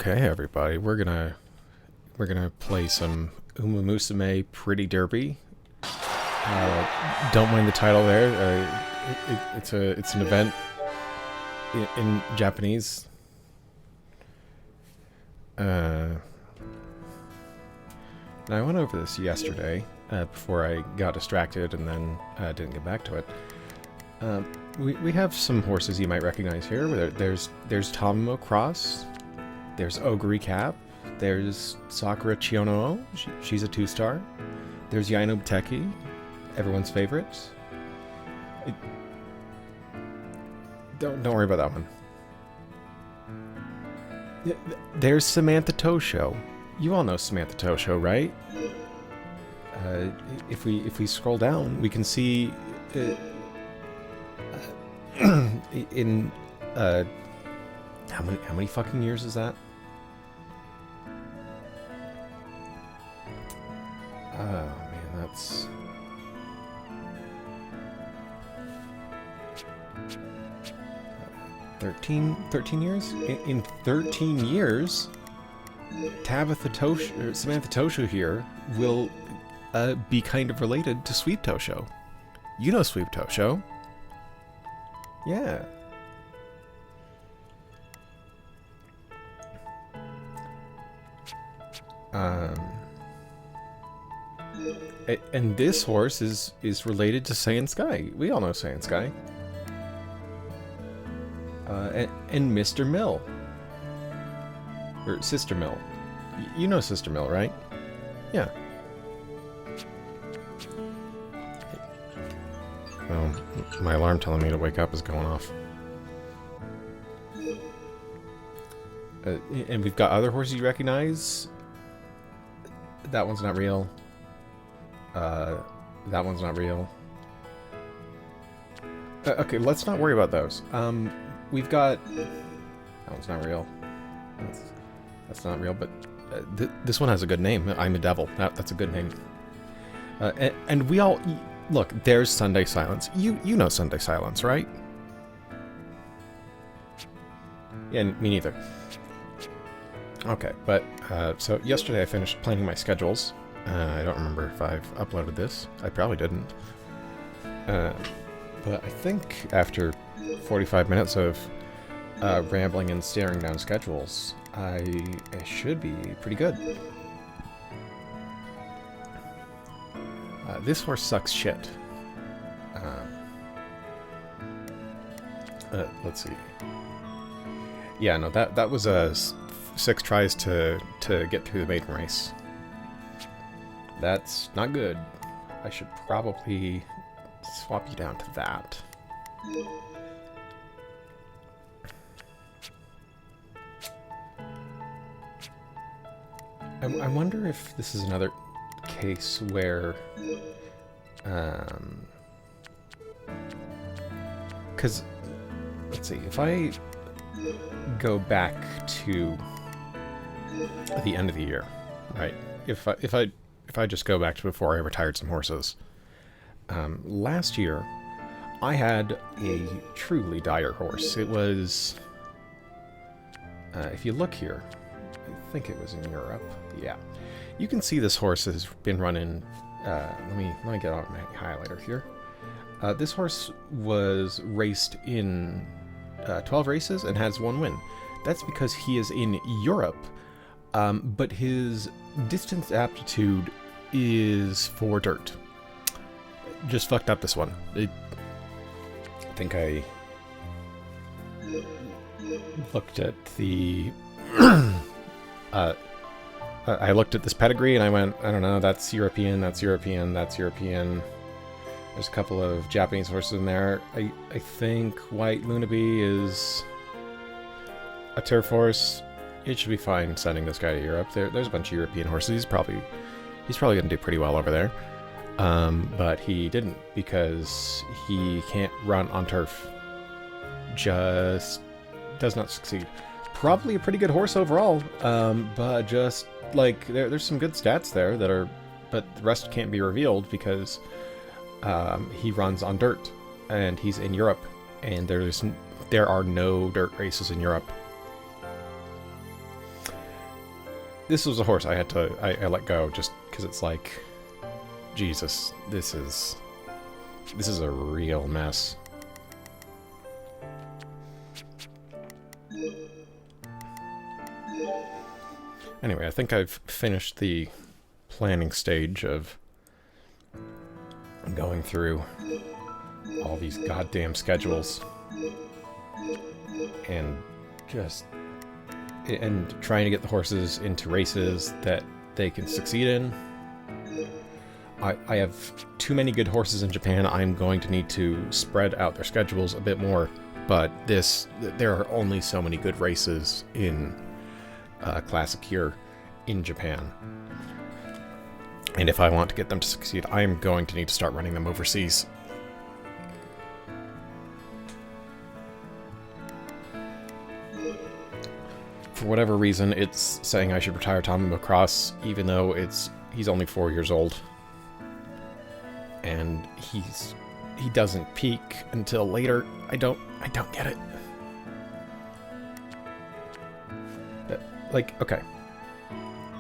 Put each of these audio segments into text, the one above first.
Okay, everybody, we're gonna play some Uma Musume Pretty Derby. Don't mind the title there. It's an event in Japanese. Now I went over this yesterday before I got distracted and then didn't get back to it. We have some horses you might recognize here. There's Tamamo Cross. There's Ogre Cap. There's Sakura Chiono. She's a 2-star. There's Yaino Teki, everyone's favorite. Don't worry about that one. There's Samantha Tosho. You all know Samantha Tosho, right? If we scroll down, we can see in how many fucking years is that? Oh man, that's 13 years? In 13 years, Samantha Tosho here will be kind of related to Sweep Tosho. You know Sweep Tosho. Yeah. And this horse is related to Saiyan Sky. We all know Saiyan Sky. And Mr. Mill. Or Sister Mill. You know Sister Mill, right? Yeah. Oh, my alarm telling me to wake up is going off. And we've got other horses you recognize. That one's not real. That one's not real. Okay, let's not worry about those. We've got... That one's not real. That's not real, but this one has a good name. I'm a Devil. That's a good name. And we all... Look, there's Sunday Silence. You know Sunday Silence, right? Yeah, me neither. Okay, but so yesterday I finished planning my schedules. I don't remember if I've uploaded this. I probably didn't. But I think after 45 minutes of rambling and staring down schedules, I should be pretty good. This horse sucks shit. Let's see. Yeah, no, that was a 6 tries to get through the maiden race. That's not good. I should probably swap you down to that. I wonder if this is another case where... Because, let's see, if I go back to the end of the year, right? If I just go back to before I retired some horses, last year I had a truly dire horse. It was, if you look here, I think it was in Europe. Yeah, you can see this horse has been running. Let me get out my highlighter here. This horse was raced in 12 races and has 1 win. That's because he is in Europe, but his distance aptitude is for dirt. Just fucked up this one. I think I looked at the... I looked at this pedigree and I went, I don't know, that's European, that's European, that's European. There's a couple of Japanese horses in there. I think White Lunaby is a turf horse. It should be fine sending this guy to Europe. There's a bunch of European horses. He's probably going to do pretty well over there. But he didn't because he can't run on turf. Just does not succeed. Probably a pretty good horse overall, but just like there's some good stats there that are, but the rest can't be revealed because he runs on dirt and he's in Europe, and there are no dirt races in Europe. this was a horse I had to I let go just because it's like, Jesus, this is a real mess. Anyway, I think I've finished the planning stage of going through all these goddamn schedules and trying to get the horses into races that they can succeed in. I have too many good horses in Japan. I'm going to need to spread out their schedules a bit more, but there are only so many good races in Classic here in Japan. And if I want to get them to succeed, I'm going to need to start running them overseas. For whatever reason, it's saying I should retire Tom Cross, even though he's only 4 years old. And he doesn't peak until later. I don't get it. Like, okay.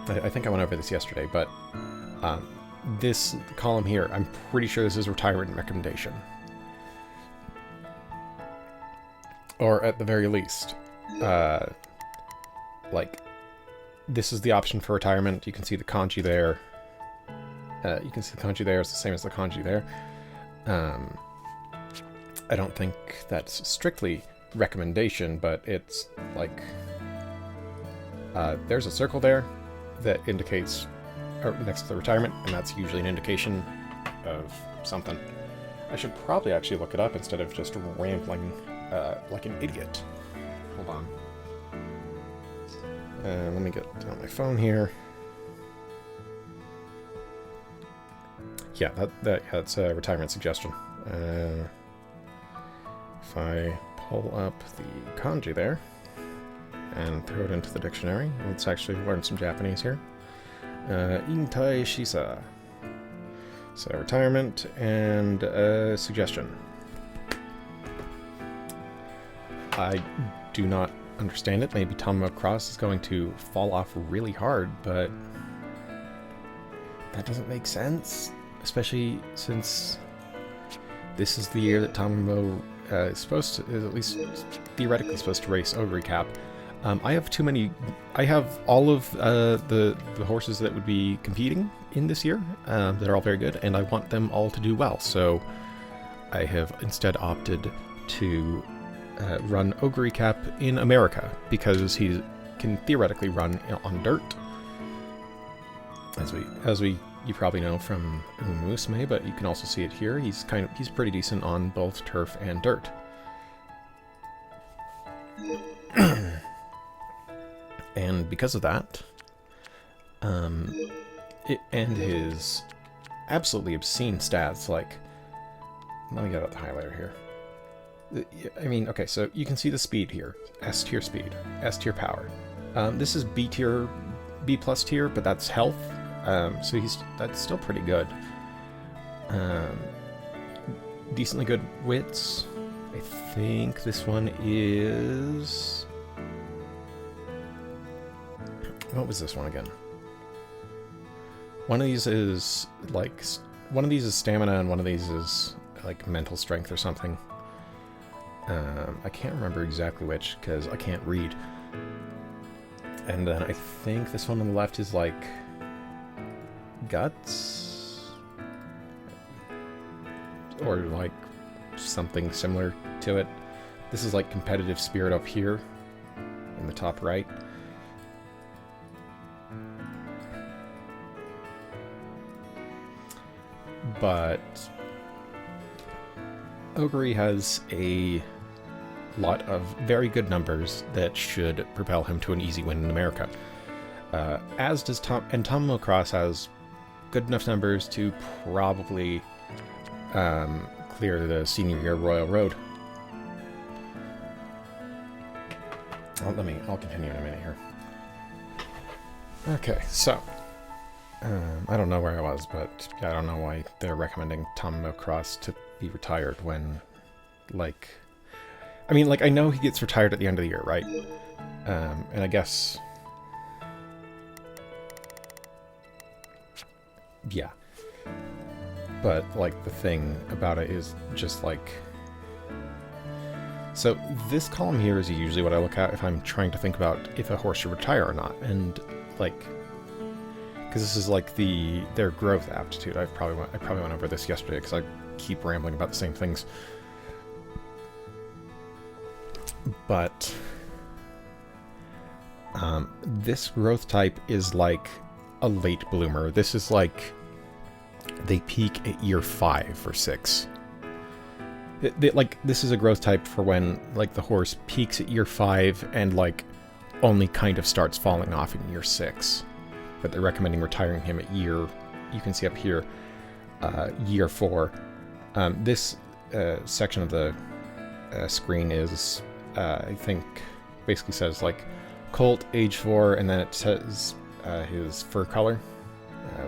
I think I went over this yesterday, but this column here, I'm pretty sure this is retirement recommendation. Or at the very least, like, this is the option for retirement. You can see the kanji there. You can see the kanji there. It's the same as the kanji there. I don't think that's strictly recommendation, but it's like, there's a circle there that indicates next to the retirement, and that's usually an indication of something. I should probably actually look it up instead of just rambling like an idiot. Hold on. Let me get on my phone here. Yeah, that's a retirement suggestion. If I pull up the kanji there and throw it into the dictionary, let's actually learn some Japanese here. Intai shisa. So retirement and suggestion. I do not understand it. Maybe Tomomo Cross is going to fall off really hard, but that doesn't make sense, especially since this is the year that Tomomo is at least theoretically supposed to race Ogre Cap. I have too many. I have all of the horses that would be competing in this year. They're all very good, and I want them all to do well. So I have instead opted to run Ogre Cap in America because he can theoretically run on dirt, as you probably know from Umusume, but you can also see it here. He's pretty decent on both turf and dirt. And because of that, and his absolutely obscene stats, like, let me get out the highlighter here. I mean, okay, so you can see the speed here. S tier speed, S tier power. This is B tier, B plus tier, but that's health. So that's still pretty good. Decently good wits. I think this one is... What was this one again? One of these is stamina, and one of these is like mental strength or something. I can't remember exactly which because I can't read. And then I think this one on the left is like guts, or like something similar to it. This is like competitive spirit up here in the top right. But Ogre has a lot of very good numbers that should propel him to an easy win in America. As does Tomomo Cross has good enough numbers to probably clear the senior year Royal Road. I'll continue in a minute here. Okay, so I don't know where I was, but I don't know why they're recommending Tomomo Cross to be retired when, like, I mean, like, I know he gets retired at the end of the year, right? And I guess yeah. But, like, the thing about it is just, like... So, this column here is usually what I look at if I'm trying to think about if a horse should retire or not. And, like... Because this is, like, their growth aptitude. I probably went over this yesterday because I keep rambling about the same things. But... this growth type is, like, a late bloomer. This is, like... They peak at year 5 or 6. Like, this is a growth type for when, like, the horse peaks at year 5 and, like, only kind of starts falling off in year 6. But they're recommending retiring him at year, you can see up here, year 4. This section of the screen is, I think, basically says, like, colt, age 4, and then it says his fur color,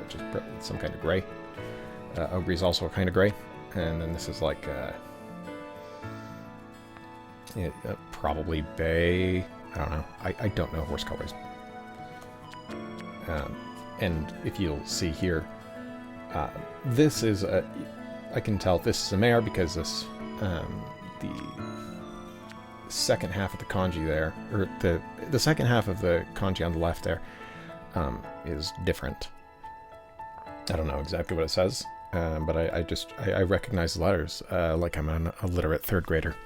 which is some kind of gray. Ogre is also a kind of gray. And then this is like probably bay. I don't know. I don't know horse colors. And if you'll see here, this is a... I can tell this is a mare because this the second half of the kanji there, or the second half of the kanji on the left there, is different. I don't know exactly what it says. But I recognize the letters like I'm an illiterate third grader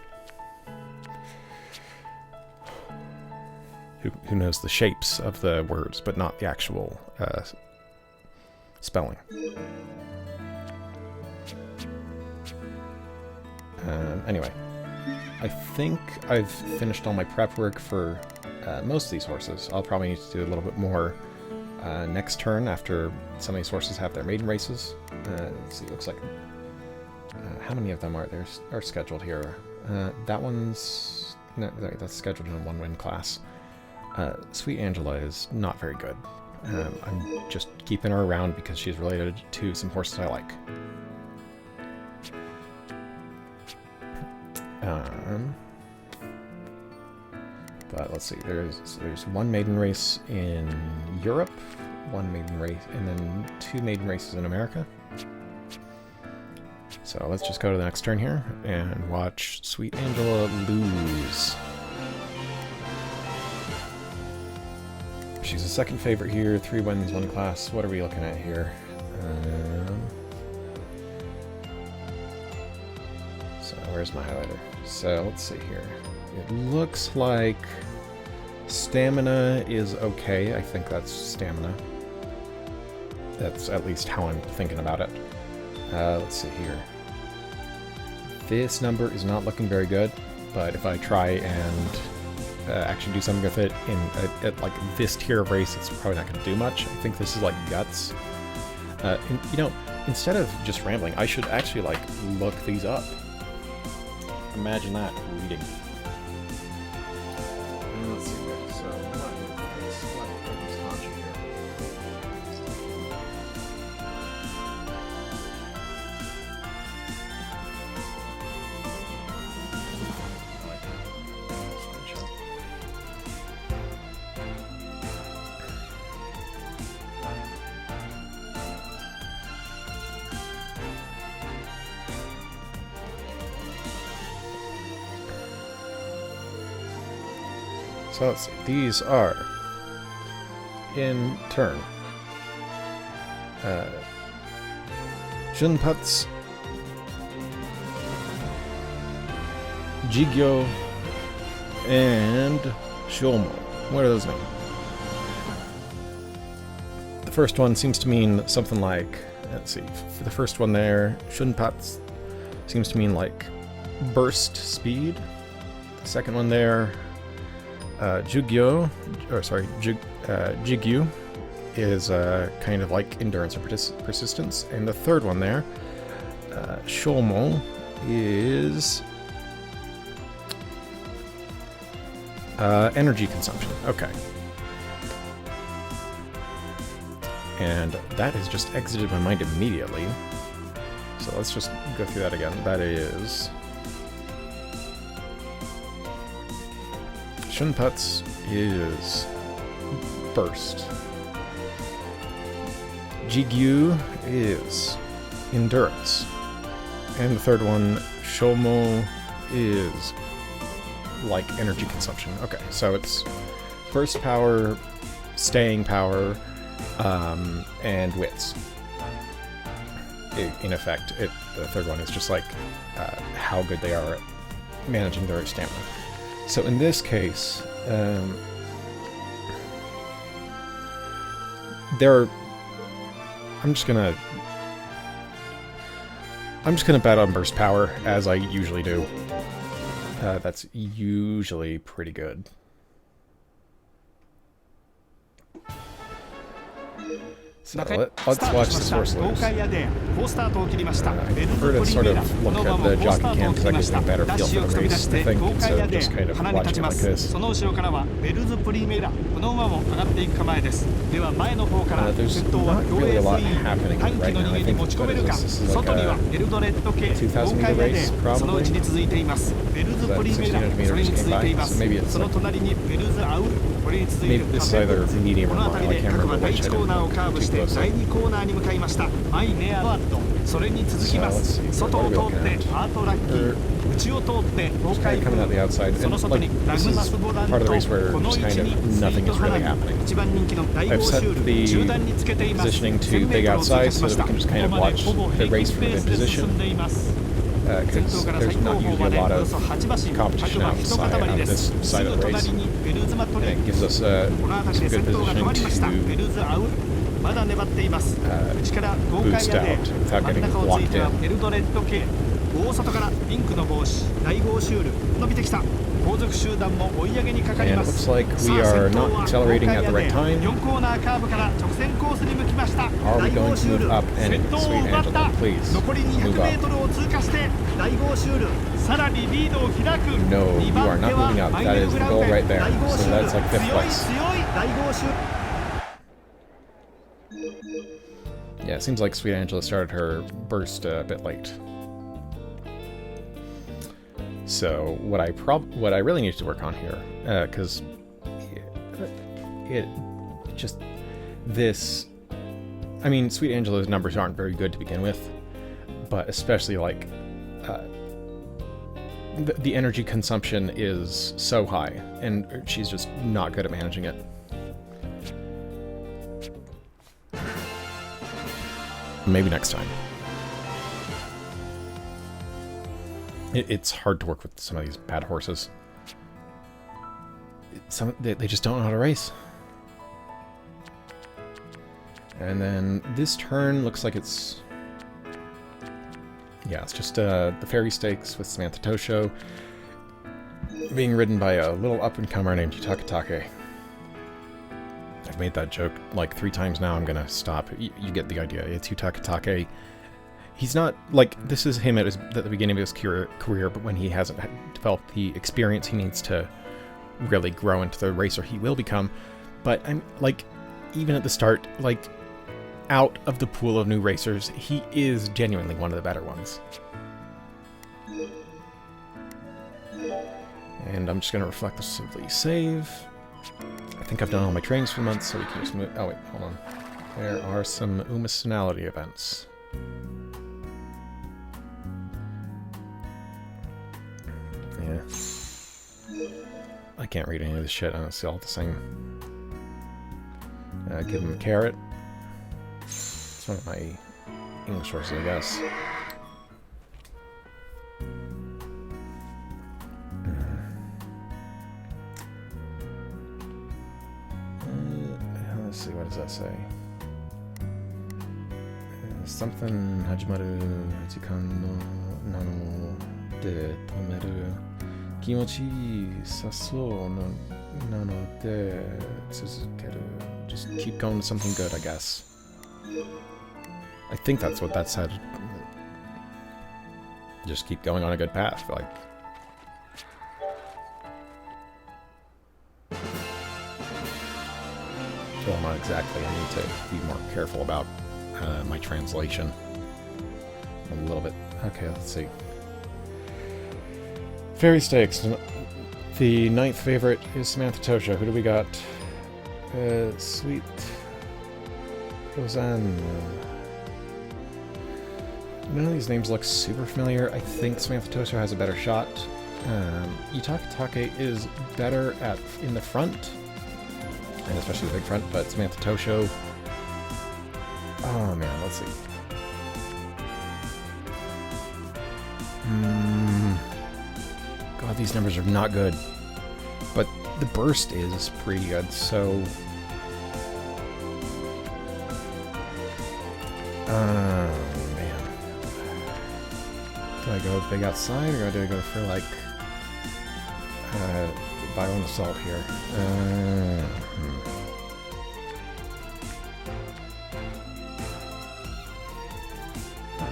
who knows the shapes of the words, but not the actual spelling. Anyway, I think I've finished all my prep work for most of these horses. I'll probably need to do a little bit more next turn after some of these horses have their maiden races. Let's see, it looks like... how many of them are scheduled here? That one's... No, that's scheduled in a 1-win class. Sweet Angela is not very good. I'm just keeping her around because she's related to some horses I like. But let's see, there's one maiden race in Europe, one maiden race, and then 2 maiden races in America. So let's just go to the next turn here and watch Sweet Angela lose. She's a second favorite here, 3 wins, 1 class. What are we looking at here? So where's my highlighter? So let's see here. It looks like stamina is okay. I think that's stamina. That's at least how I'm thinking about it. Let's see here. This number is not looking very good, but if I try and actually do something with it at like this tier of race, it's probably not going to do much. I think this is like guts. And, you know, instead of just rambling, I should actually like look these up. Imagine that, reading. Let's see here. So, so let's see. These are in turn. Junpatsu, Jigyo, and Shomo. What are those names? The first one seems to mean something like, let's see, for the first one there, Shunpatsu seems to mean like burst speed. The second one there, Jigyu is kind of like endurance or persistence. And the third one there, Shomo, is energy consumption. Okay. And that has just exited my mind immediately. So let's just go through that again. That is... Shunpatsu is burst. Jigyu is endurance. And the third one, Shomo, is like energy consumption. Okay, so it's burst power, staying power, and wits. In effect, the third one is just like how good they are at managing their stamina. So in this case, I'm just gonna bet on burst power, as I usually do. That's usually pretty good. So let's watch the source list. I prefer to sort of look at the jockey cam because that gives me a better feel for the race, I think, instead of just kind of watching it like this. There's not really a lot happening right now. I think what is this? This is like a 2,000-meter race, probably? Is that 1,600 meters came by? So maybe it's like, maybe this is either medium or mile. I can't remember which. I didn't look too closely. So let's see, what are we looking at? Just kind of coming out the outside, and like, this is part of the race where just kind of nothing is really happening. I've set the positioning to big outside so that we can just kind of watch the race from a good position, because there's not usually a lot of competition outside on this side of the race, and it gives us some good positioning to boost out without getting locked in. And it looks like we are not accelerating at the right time. Are we going to move up? And sweet Angela, please move up. No, you are not moving up. That is the goal right there. So that's like 5th place. Yeah, it seems like Sweet Angela started her burst a bit late. So what I really need to work on here, because I mean, Sweet Angela's numbers aren't very good to begin with, but especially like the energy consumption is so high, and she's just not good at managing it. Maybe next time. It's hard to work with some of these bad horses. They just don't know how to race. And then this turn looks like it's... Yeah, it's just the Fairy Stakes with Samantha Tosho being ridden by a little up-and-comer named Yutakatake. I've made that joke like 3 times now. I'm gonna stop. You get the idea. It's Yutakatake. He's not, like, this is him at the beginning of his career, but when he hasn't developed the experience he needs to really grow into the racer he will become. But I'm, like, even at the start, like, out of the pool of new racers, he is genuinely one of the better ones. And I'm just going to reflexively save. I think I've done all my trainings for the month, so we can just move... Oh, wait, hold on. There are some Umationality events. Yeah. I can't read any of this shit, it's all the same. Give him a carrot. It's one of my English sources, I guess. Let's see, what does that say? Something Hajimaru Jikan no Nano de Tomeru Kimochi Saso no Nano de Tsuzukeru. Just keep going to something good, I guess. I think that's what that said. Just keep going on a good path, like. Well, not exactly. I need to be more careful about my translation. A little bit. Okay, let's see. Fairy Stakes. The 9th favorite is Samantha Tosho. Who do we got? Sweet Ozan. None of these names look super familiar. I think Samantha Tosho has a better shot. Yutaka Take is better in the front, and especially the big front, but Samantha Tosho... Oh man, let's see. God, these numbers are not good. But the burst is pretty good, so... man. Do I go big outside, or do I go for, like, violent assault here?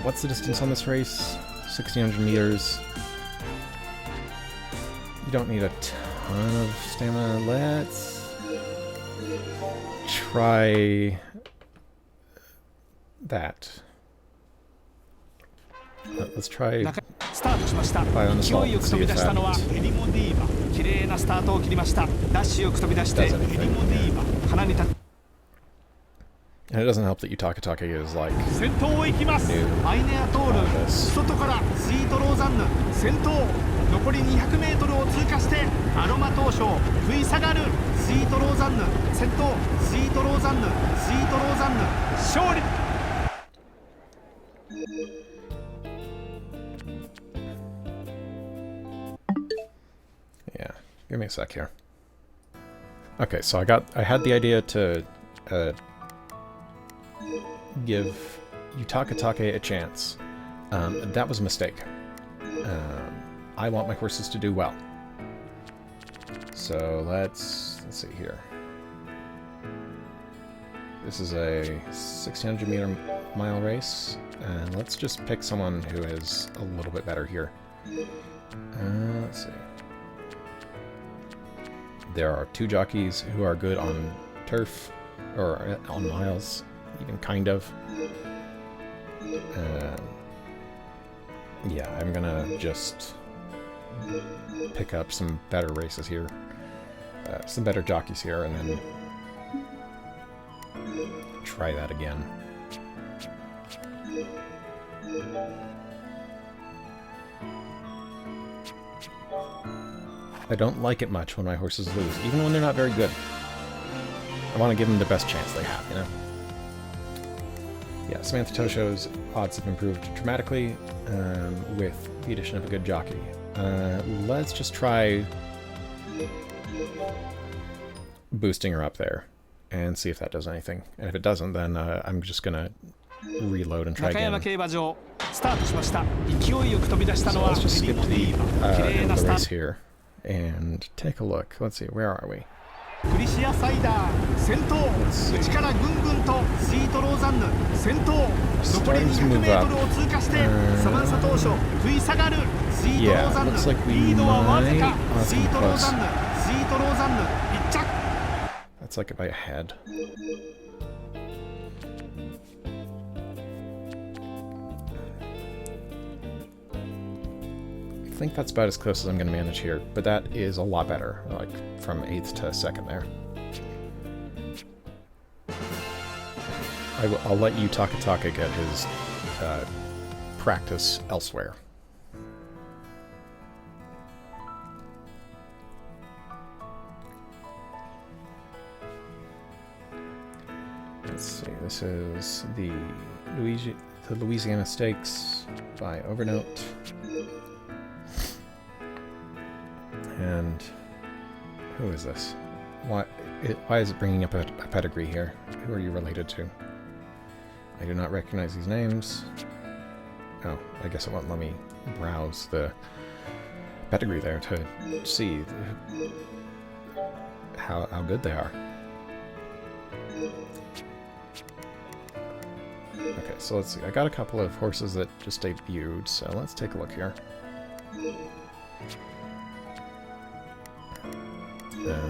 What's the distance on this race? 1,600 meters. You don't need a ton of stamina. Let's try that. Let's try violent assault and see if that does anything. And it doesn't help that Yutaka Take is like new this. 残り200メートルを通過してアロマ東証食い下がるスイートローザンヌ先頭スイートローザンヌスイートローザンヌ勝利 Yeah, give me a sec here. Okay, so I had the idea to give Yutaka Take a chance. That was a mistake. I want my horses to do well. So let's see here. This is a 1,600 mile race, and let's just pick someone who is a little bit better here. Let's see. There are 2 jockeys who are good on turf, or on miles, even kind of. Yeah, I'm gonna just pick up some better races here, some better jockeys here, and then try that again. I don't like it much when my horses lose, even when they're not very good. I want to give them the best chance they have, you know? Yeah, Samantha Tosho's odds have improved dramatically with the addition of a good jockey. Let's just try boosting her up there and see if that does anything. And if it doesn't, then I'm just going to reload and try again. So let's just skip to the race here and take a look. Let's see, where are we? Let's see. Starting to move up. Yeah, looks like we might... Oh, that's getting close. That's like by a head. I think that's about as close as I'm going to manage here, but that is a lot better, like from 8th to 2nd there. I'll let Yutaka Take get his practice elsewhere. Let's see, this is the Louisiana Stakes by Overnote. And who is this? Why is it bringing up a pedigree here? Who are you related to? I do not recognize these names. Oh, I guess it won't let me browse the pedigree there to see how good they are. Okay, so let's see. I got a couple of horses that just debuted, so let's take a look here.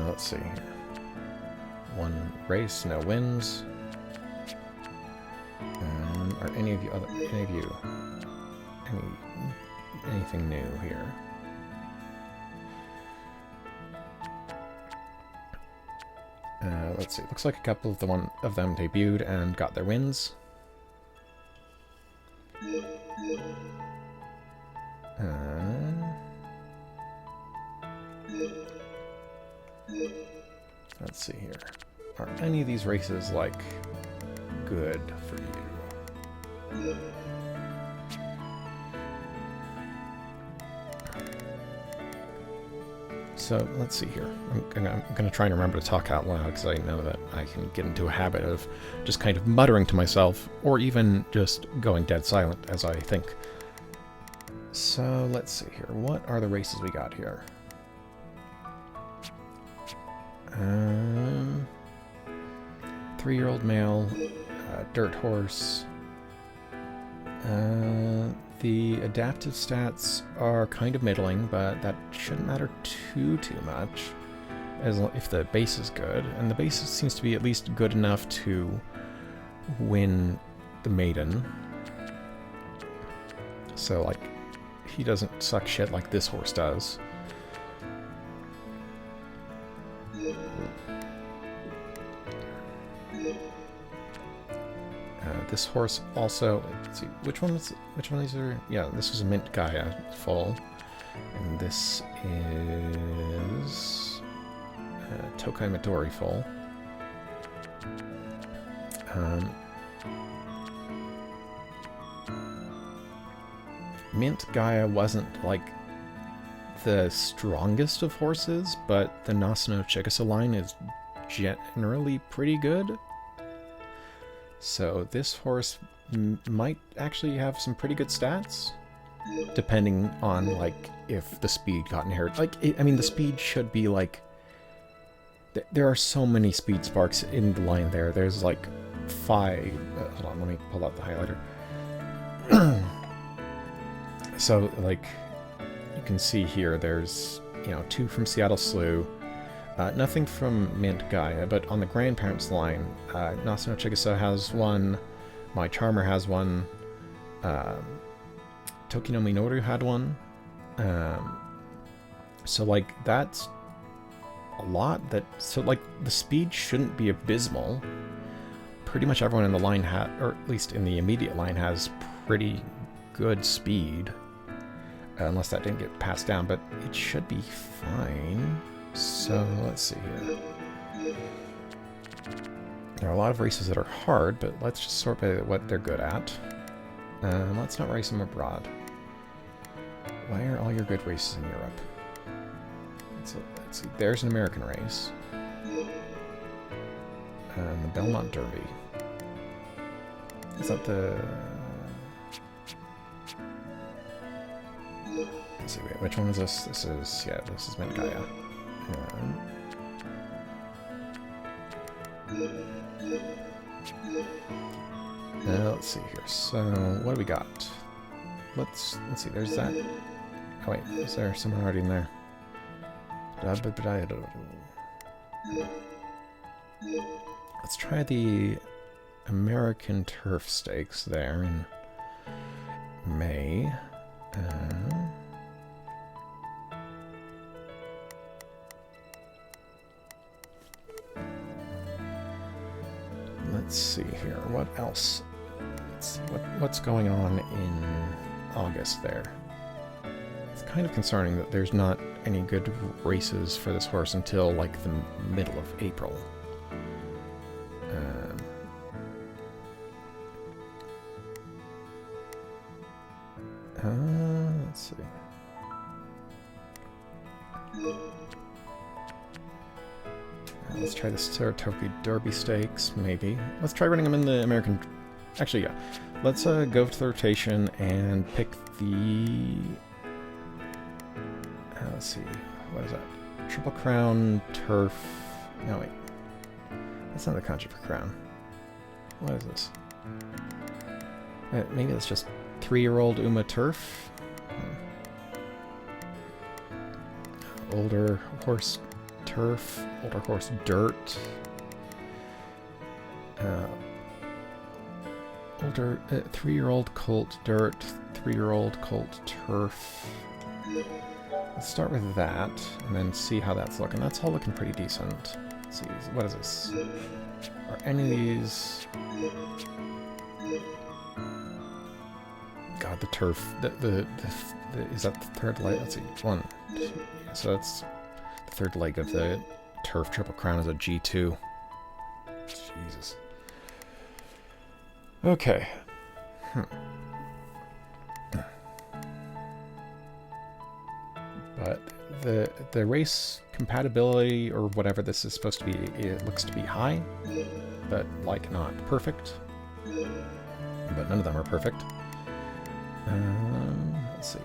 Let's see here. 1 race, no wins. Are any of you anything new here? Let's see. Looks like a couple of them debuted and got their wins. Let's see here. Are any of these races, like, good for you? So, let's see here. I'm gonna try and remember to talk out loud, because I know that I can get into a habit of just kind of muttering to myself, or even just going dead silent as I think. So, let's see here. What are the races we got here? 3-year-old male, dirt horse. The adaptive stats are kind of middling, but that shouldn't matter too much, as if the base is good. And the base seems to be at least good enough to win the maiden. So, like, he doesn't suck shit like this horse does. This horse also, let's see, which one of these are, yeah, this was a Mint Gaia full, and this is Tokai Midori full. Mint Gaia wasn't, like, the strongest of horses, but the Nasano Chigusa line is generally pretty good. So this horse might actually have some pretty good stats, depending on, like, if the speed got inherited. Like, I mean, the speed should be, like... There are so many speed sparks in the line there. There's, like, 5... hold on, let me pull out the highlighter. So, like, you can see here, there's, 2 from Seattle Slew. Nothing from Mint Gaia, but on the grandparents line, Nasano Chigusa has one, My Charmer has one, Tokino Minoru had one. So, like, that's a lot. So, like, the speed shouldn't be abysmal. Pretty much everyone in the line or at least in the immediate line, has pretty good speed. Unless that didn't get passed down, but it should be fine. So, let's see here. There are a lot of races that are hard, but let's just sort by what they're good at. Let's not race them abroad. Why are all your good races in Europe? Let's see. There's an American race. The Belmont Derby. Is that the... Let's see, wait, which one is this? This is Mint Gaia. Let's see here. So, what do we got? Let's see. There's that. Oh wait, is there someone already in there? Let's try the American Turf Stakes there in May. Let's see here. What else? Let's see. What's going on in August there? It's kind of concerning that there's not any good races for this horse until, like, the middle of April. Let's see. Let's try the Saratoga Derby Stakes, maybe. Let's try running them in the American... Actually, yeah. Let's go to the rotation and pick the... let's see. What is that? Triple Crown Turf... No, wait. That's not the Country for Crown. What is this? Maybe that's just 3-year-old Uma Turf? Older horse turf, older horse dirt. Older 3-year-old colt dirt, 3-year-old colt turf. Let's start with that, and then see how that's looking. That's all looking pretty decent. Let's see, what is this? Are any of these... God, the turf. Is that the third leg? Let's see. 1, 2. Yeah, so that's the third leg of the turf Triple Crown is a G2. Jesus. Okay. But the race compatibility or whatever this is supposed to be, it looks to be high, but like not perfect. But none of them are perfect. Let's see.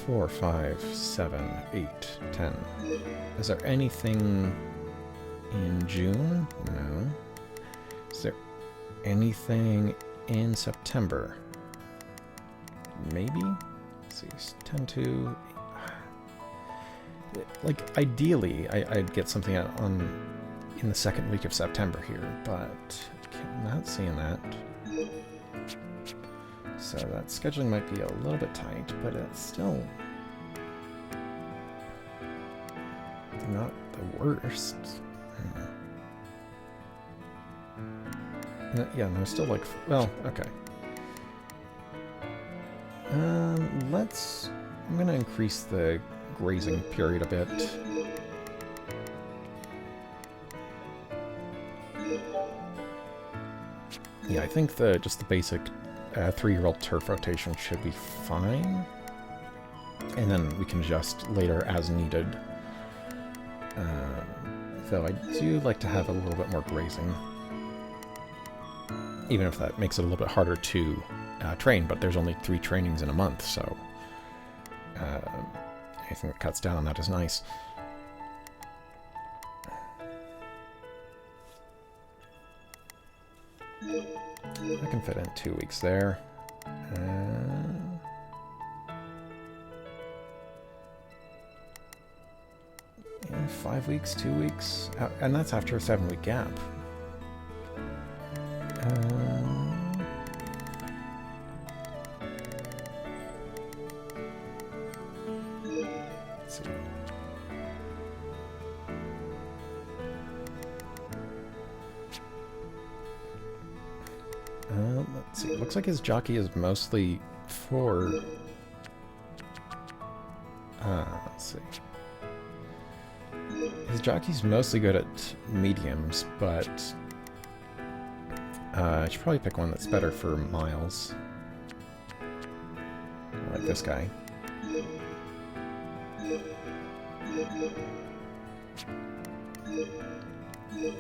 4, 5, 7, 8, 10. Is there anything in June? No. Is there anything in September? Maybe? Let's see. 10 to... Like, ideally, I'd get something out in the second week of September here, but I'm not seeing that. So that scheduling might be a little bit tight, but it's still not the worst. Yeah, no, still like, well, okay. I'm gonna increase the grazing period a bit. Yeah, I think just the basic 3-year-old turf rotation should be fine. And then we can adjust later as needed. Though I do like to have a little bit more grazing. Even if that makes it a little bit harder to train, but there's only 3 trainings in a month, so anything that cuts down on that is nice. I can fit in 2 weeks there. 5 weeks, 2 weeks, and that's after a 7-week gap. Let's see. Let's see. It looks like his jockey is mostly for... let's see. His jockey's mostly good at mediums, but I should probably pick one that's better for miles. Like this guy.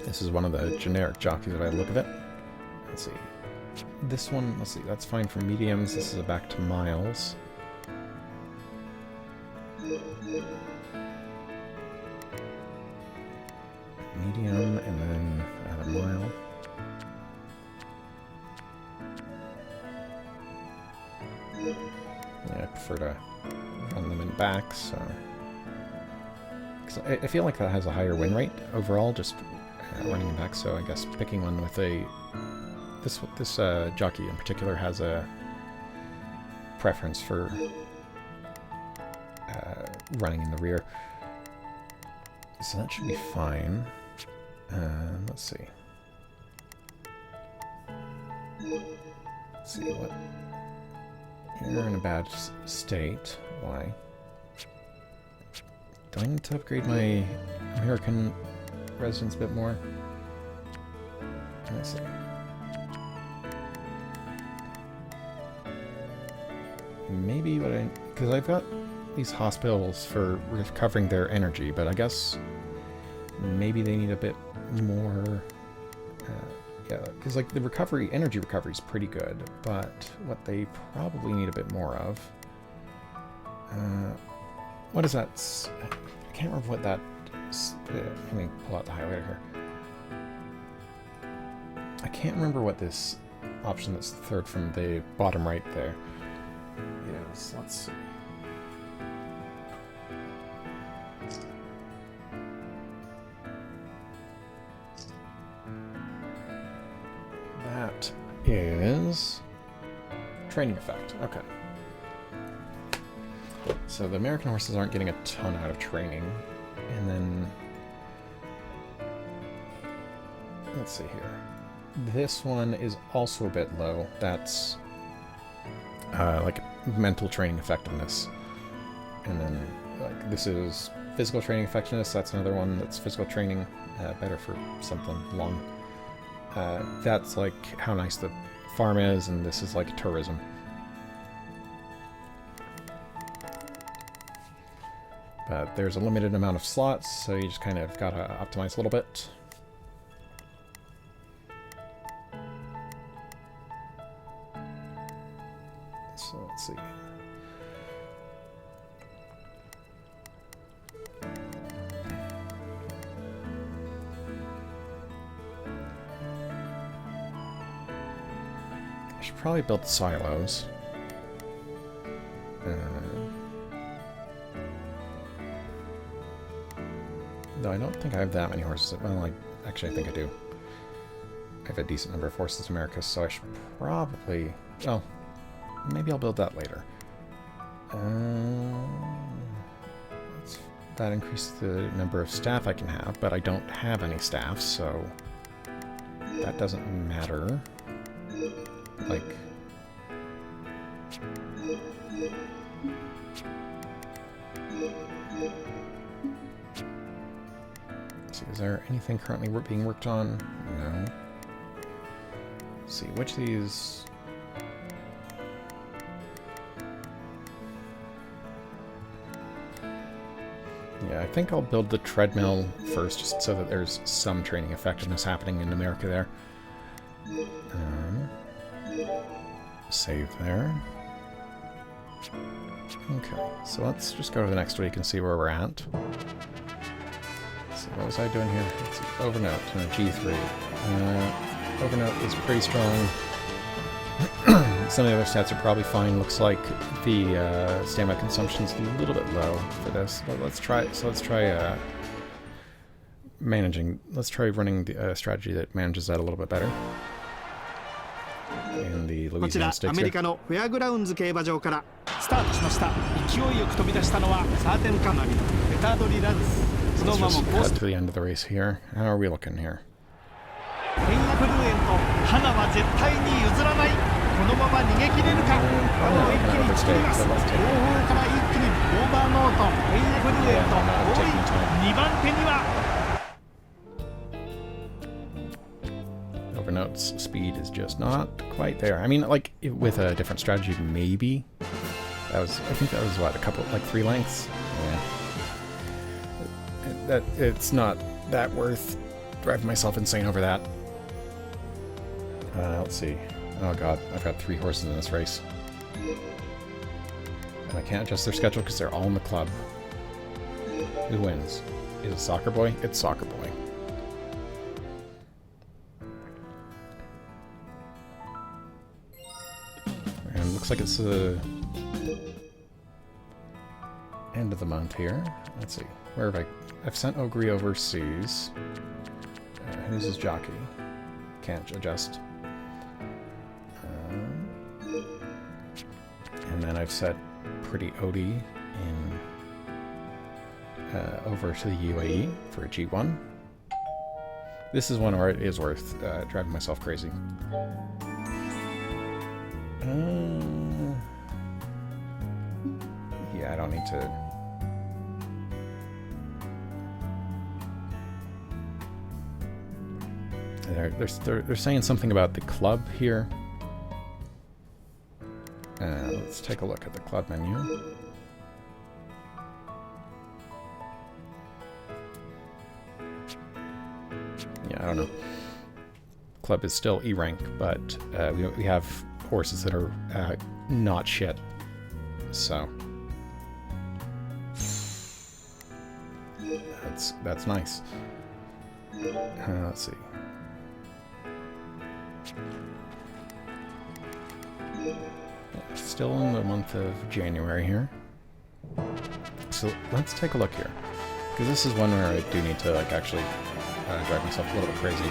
This is one of the generic jockeys by the look of it. Let's see. This one, let's see, that's fine for mediums. This is back to miles. Medium, and then add a mile. Yeah, I prefer to run them in back, so... Cause I feel like that has a higher win rate overall, just running in back, so I guess picking one with a... This jockey in particular has a preference for running in the rear. So that should be fine. Let's see. Let's see what... You're in a bad state. Why? Do I need to upgrade my American residence a bit more? Let's see. Maybe what I... Because I've got these hospitals for recovering their energy, but I guess maybe they need a bit more... yeah, because like the energy recovery is pretty good, but what they probably need a bit more of... what is that? I can't remember what that... let me pull out the highlighter here. I can't remember what this option that's the third from the bottom right there is. Let's see. That is training effect. Okay. So the American horses aren't getting a ton out of training, and then let's see here. This one is also a bit low. That's like mental training effectiveness. And then like this is physical training effectiveness. That's another one that's physical training, better for something long. That's like how nice the farm is, and this is like tourism. But there's a limited amount of slots, so you just kind of gotta optimize a little bit. So let's see. I should probably build silos. No, I don't think I have that many horses. Well, actually, I think I do. I have a decent number of horses in America, so I should probably... Oh, maybe I'll build that later. That increases the number of staff I can have, but I don't have any staff, so that doesn't matter. Like... See, is there anything currently being worked on? No. Let's see, which of these... Yeah, I think I'll build the treadmill first, just so that there's some training effectiveness happening in America there. Save there. Okay, so let's just go to the next week and see where we're at. What was I doing here? Let's see. Overnote and a G3. Overnote is pretty strong. Some of the other stats are probably fine. Looks like the stamina consumption is a little bit low for this. But let's try. So let's try managing. Let's try running the strategy that manages that a little bit better. In the Louisiana Stakes. アメリカのフェアグラウンズ競馬場からスタートしました。勢いよく飛び出したのはサーテンカンナビのペタドリラです。 Let's just cut to the end of the race here. How are we looking here? ペンアブルエンと花は絶対に譲らない。このまま逃げ切れるか。輪を一気に作ります。後方から一気にオーバーノート、ペンアブルエンと多い2番手には。Overnote's speed is just not quite there. I mean, like with a different strategy, maybe. I think that was what, a couple, like 3 lengths. Yeah. That it's not that worth driving myself insane over that. Let's see. Oh god, I've got 3 horses in this race. And I can't adjust their schedule because they're all in the club. Who wins? Is it Soccer Boy? It's Soccer Boy. And looks like it's the end of the month here. Let's see. Where have I've sent Ogre overseas. Who's his jockey? Can't adjust. And then I've set Pretty Odie in over to the UAE for a G1. This is one where it is worth driving myself crazy. Yeah, I don't need to... They're saying something about the club here. Let's take a look at the club menu. Yeah, I don't know. Club is still E rank, but we have horses that are not shit. So that's nice. Let's see. Still in the month of January here. So let's take a look here, because this is one where I do need to like actually drive myself a little bit crazy.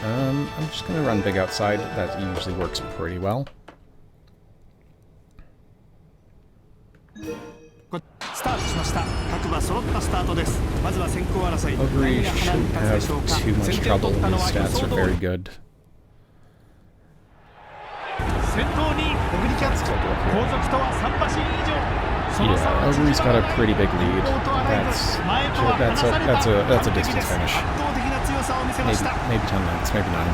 I'm just gonna run big outside. That usually works pretty well. 揃ったスタートです。まずは先行争い。 Ogre 何が花に shouldn't 立つで have しょうか。 too much 先手を trouble. 取ったの His は予 stats 想 are 通 very り。 good. 先頭にオグリキャッツ、後続とは3馬身以上。その差 Yeah, は縮 Ogre's ま got ら a ない。 pretty big lead. 一方とアライブ、 That's 前とは離された。 that's a 完璧 distance です。 finish. 圧倒的な強さを見せま Maybe した。 maybe 10 lengths, maybe 9.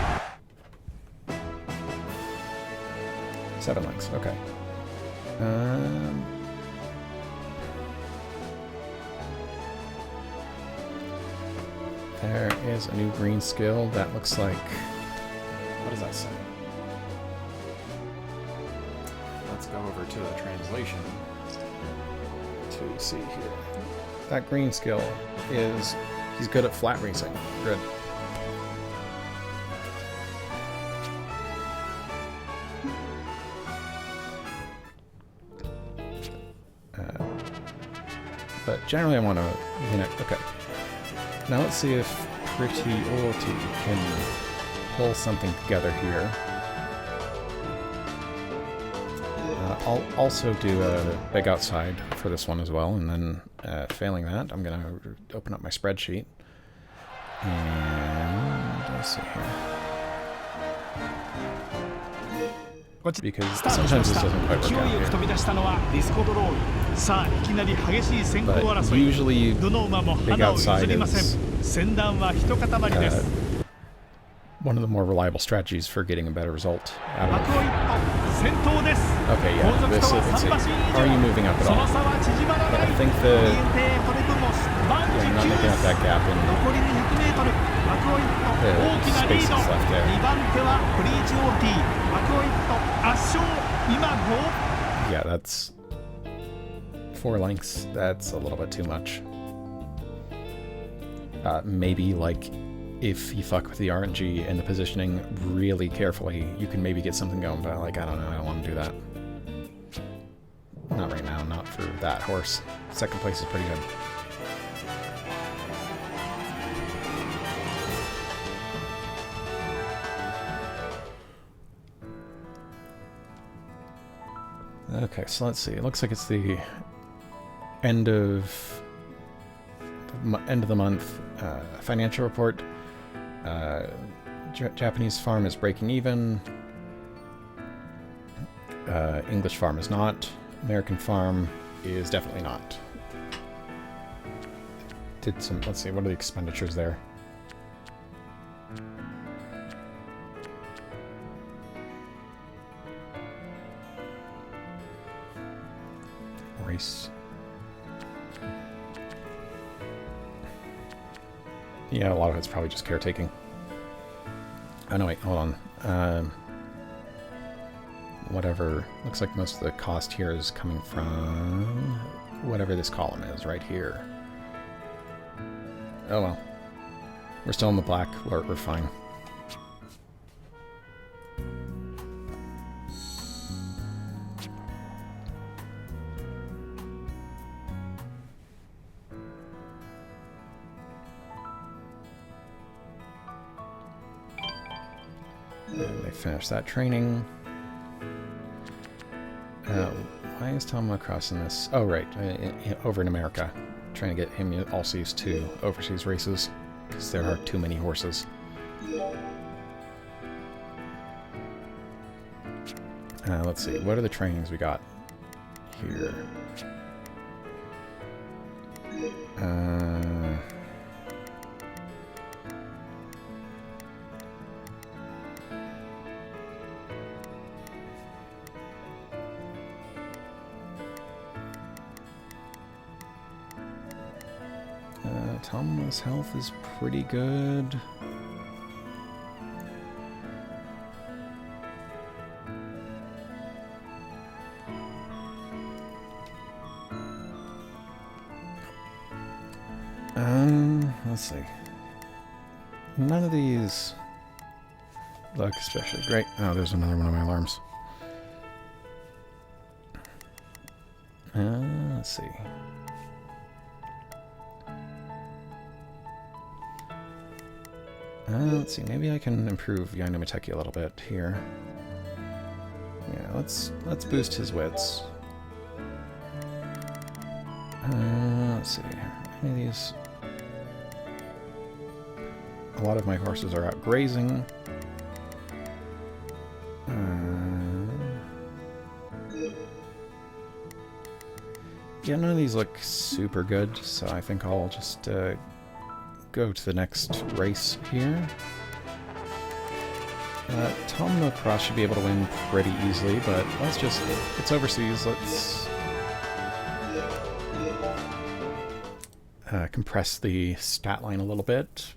7 lengths. Okay. There is a new green skill that looks like. What does that say? Let's go over to the translation to see here. That green skill is he's good at flat racing. Good. But generally I want to, okay. Now let's see if Pretty Orty can pull something together here. I'll also do a big outside for this one as well, and then failing that, I'm going to open up my spreadsheet. And let's see here. Because sometimes this doesn't quite work out here. But usually big outside is one of the more reliable strategies for getting a better result out of. Okay, yeah, this is, let's see. Are you moving up at all? Yeah, I think yeah, I'm not making up that gap in the spaces left there. Yeah, that's 4 lengths. That's a little bit too much. Maybe, like, if you fuck with the RNG and the positioning really carefully, you can maybe get something going, but, like, I don't know, I don't want to do that. Not right now, not for that horse. Second place is pretty good. Okay, so let's see. It looks like it's the end of the month financial report. Japanese farm is breaking even. English farm is not. American farm is definitely not. Did some. Let's see. What are the expenditures there? Race. Yeah, a lot of it's probably just caretaking. Oh no, wait, hold on. Whatever. Looks like most of the cost here is coming from whatever this column is right here. Oh well. We're still in the black. We're fine. And they finished that training. Why is Tom crossing this? Oh, right. Over in America. Trying to get him also used to overseas races, because there are too many horses. Let's see. What are the trainings we got here? Tom's health is pretty good. Let's see. None of these look especially great. Oh, there's another one of my alarms. Let's see. Let's see, maybe I can improve Yaino Miteki a little bit here. Yeah, let's boost his wits. Let's see here. Any of these... A lot of my horses are out grazing. Yeah, none of these look super good, so I think I'll just go to the next race here. Tom No Cross should be able to win pretty easily, but let's just... It's overseas, let's... compress the stat line a little bit.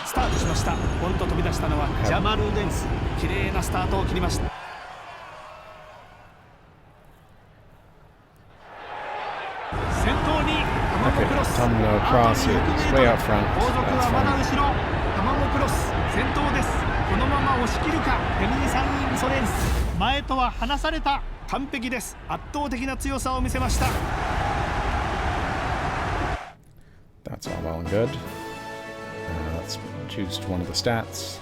スタートしました。ポンと飛び出したのはジャマル・デンス。綺麗なスタートを切りました。先頭にタマモクロス。Tom No Cross is way out front. 後続はまだ後ろ。タマモクロス先頭です。このまま押し切るか。フェミニサイン・ソレンス。前とは離された。完璧です。圧倒的な強さを見せました。That's all well and good. Let's choose one of the stats.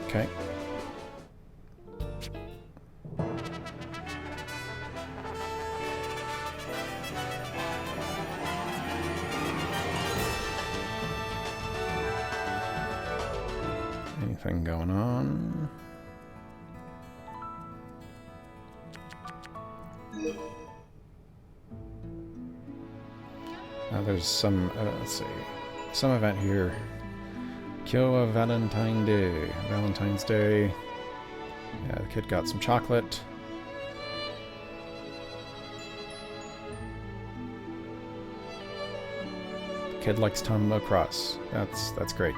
Okay. Anything going on? There's some, let's see, some event here. Kyowa Valentine's Day. Yeah, the kid got some chocolate. The kid likes Tom No Cross. That's great.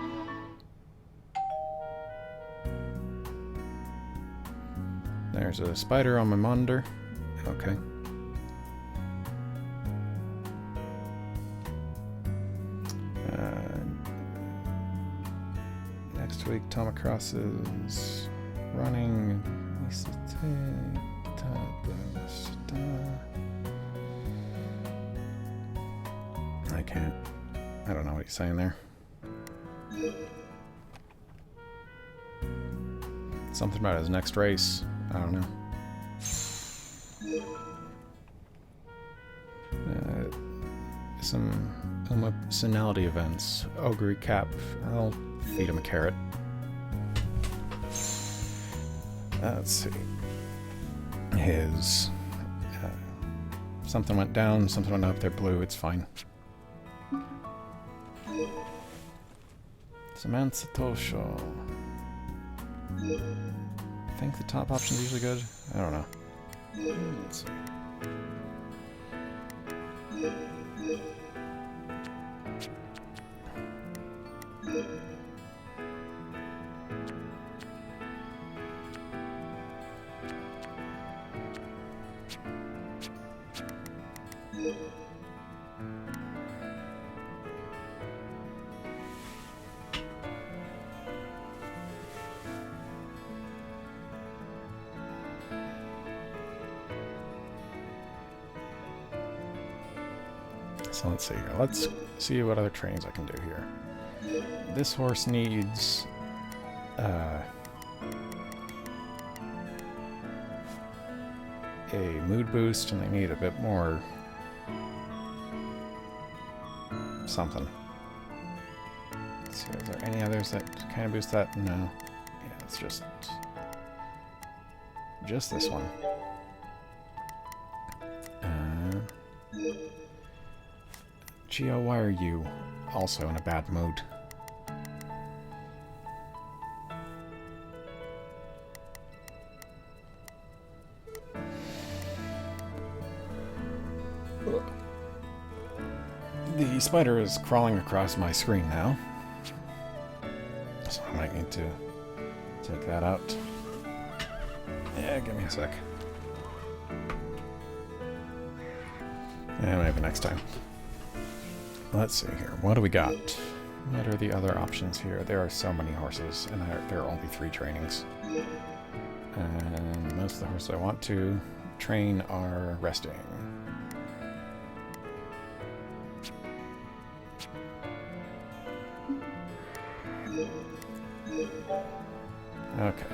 There's a spider on my monitor. Okay. Next week, Tom Cross is running. I can't. I don't know what he's saying there. Something about his next race. I don't know. Some emotionality events. Ogre Cap. I'll feed him a carrot. Let's see. His... something went down, something went up. They're blue. It's fine. Samantha Tosho. I think the top option's usually good. I don't know. Let's see. So let's see here. Let's see what other trains I can do here. This horse needs a mood boost, and they need a bit more something. Let's see, is there any others that kind of boost that? No. Yeah, it's just this one. Gio, why are you also in a bad mood? The spider is crawling across my screen now, so I might need to take that out. Yeah, give me a sec. Yeah, maybe next time. Let's see here. What do we got? What are the other options here? There are so many horses, and there are only 3 trainings. And most of the horses I want to train are resting. Okay.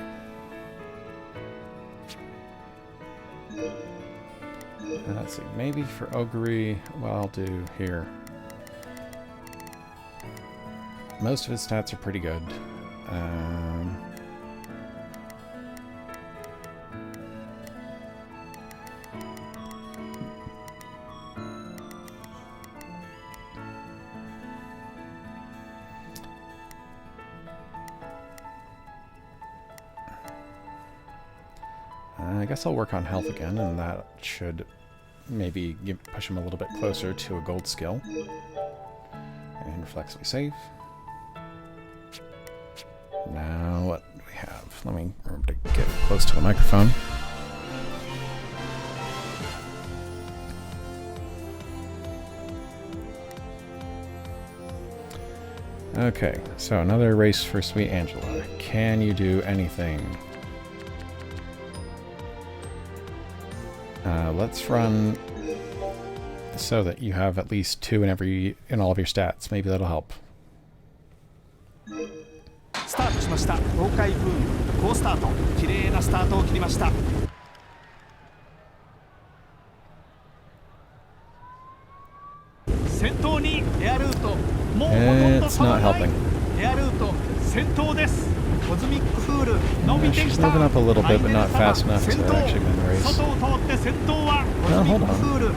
Let's see, maybe for Ogre, what I'll do here. Most of his stats are pretty good. I guess I'll work on health again, and that should maybe push him a little bit closer to a gold skill. And reflexively save. Now, what do we have? Let me remember to get close to the microphone. Okay, so another race for Sweet Angela. Can you do anything? Let's run so that you have at least 2 in all of your stats. Maybe that'll help. スタートしました。東海ブーム好スタート。綺麗なスタートを切りました。先頭にエアルート。もうほとんど差がない。エアルート先頭です。コズミックフール伸びてきた。Moving up a little bit, but not fast enough to actually win the race. 外を通って先頭はコズミックフール。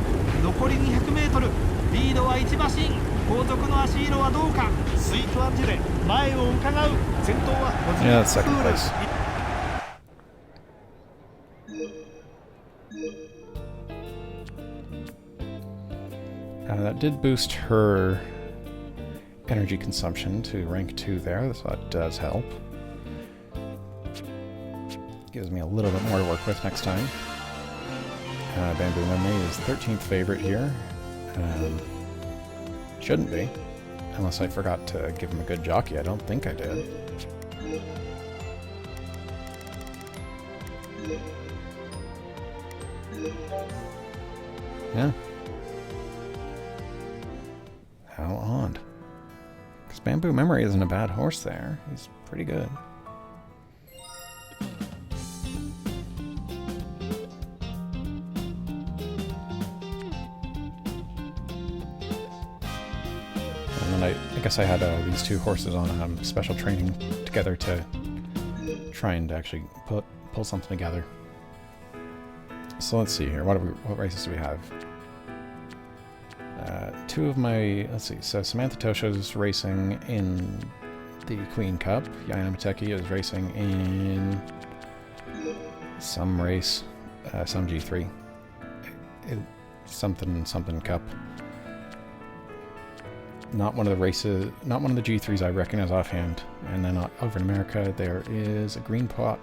残り200メートル。リードは1馬身。後続の足色はどうか。スイートアンジュレ前を伺う。先頭はコズミックフール。That did boost her energy consumption to rank 2 there, so that does help. Gives me a little bit more to work with next time. Bamboo Memory is 13th favorite here. Shouldn't be, unless I forgot to give him a good jockey. I don't think I did. Yeah. How odd. Because Bamboo Memory isn't a bad horse there. He's pretty good. And then I guess I had these 2 horses on special training together to try and actually pull something together. So let's see here. What races do we have? 2 of my, let's see, so Samantha Tosho's racing in the Queen Cup. Yaina Mateki is racing in some race, some G3. Something Cup. Not one of the races, not one of the G3s I recognize offhand. And then over in America, there is a Greenport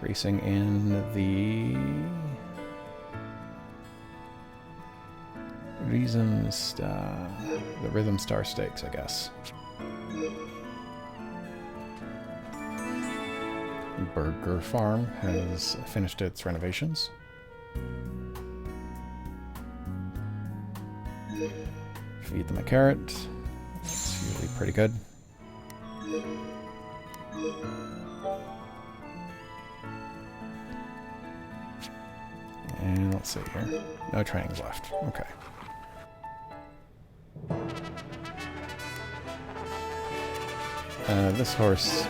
racing in the Rhythm Star Stakes, I guess. Burger Farm has finished its renovations. Feed them a carrot. It's usually pretty good. And let's see here. No trainings left. Okay. This horse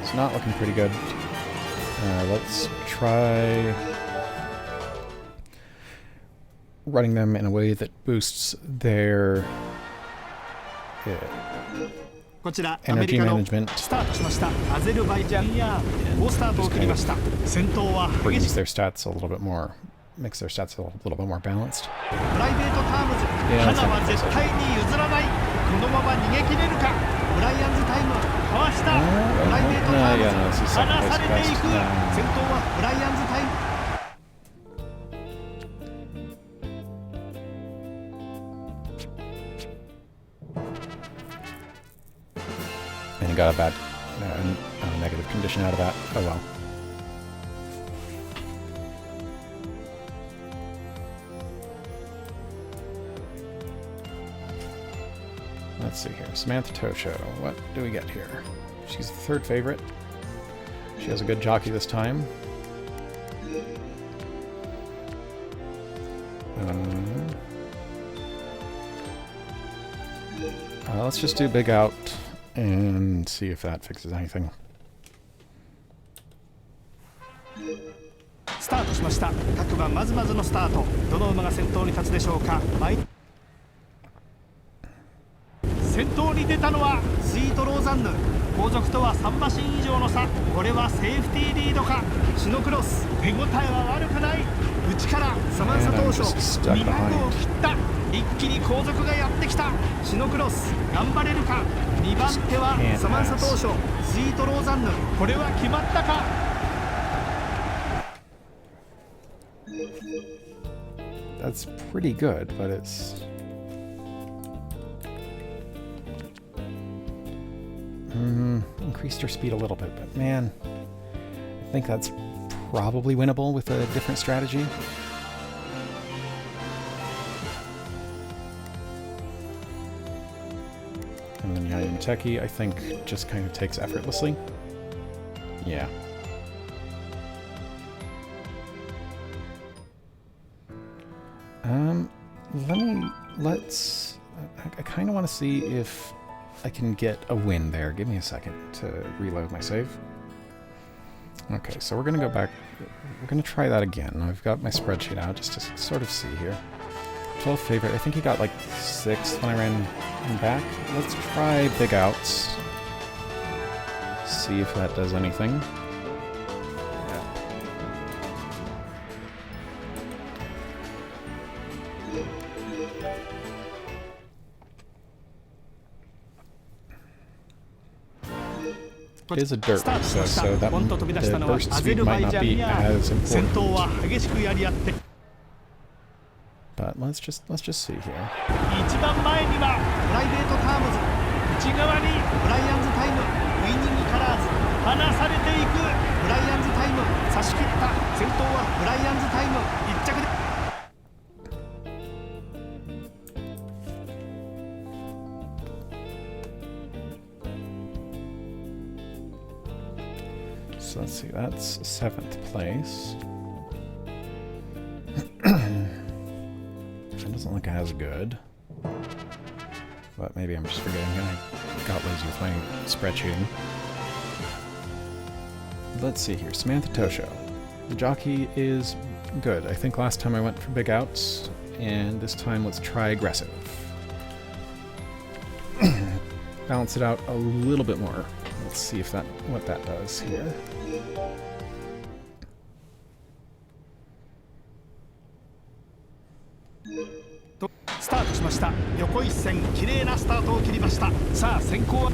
is not looking pretty good. Let's try running them in a way that boosts their energy management and brings their stats a little bit more, makes their stats a little bit more balanced. Yeah, that's and he got a bad negative condition out of that. Oh well. Let's see here. Samantha Tosho. What do we get here? She's the 3rd favorite. She has a good jockey this time. Let's just do big out and see if that fixes anything. スタートしました。各馬まずまずのスタート。どの馬が先頭に立つでしょうか。先頭に出たのはスイートローザンヌ。後続とは3馬身以上の差。これはセーフティーリードか。シノクロス手応えは悪くない。内からサマンサ当初2番号を切った。一気に後続がやってきた。シノクロス頑張れるか。2番手はサマンサ当初スイートローザンヌ。これは決まったか。That's pretty good, but it's... increased your speed a little bit, but man, I think that's probably winnable with a different strategy. And then Yayanteki, I think, just kind of takes effortlessly. Yeah. Let's... I kind of want to see if I can get a win there. Give me a second to reload my save. Okay, so we're going to go back. We're going to try that again. I've got my spreadsheet out just to sort of see here. 12th favorite. I think he got like 6th when I ran him back. Let's try big outs. See if that does anything. It is a dirt, so that the burst speed might not be as important. But let's just see here. 一番前にはプライベートタームズ、内側にブライアンズタイム、ウィニングカラーズ、離されていくブライアンズタイム、差し切った先頭はブライアンズタイム、1着で。So let's see, that's 7th place. That doesn't look as good. But maybe I'm just forgetting. I got lazy with my spreadsheeting. Let's see here, Samantha Tosho. The jockey is good. I think last time I went for big outs, and this time let's try aggressive. Balance it out a little bit more. Let's see if what that does here. スタートしました。横一線綺麗なスタートを切りました。さあ先行は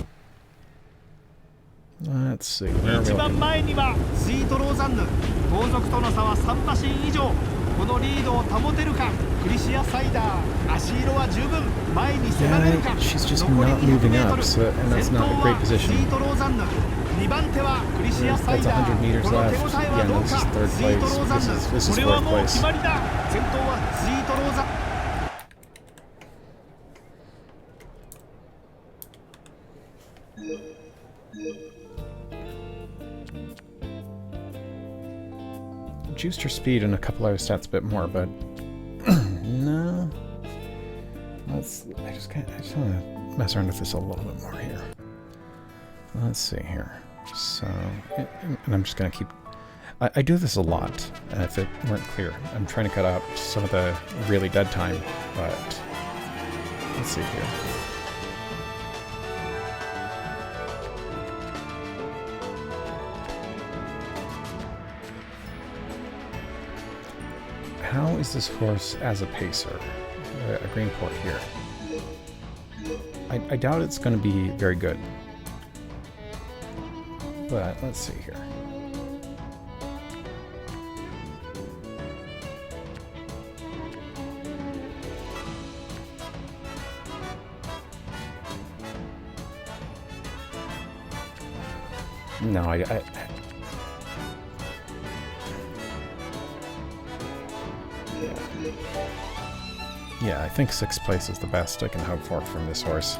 Let's see. Where are we 一番前にはスイートローザンヌ。後続との差は3馬身以上。このリードを保てるか。クリシアサイダー足色は十分。前に迫れるか。 she's just not moving up, so, and that's not a great position. スイートローザンヌ。2番手はクリシアサイダー。 100 meters この手応えはどうか。 left. スイートローザンヌ。 This is これはもう 4th 決 place. まりだ。先頭はスイートローザンヌ。Juiced her speed and a couple other stats a bit more, but no. I just want to mess around with this a little bit more here. Let's see here. So, and I'm just going to keep... I do this a lot, if it weren't clear. I'm trying to cut out some of the really dead time, but let's see here. How is this horse as a pacer? A green port here. I doubt it's going to be very good. But let's see here. No, yeah, I think 6th place is the best I can hope for from this horse.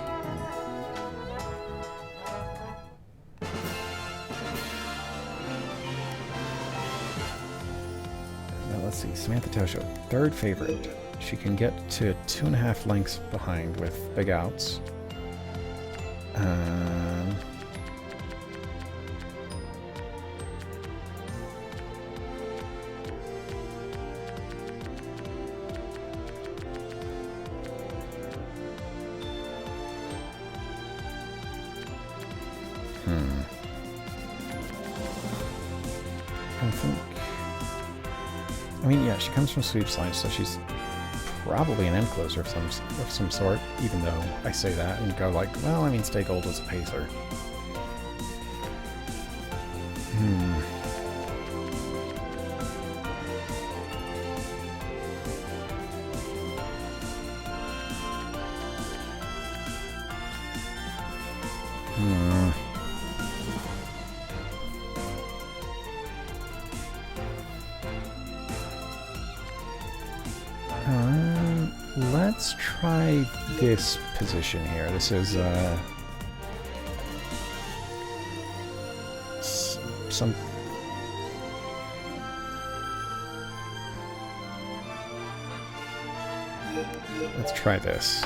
let's see. Samantha Tosho, third favorite. She can get to 2.5 lengths behind with big outs. I mean, yeah, she comes from sweeps line, so she's probably an end closer of some sort, even though I say that and go like, well, I mean, Stay Gold was a pacer. Let's try this position here. This is some. Let's try this,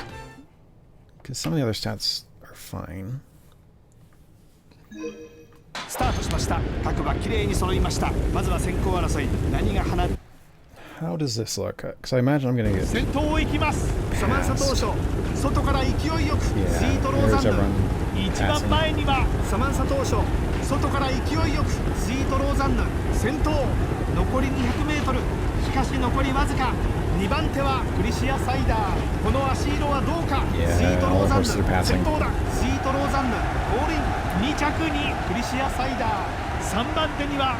because some of the other stats are fine. スタートしました。各馬きれいに揃いました。まずは先行争い。何が花。 How does this look? Because I imagine I'm going to get. 先頭を行きます。サマンサ当初、外から勢いよくスイートローザンヌ。一番前にはサマンサ当初、外から勢いよくスイートローザンヌ。先頭、残り200メートル。しかし残りわずか。2番手はクリシアサイダー。この足色はどうか。スイートローザンヌ。先頭だ。スイートローザンヌ。ゴールイン。2着にクリシアサイダー。3番手には。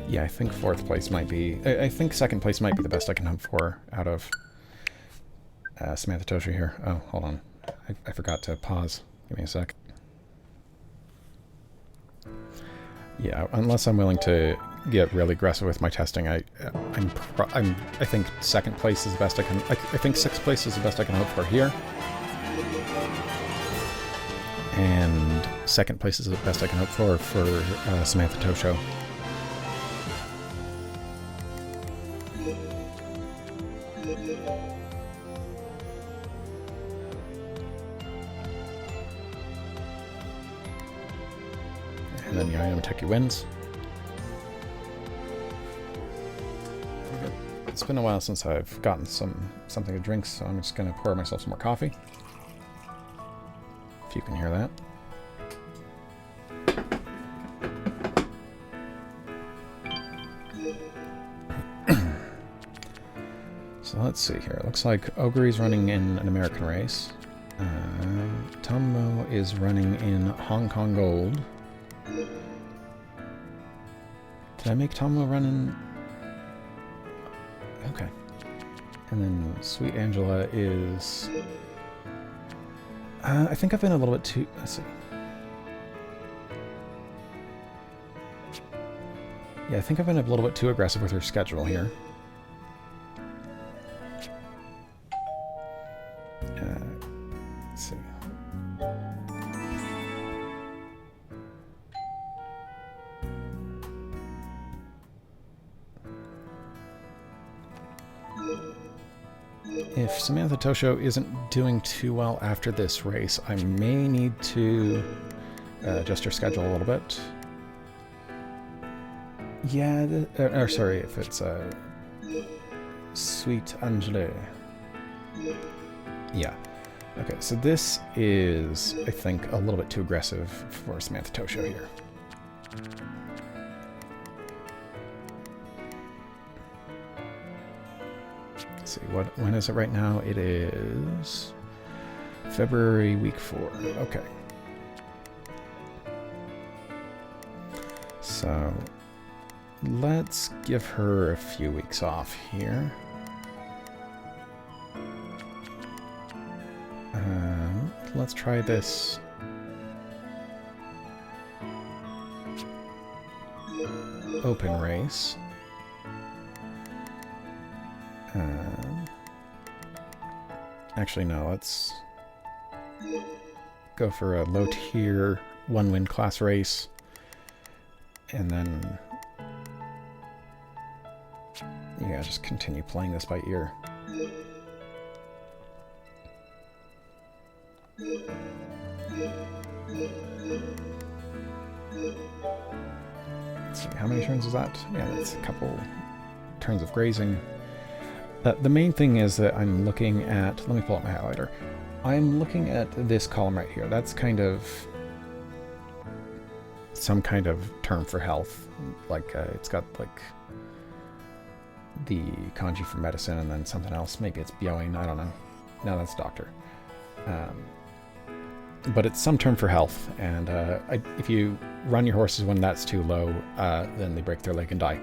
Yeah, I think fourth place might be... I think second place might be the best I can hope for out of Samantha Tosho here. Oh, hold on. I forgot to pause. Give me a sec. Yeah, unless I'm willing to get really aggressive with my testing, I think second place is the best I can... I think sixth place is the best I can hope for here. And second place is the best I can hope for Samantha Tosho. And then Yayamateki wins. It's been a while since I've gotten something to drink, so I'm just going to pour myself some more coffee. If you can hear that. So let's see here. It looks like Ogre's running in an American race. Tomo is running in Hong Kong Gold. Did I make Tomo run in? Okay. And then Sweet Angela is... I think I've been a little bit too... Let's see. Yeah, I think I've been a little bit too aggressive with her schedule here. Let's see. If Samantha Tosho isn't doing too well after this race, I may need to adjust her schedule a little bit. Yeah, or sorry, if it's Sweet Angela. Yeah. Okay, so this is, I think, a little bit too aggressive for Samantha Tosho here. Let's see, when is it right now? It is February week 4. Okay. So let's give her a few weeks off here. Let's try this. Open race. Actually, no, let's... go for a low tier 1-win class race, and then yeah, just continue playing this by ear. Let's see, how many turns is that? Yeah, that's a couple turns of grazing. The main thing is that I'm looking at, let me pull up my highlighter. I'm looking at this column right here. That's kind of some kind of term for health. Like it's got like the kanji for medicine and then something else. Maybe it's byoin, I don't know. No, that's doctor. But it's some term for health, and if you run your horses when that's too low, then they break their leg and die.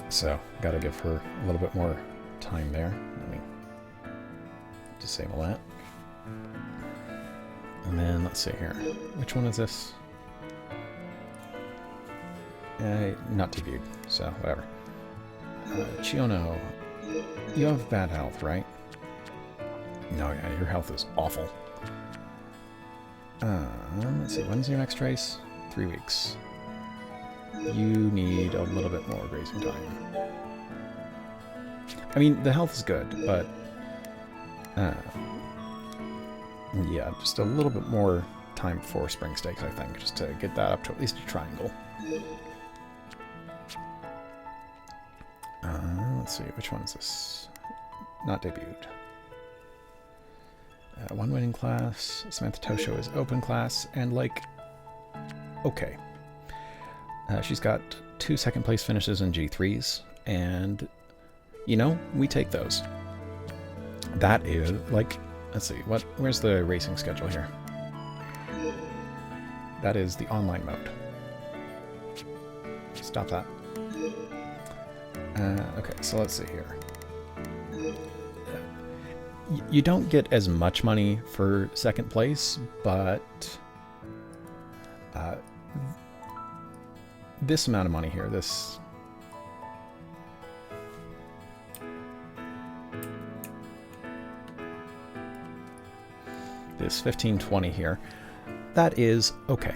So, gotta give her a little bit more time there. Let me disable that. And then, let's see here. Which one is this? Not debuted, so whatever. Chiono, you have bad health, right? No, yeah, your health is awful. Let's see, when's your next race? 3 weeks. You need a little bit more grazing time. I mean, the health is good, but yeah, just a little bit more time before spring stakes, I think, just to get that up to at least a triangle. Let's see, which one is this? Not debuted. 1 winning class. Samantha Tosho is open class, and like, okay. She's got 2 second place finishes in G3s, and you know, we take those. That is like, let's see, where's the racing schedule here? That is the online mode. Stop that. Okay, so let's see here. You don't get as much money for second place, but this amount of money here, this this 1520 here, that is okay.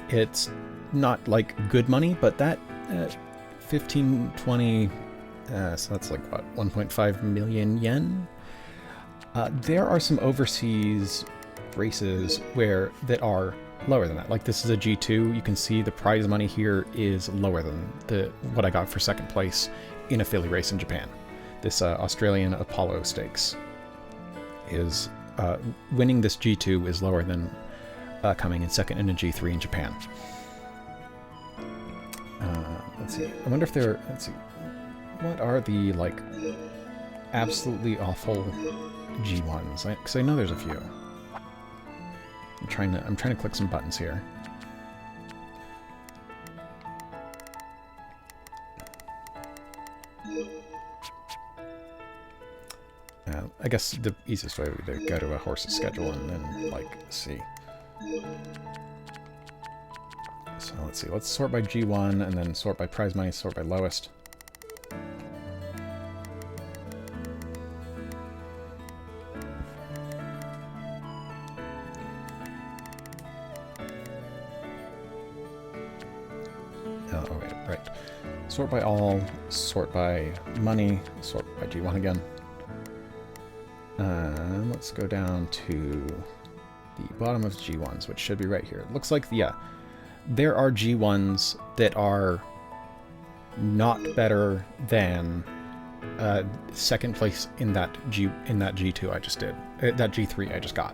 It's not like good money, but that 1520, so that's like what, 1.5 million yen? There are some overseas races that are lower than that. Like this is a G2. You can see the prize money here is lower than what I got for second place in a filly race in Japan. This Australian Apollo Stakes is winning this G2 is lower than coming in second in a G3 in Japan. Let's see. I wonder if there. Let's see. What are the like absolutely awful G1s? Because I know there's a few. I'm trying to click some buttons here. I guess the easiest way would be to go to a horse's schedule and then like see. So let's see. Let's sort by G1 and then sort by prize money. Sort by lowest. Oh, wait, right. Sort by all, sort by money, sort by G1 again. Let's go down to the bottom of G1s, which should be right here. It looks like, yeah, there are G1s that are not better than second place in that G2 I just did, that G3 I just got.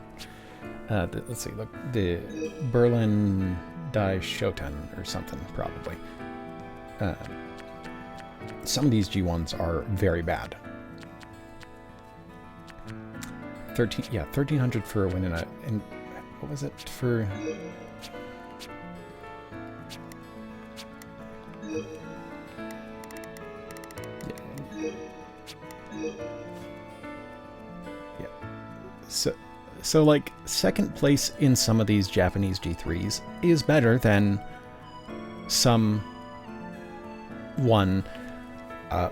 Let's see, look, the Berlin Die Shoten or something, probably. Some of these G1s are very bad. 1300 for a win in what was it for? Yeah. So like second place in some of these Japanese G3s is better than some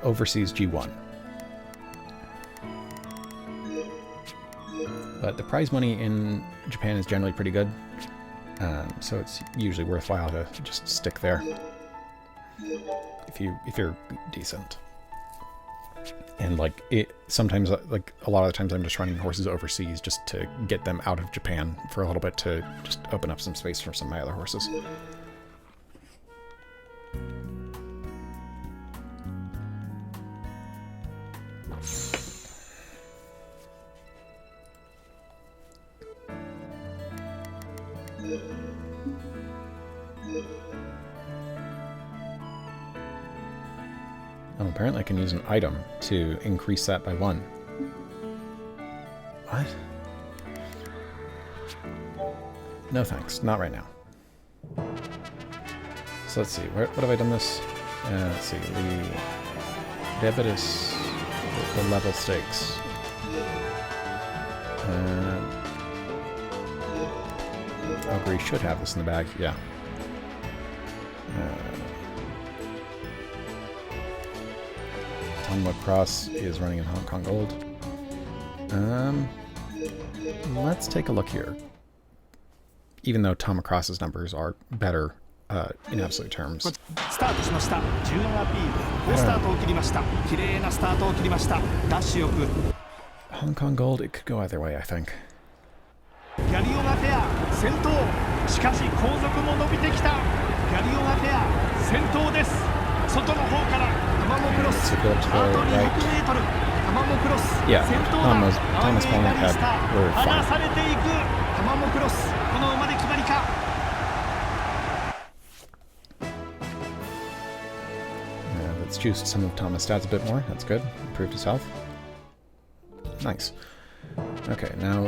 overseas G1. but the prize money in Japan is generally pretty good, so it's usually worthwhile to just stick there if you're decent. And like sometimes, like a lot of the times, I'm just running horses overseas just to get them out of Japan for a little bit to just open up some space for some of my other horses. Oh, apparently I can use an item to increase that by 1. What? No thanks, not right now. So let's see, what have I done this? Let's see, the Devitus, the level stakes. Augury should have this in the bag, yeah. Tom Cross is running in Hong Kong Gold. Let's take a look here. Even though Tom Cross's numbers are better in absolute terms. Hong Kong Gold, it could go either way, I think. Yeah, Thomas Polnick were fine. Let's juice some of Thomas' stats a bit more. That's good. Improved his health. Nice. Okay, now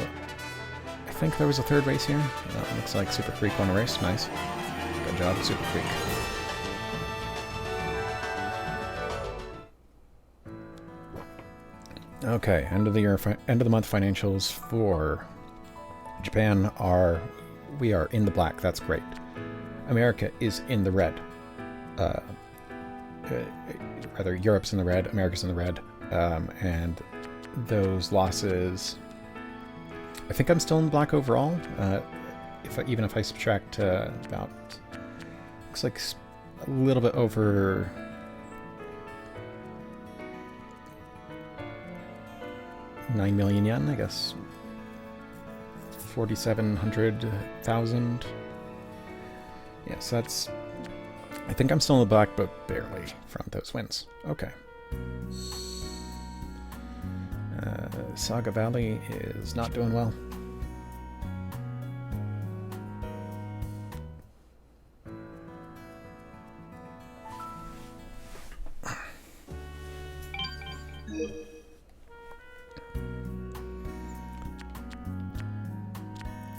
I think there was a third race here. Looks like Super Creek won a race. Nice. Good job, Super Creek. Okay, end of the year, end of the month financials for Japan we are in the black. That's great. America is in the red. Rather, Europe's in the red, America's in the red, and those losses. I think I'm still in the black overall. Even if I subtract about, looks like a little bit over. 9 million yen, I guess. 4,700,000. Yes, that's. I think I'm still in the black, but barely from those wins. Okay. Saga Valley is not doing well.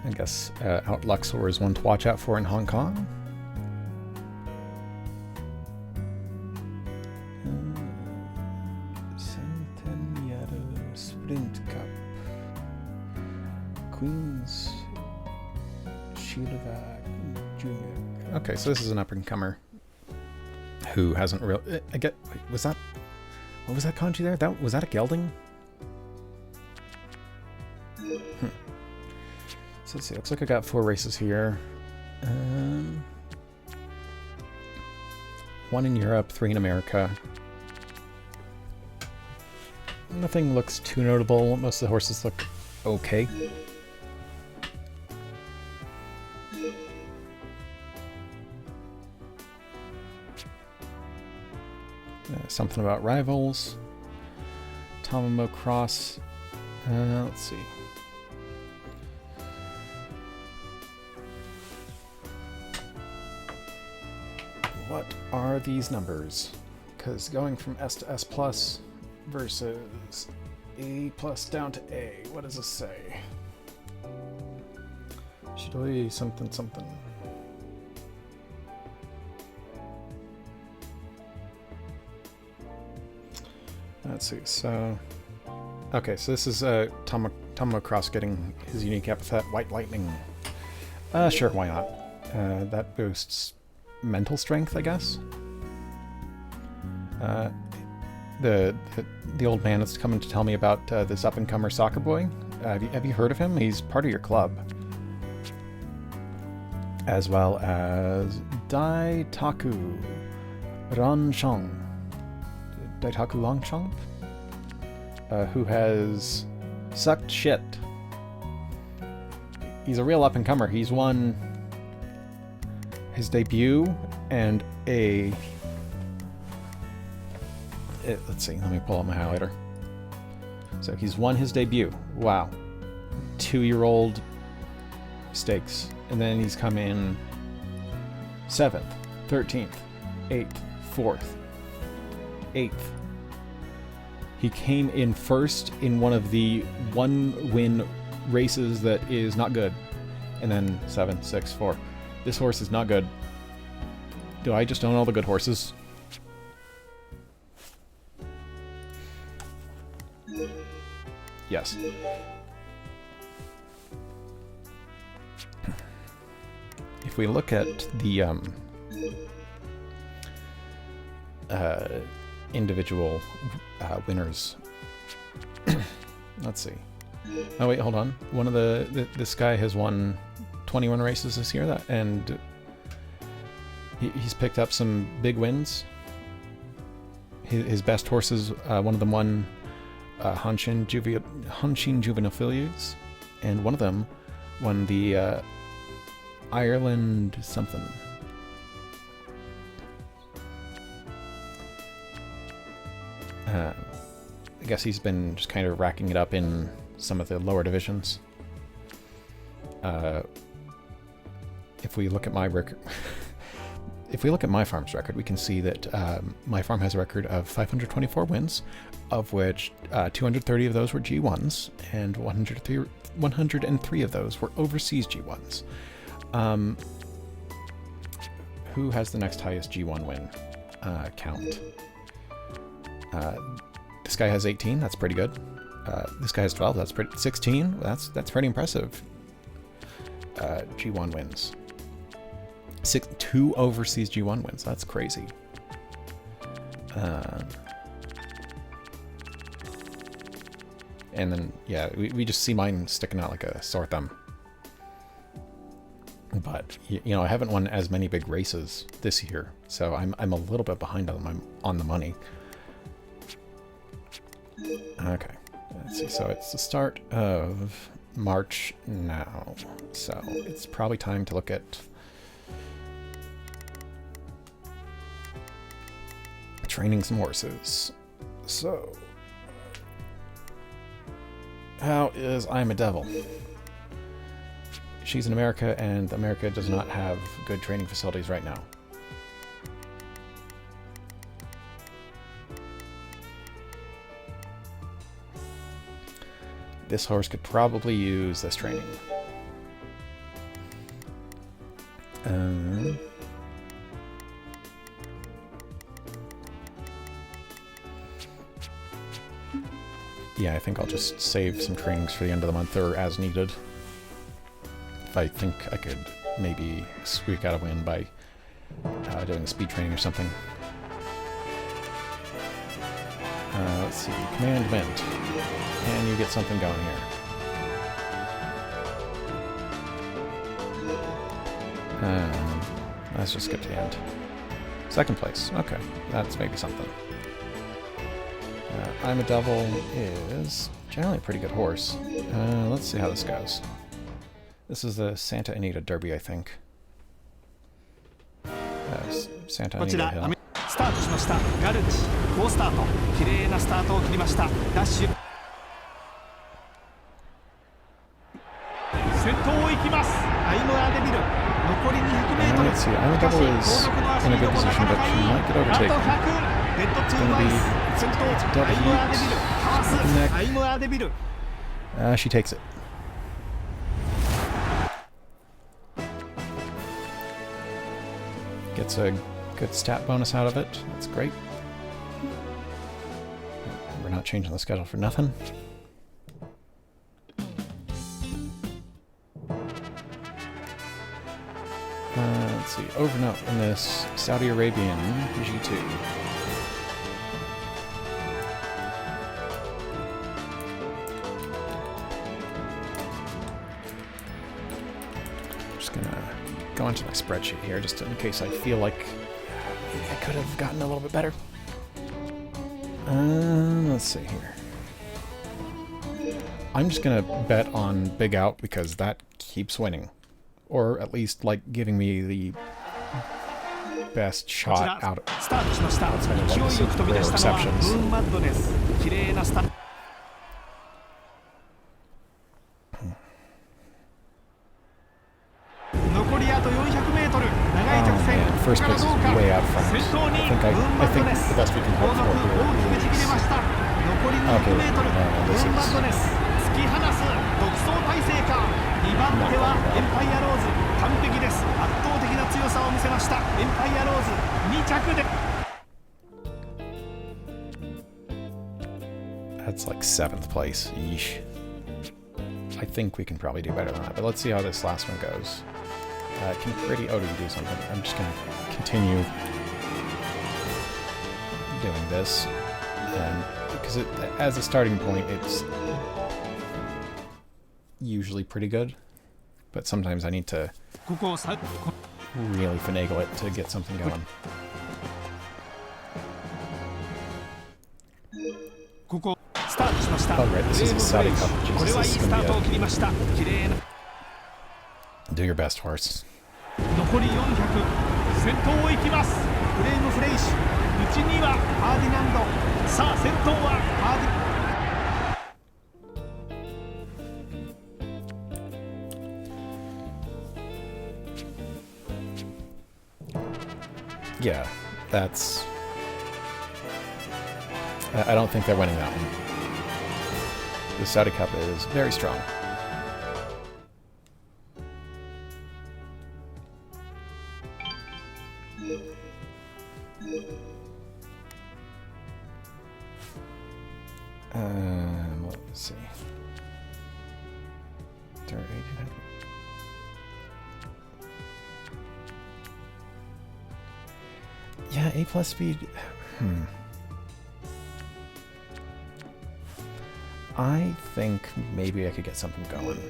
I guess Out Luxor is one to watch out for in Hong Kong. Centennial Sprint Cup. Queens Shilova Jr. Okay, so this is an up-and-comer who hasn't really... Wait, was that... What was that kanji there? Was that a gelding? So let's see, looks like I got 4 races here. 1 in Europe, 3 in America. Nothing looks too notable. Most of the horses look okay. Something about rivals. Tomomo Cross. Let's see. What are these numbers? Because going from S to S plus versus A plus down to A, what does this say? Shidoi something something. Let's see, so... Okay, so this is Tomo Cross getting his unique epithet, White Lightning. Sure, why not? That boosts mental strength, I guess. The old man is coming to tell me about this up-and-comer soccer boy. Have you heard of him? He's part of your club. As well as Daitaku Ranshong. Daitaku Longshong? Who has sucked shit. He's a real up-and-comer. He's won his debut and let's see, let me pull up my highlighter. So he's won his debut. Wow. 2-year-old stakes. And then he's come in 7th, 13th, 8th, 4th, 8th. He came in first in one of the 1-win races that is not good. And then 7, 6, 4. This horse is not good. Do I just own all the good horses? Yes. If we look at the individual winners, let's see. Oh wait, hold on. One of this guy has won 21 races this year, and he's picked up some big wins. His best horses, one of them won Hanshin Juvenile Fillies, and one of them won the Ireland something. I guess he's been just kind of racking it up in some of the lower divisions. If we look at my record, if we look at my farm's record, we can see that my farm has a record of 524 wins, of which 230 of those were G1s, and 103 of those were overseas G1s. Who has the next highest G1 win count? This guy has 18. That's pretty good. This guy has 12. That's pretty. 16. That's pretty impressive. G1 wins. 2 overseas G1 wins. That's crazy. And then yeah, we just see mine sticking out like a sore thumb. But you know, I haven't won as many big races this year, so I'm a little bit behind on the money. Okay, let's see. So it's the start of March now, so it's probably time to look at training some horses. So, how is I'm a Devil? She's in America, and America does not have good training facilities right now. This horse could probably use this training. Yeah, I think I'll just save some trainings for the end of the month or as needed. If I think I could maybe squeak out a win by doing a speed training or something. Let's see, command event. Can you get something going here? Let's just skip to the end. Second place. Okay, that's maybe something. I'm a Devil is generally a pretty good horse. Let's see how this goes. This is the Santa Anita Derby, I think. Santa Anita Hill. スタートしました。ガルチ、好スタート。綺麗なスタートを切りました。ダッシュ。先頭を行きます。アイムアデビル。残り200メートル。 Let's see. I'm a Devil is in a good position, but she might get overtaken. It's going to be dead heat. Neck. アイムアデビル。She takes it. Gets a good stat bonus out of it. That's great. We're not changing the schedule for nothing. Let's see. Overnote in this Saudi Arabian G2. go into my spreadsheet here, just in case I feel like maybe I could have gotten a little bit better. Let's see here. I'm just gonna bet on Big Out because that keeps winning. Or at least, like, giving me the best shot out of outside of like, rare exceptions. 残りあと 400m 長い直線 First place is way out front. I think the best we can hope for here is... Okay, this is... 突き放す独走体制か2番手はエンパイアローズ完璧です圧倒的な強さを見せましたエンパイアローズ2着で That's like 7th place. Yeesh. I think we can probably do better than that, but let's see how this last one goes. Can pretty Odie do something? I'm just going to continue doing this, because as a starting point, it's usually pretty good, but sometimes I need to really finagle it to get something going. Oh, right, this is the Saudi Cup. Jesus, this is going to be a... Do your best, horse. 残り400先頭を行きますフレームフレイシュ内にはファーディナンドさあ先頭はファーディ Yeah, that's... I don't think they're winning that one. The Saudi Cup is very strong. Let's see. Dirt 1800. Yeah, A plus speed. I think maybe I could get something going.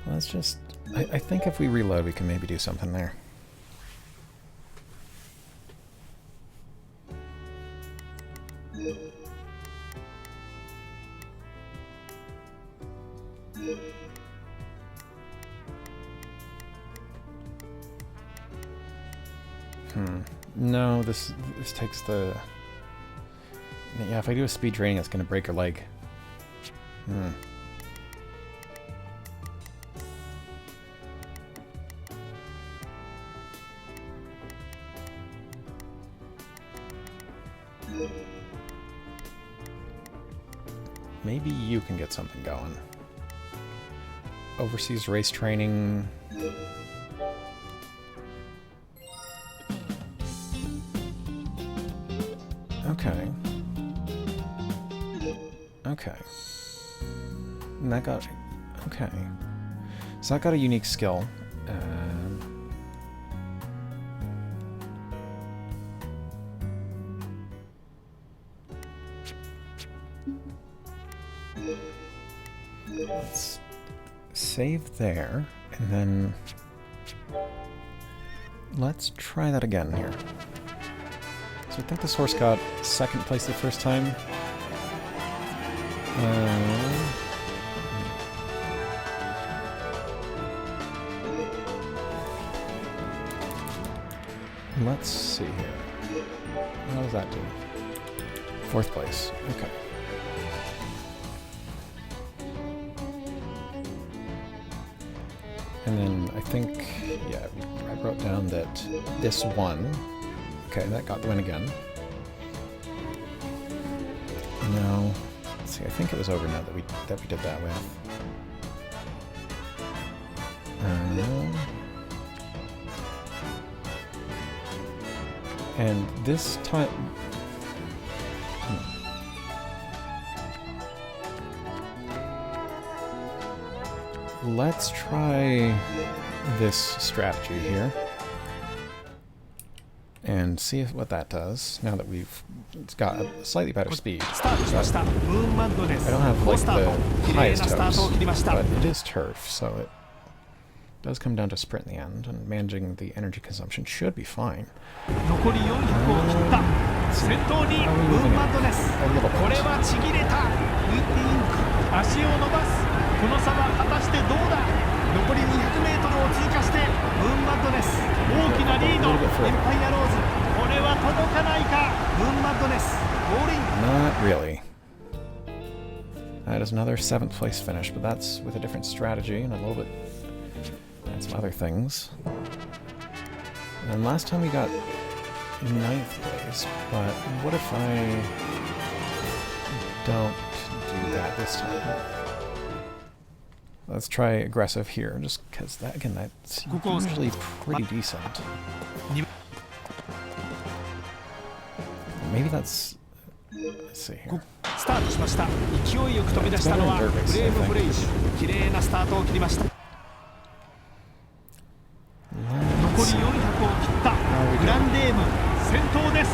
Let's just... I think if we reload, we can maybe do something there. No, this takes the... Yeah, if I do a speed training, it's going to break her leg. Maybe you can get something going. Overseas race training... Okay. Okay. And that got... Okay. So that got a unique skill. Let's save there, and then let's try that again here. So I think this horse got second place the first time. Let's see here. How does that do? Fourth place. Okay. And then I think, yeah, I wrote down that this one. Okay, that got the win again. Now, let's see, I think it was overnet that we did that with. And this time... Let's try this strategy here. and see what that does now that it's got a slightly better speed. I don't have like the highest hopes, but it is turf, so it does come down to sprint in the end, and managing the energy consumption should be fine. 残り400を切った。先頭にムーンマッドネス。これはちぎれた。ウィッティインク。足を伸ばす。この差は果たしてどうだ。残り200メートルを通過してムーンマッドネス。大きなリード。エンパイアローズ。これは届かないか。ムーンマッドネス。ゴールイン。Not really. That is another 7th place finish, but that's with a different strategy and a little bit and some other things. And last time we got 9th place, but what if I don't do that this time? Let's try aggressive here, just because that, again, that's usually pretty decent. Maybe that's... Let's see here. スタートしました。勢いよく飛び出したのはブレーブ・ブレイジ。綺麗なスタートを切りました。残り400を切ったグランデーム先頭です。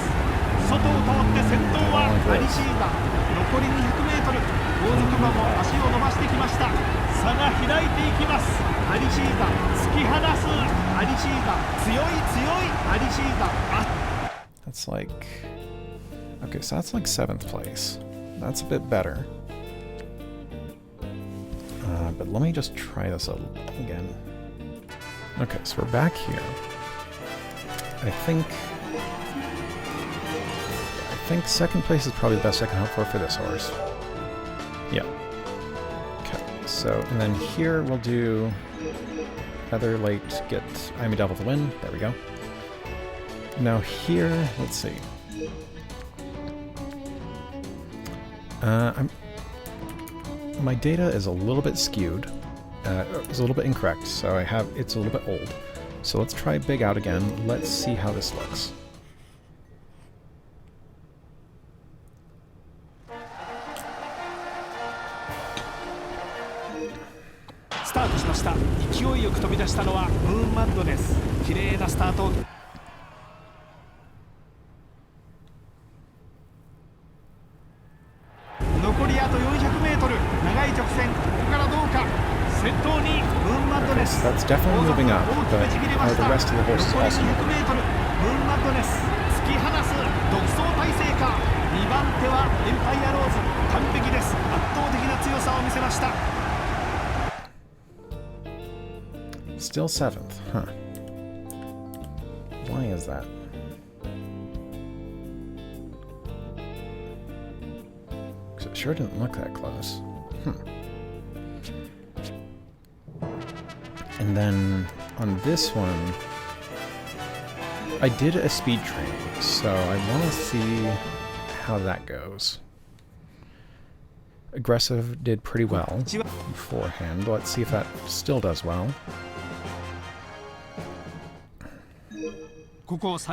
外を通って先頭はアリシーザ。残り200メートル。後続馬も足を伸ばしてきました。差が開いていきます。アリシーザ突き放す。アリシーザ強い強いアリシーザ。That's like... Okay, so that's like 7th place. That's a bit better. But let me just try this again. Okay, so we're back here. I think 2nd place is probably the best I can hope for this horse. Yeah. Okay, so, and then here we'll do Feather Late, get I'm a Devil to win. There we go. Now here, let's see. My data is a little bit skewed. It's a little bit incorrect, so it's a little bit old. So let's try Big Out again. Let's see how this looks. Start しました。勢いよく飛び出したのはムーンマッドネス。綺麗なスタート。残りあと400メートル。長い直線。ここからどうか。先頭にムーンマッドネス。That's definitely moving up, but the rest of the horses also. 残り200メートル。ムーンマッドネス。突き放す。独走体制か。2番手はエンパイアローズ。完璧です。圧倒的な強さを見せました。Still 7th, huh? Why is that? Because it sure didn't look that close. And then on this one, I did a speed training, so I want to see how that goes. Aggressive did pretty well beforehand. Let's see if that still does well.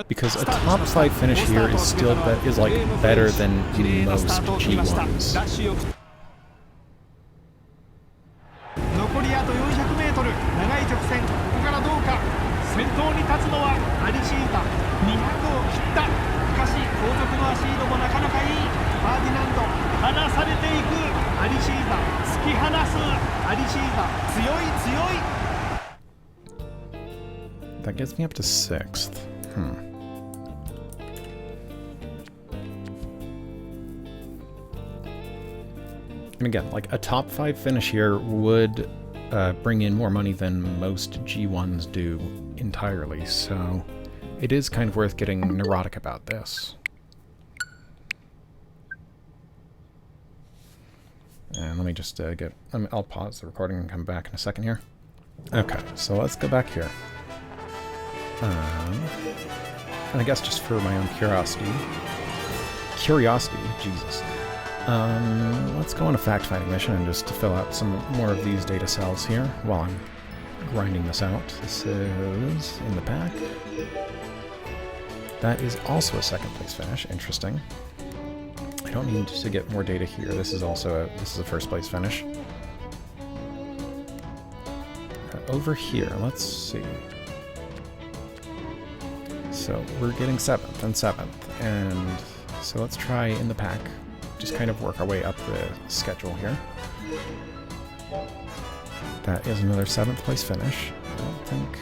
Because a top 5 finish here is still like better than most G1s. 残りあと400メートル。長い直線。ここからどうか。先頭に立つのはアリシーザ。200を切った。しかし後続のアシードもなかなかいい。ファーディナンド離されていく。アリシーザ突き放す。アリシーザ強い強い。 That gets me up to 6th. And again, like a top 5 finish here would bring in more money than most G1s do entirely, so it is kind of worth getting neurotic about this. And let me just I'll pause the recording and come back in a second here. Okay, so let's go back here. And I guess just for my own curiosity, Jesus. Let's go on a fact-finding mission and just to fill out some more of these data cells here while I'm grinding this out. This is in the back. That is also a 2nd place finish. Interesting. I don't need to get more data here. This is also a 1st place finish. Over here, let's see. So we're getting 7th and 7th, and so let's try in the pack, just kind of work our way up the schedule here. That is another 7th place finish. I don't think...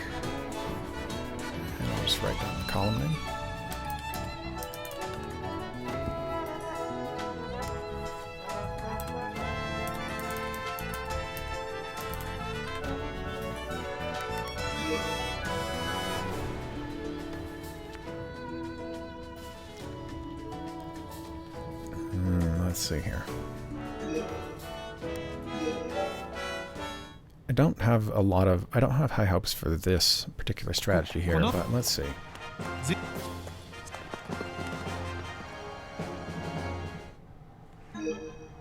And I'll just write down the column name. Let's see here. I don't have high hopes for this particular strategy here, but let's see.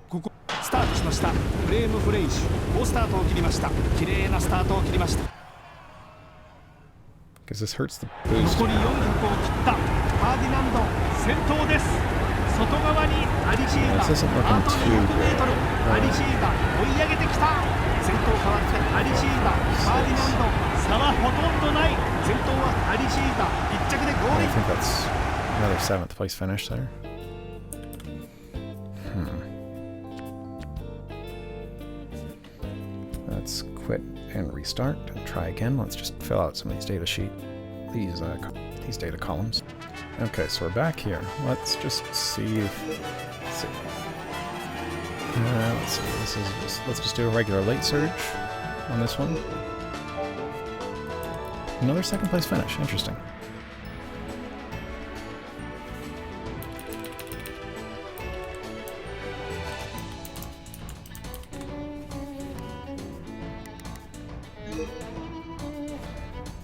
ここスタートしました。フレームフレイシュ好スタートを切りました。綺麗なスタートを切りました。 Because this hurts the boost. 残り400を切ったファーディナンド先頭です。外側にアリシーがあと200メートルアリシーが追い上げてきた。先頭変わってアリシーがファーディナンド差はほとんどない。先頭はアリシーが1着でゴール。 I think that's another 7th place finish there. Let's quit and restart and try again. Let's just fill out some of these data these data columns. Okay, so we're back here. Let's just see if... Let's see. Let's see. Let's just do a regular late surge on this one. Another 2nd place finish. Interesting.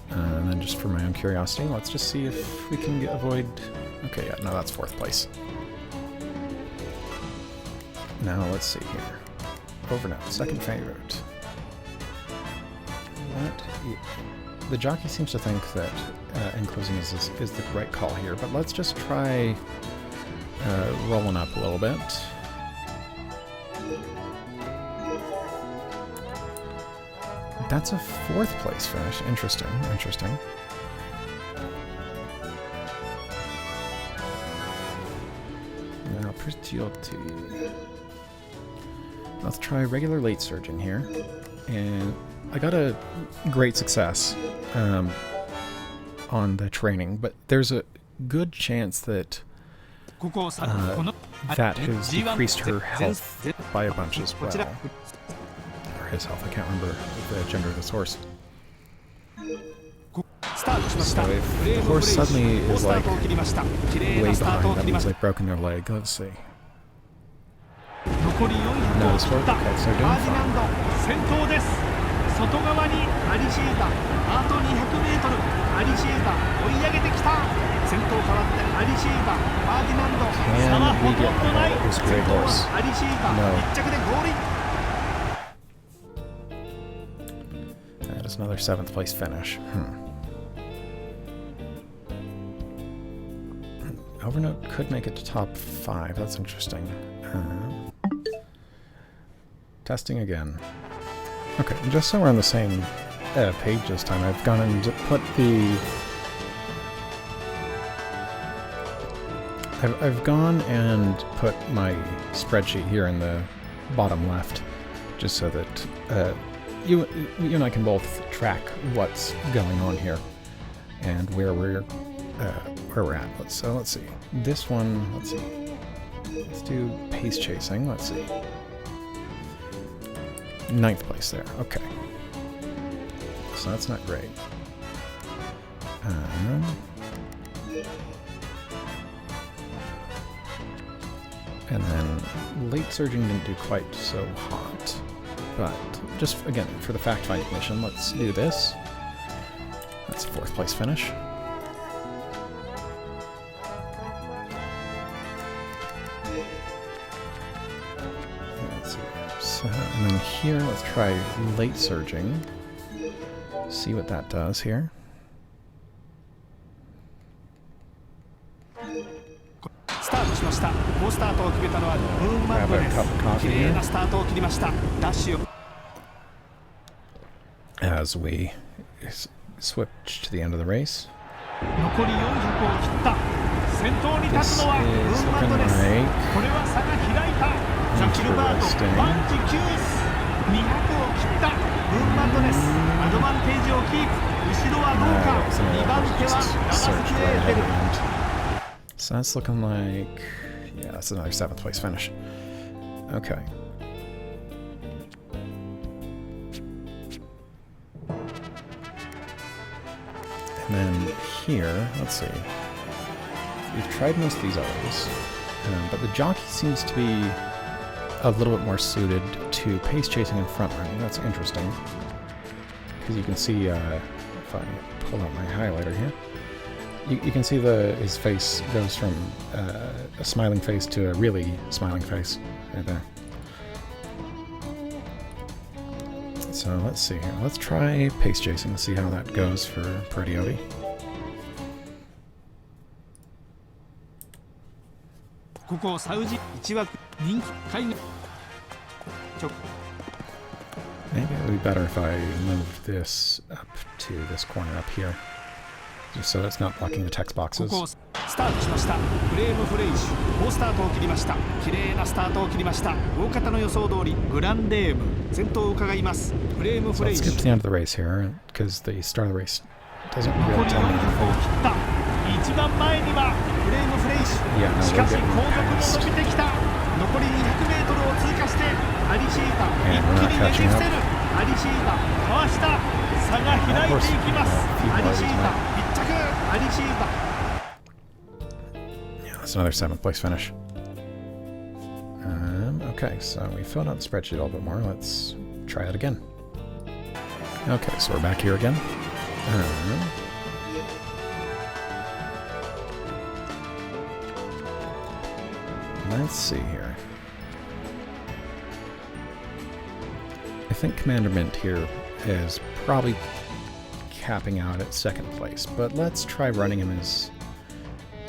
And then just for my own curiosity, let's just see if we can avoid... Okay, yeah, no, that's 4th place. Now, let's see here. Over now, 2nd favorite. What? The jockey seems to think that enclosing is the right call here, but let's just try rolling up a little bit. That's a 4th place finish. Interesting, interesting. Now, let's try regular late surging here. And I got a great success on the training, but there's a good chance that that has decreased her health by a bunch as well. Or his health, I can't remember the gender of this horse. So if the horse suddenly is like way behind, that means they've broken their leg. Let's see. No, this horse, okay, so they're doing fine. 外側にアリシーがあと200メートルアリシーが追い上げてきた。先頭変わってアリシーがファーディナンド差はほとんどない。先頭はアリシーが1着でゴール。 That is another 7th place finish. Overnote could make it to top 5. That's interesting. Testing again. Okay, just so we're on the same page this time, I've gone and put the... I've gone and put my spreadsheet here in the bottom left, just so that you and I can both track what's going on here and where we're at. So let's see. This one, let's see. Let's do pace chasing. Let's see. 9th place there. Okay. So that's not great. And then late surging didn't do quite so hot. But just, again, for the fact-finding mission, let's do this. That's a 4th place finish. And then here, let's try late surging. See what that does here. Grab a cup of coffee here. As we switch to the end of the race. 残り400を切った。先頭に立つのはムーンマットです。これは差が開いた。ザ・キルバートバンジ・キュース200を切った。ムーンマットです。アドバンテージをキープ。後ろはどうか。2番手はラガスクエーテル。 So that's looking like, yeah, that's another 7th place finish. Okay. And then here, let's see. We've tried most of these others, but the jockey seems to be a little bit more suited to pace chasing and front running. That's interesting. Because you can see, if I pull out my highlighter here, you can see his face goes from a smiling face to a really smiling face right there. So let's see here. Let's try pace chasing and see how that goes for Perdioti. Maybe it would be better if I moved this up to this corner up here, just so it's not blocking the text boxes. スタートしました。フレームフレイシュ好スタートを切りました。綺麗なスタートを切りました。大方の予想通りグランデーム先頭を伺います。フレームフレイシュ So let's skip to the end of the race here because the start of the race doesn't really tell me anything. 一番前にはフレームフレイシュ、しかし後続も伸びてきた。残り 200m を通過してアリシータ一気にねじ伏せる。アリシータかわした。差が開いていきます。アリシータ1着。アリシータ Yeah, that's another 7th place finish. Okay, so we filled out the spreadsheet a little bit more. Let's try it again. Okay, so we're back here again. Let's see here. I think Commander Mint here is probably capping out at 2nd place, but let's try running him as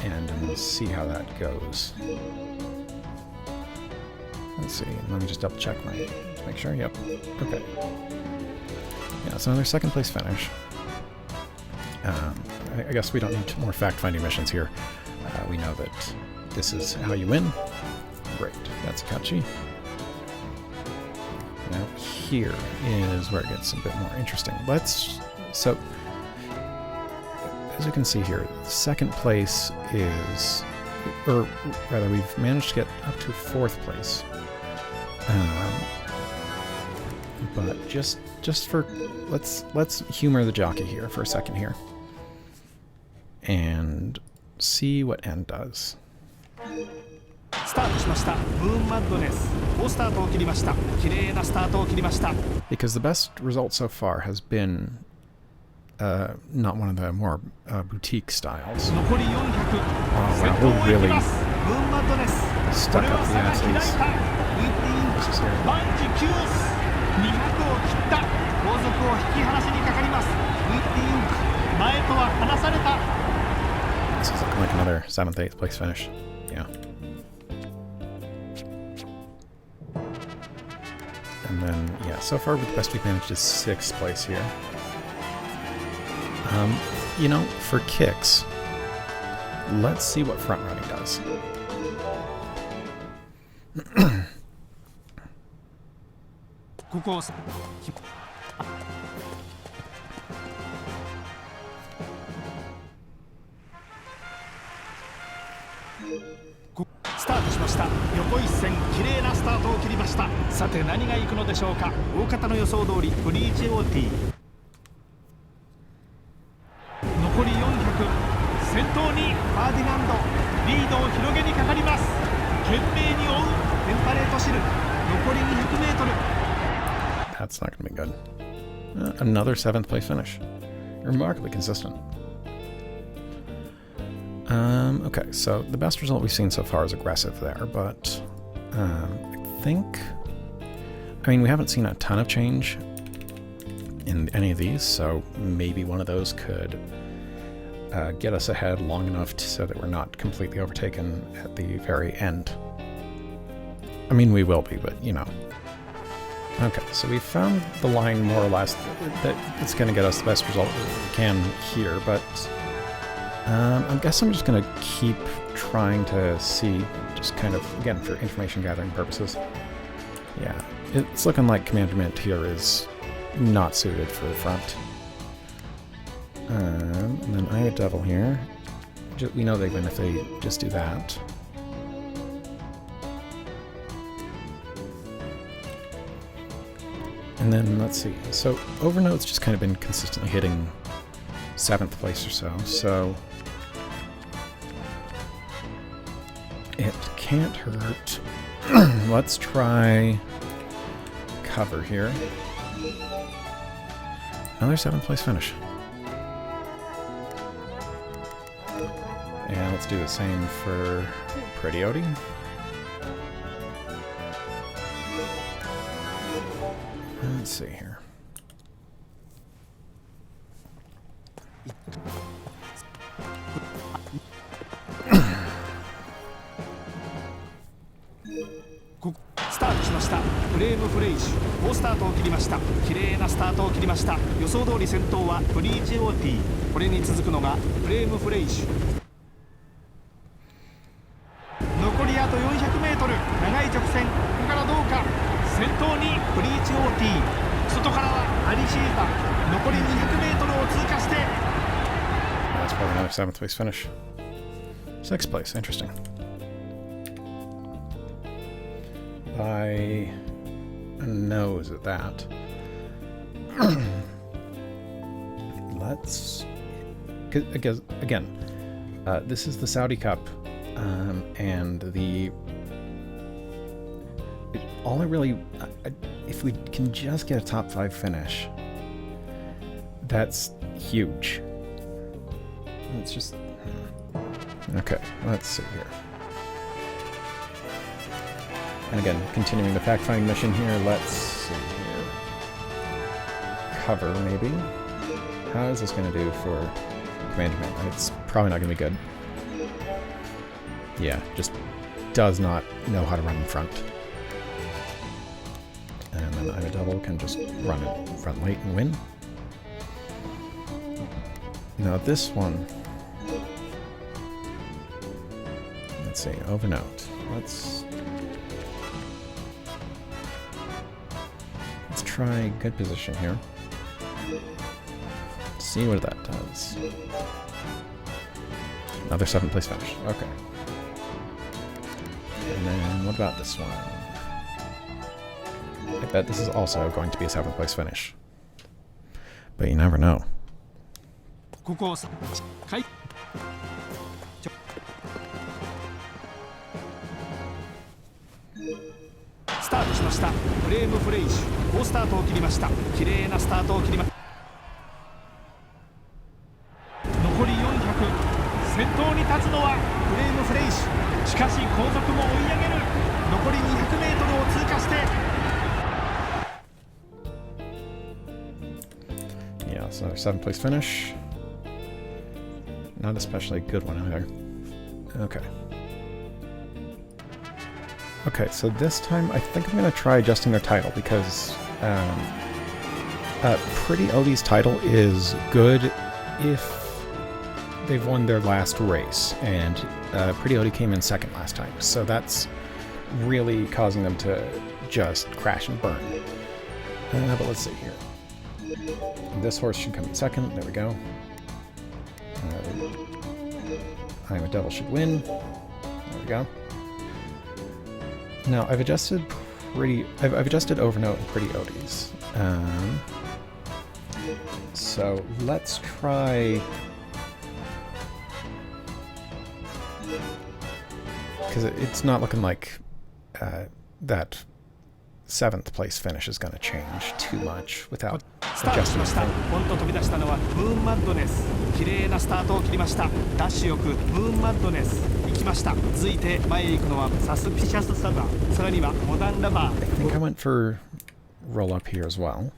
end and see how that goes. Let's see, let me just double check make sure, yep, okay. Yeah, it's another 2nd place finish. I guess we don't need more fact-finding missions here. We know that this is how you win. Great, that's catchy. Now here is where it gets a bit more interesting. So, as you can see here, 2nd place is, or rather we've managed to get up to 4th place. But just for, let's humor the jockey here for a second here. And see what N does. スタートしました。ムーンマッドネス好スタートを切りました。綺麗なスタートを切りました。 Because the best result so far has been not one of the more boutique styles. 残り400。 Wow, we're really ムーンマッドネス stuck up the asses. バンジキュース200を切った。後続を引き離しにかかります。ウィッティインク前とは離された。 This is looking like another 7th, 8th place finish. Yeah. And then, yeah, so far the best we've managed is 6th place here. You know, for kicks, let's see what front running does. Start しました。横一線綺麗なスタートを切りました。さて何が行くのでしょうか。大方の予想通りブリーチオーティ残り400。先頭にファーディナンドリードを広げにかかります。懸命に追うテンパレートシル残り 200m。 That's not going to be good. Another 7th place finish. Remarkably consistent. Okay, so the best result we've seen so far is aggressive there, but I mean, we haven't seen a ton of change in any of these, so maybe one of those could get us ahead long enough so that we're not completely overtaken at the very end. I mean, we will be, but you know. Okay, so we found the line more or less that it's going to get us the best result we can here, but I guess I'm just going to keep trying to see, just kind of, again, for information gathering purposes. Yeah, it's looking like Commandment here is not suited for the front. And then I have a Devil here. We know they win if they just do that. And then, let's see. So, Overnote's just kind of been consistently hitting 7th place or so, so it can't hurt. Let's try cover here. Another 7th place finish. And let's do the same for Pretty Odie. Let's see here.スタートしました。フレームフレイッシュ好スタートを切りました。綺麗なスタートを切りました。予想通り先頭はブリーチオーティー、これに続くのがフレームフレイッシュ。残りあと 400m、 長い直線、ここからどうか。先頭にブリーチオーティー、外からはアリシータ、残り 200m を通過して。 That's probably another 7th place finish. 6th place, interesting. By a nose at that. Let's... Again, this is the Saudi Cup, and the... all I really... if we can just get a top 5 finish, that's huge. Let's just... okay, let's see here. And again, continuing the fact-finding mission here, let's see here. Cover, maybe? How is this going to do for Commandment? It's probably not going to be good. Yeah, just does not know how to run in front. And then I'm a Double can just run it front late and win. Now this one... let's see, Overnote. Let's try good position here. See what that does. Another 7th place finish. Okay. And then what about this one? I bet this is also going to be a 7th place finish. But you never know. Start しました。フレームフレイッシュ好スタートを切りました。綺麗なスタートを切りました。残り400、先頭に立つのはフレームフレイッシュ。しかし後続も追い上げる。残り 200m を通過して。 Yeah, so 7th place finish. Not especially a good one either. Okay. Okay, so this time I think I'm going to try adjusting their title because Pretty Odie's title is good if they've won their last race, and Pretty Odie came in 2nd last time, so that's really causing them to just crash and burn. But let's see here. This horse should come in 2nd, there we go. I'm a Devil should win, there we go. Now I've adjusted Overnote and Pretty Odie's. So let's try, because it's not looking like that 7th place finish is going to change too much without adjusting the ポンと飛び出したのはムーンマッドネス。綺麗なスタートを切りました。ダッシュよくムーンマッドネス行きました。続いて前へ行くのはサスピシャスサバー、さらにはモダンラバー。 I think I went for roll up here as well.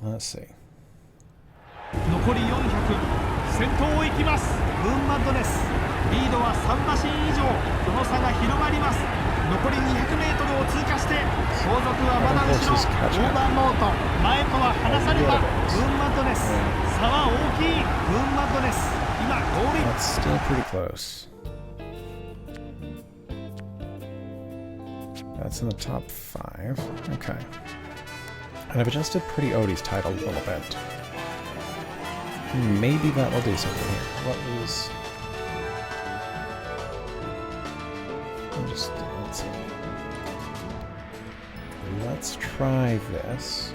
Let's see. 残り400、先頭を行きます。ムーンマッドネス。リードは3馬身以上、その差が広がります。残り 200m を通過して後続はまだ後ろ。オーバーノート、前とは離されたムーンマッドネス。差は大きい。ムーンマッドネス今ゴールイン That's still pretty close. That's in the top 5. Okay. And I've adjusted Pretty Odie's title a little bit. Maybe that will do something here. What was... let's see. Let's try this.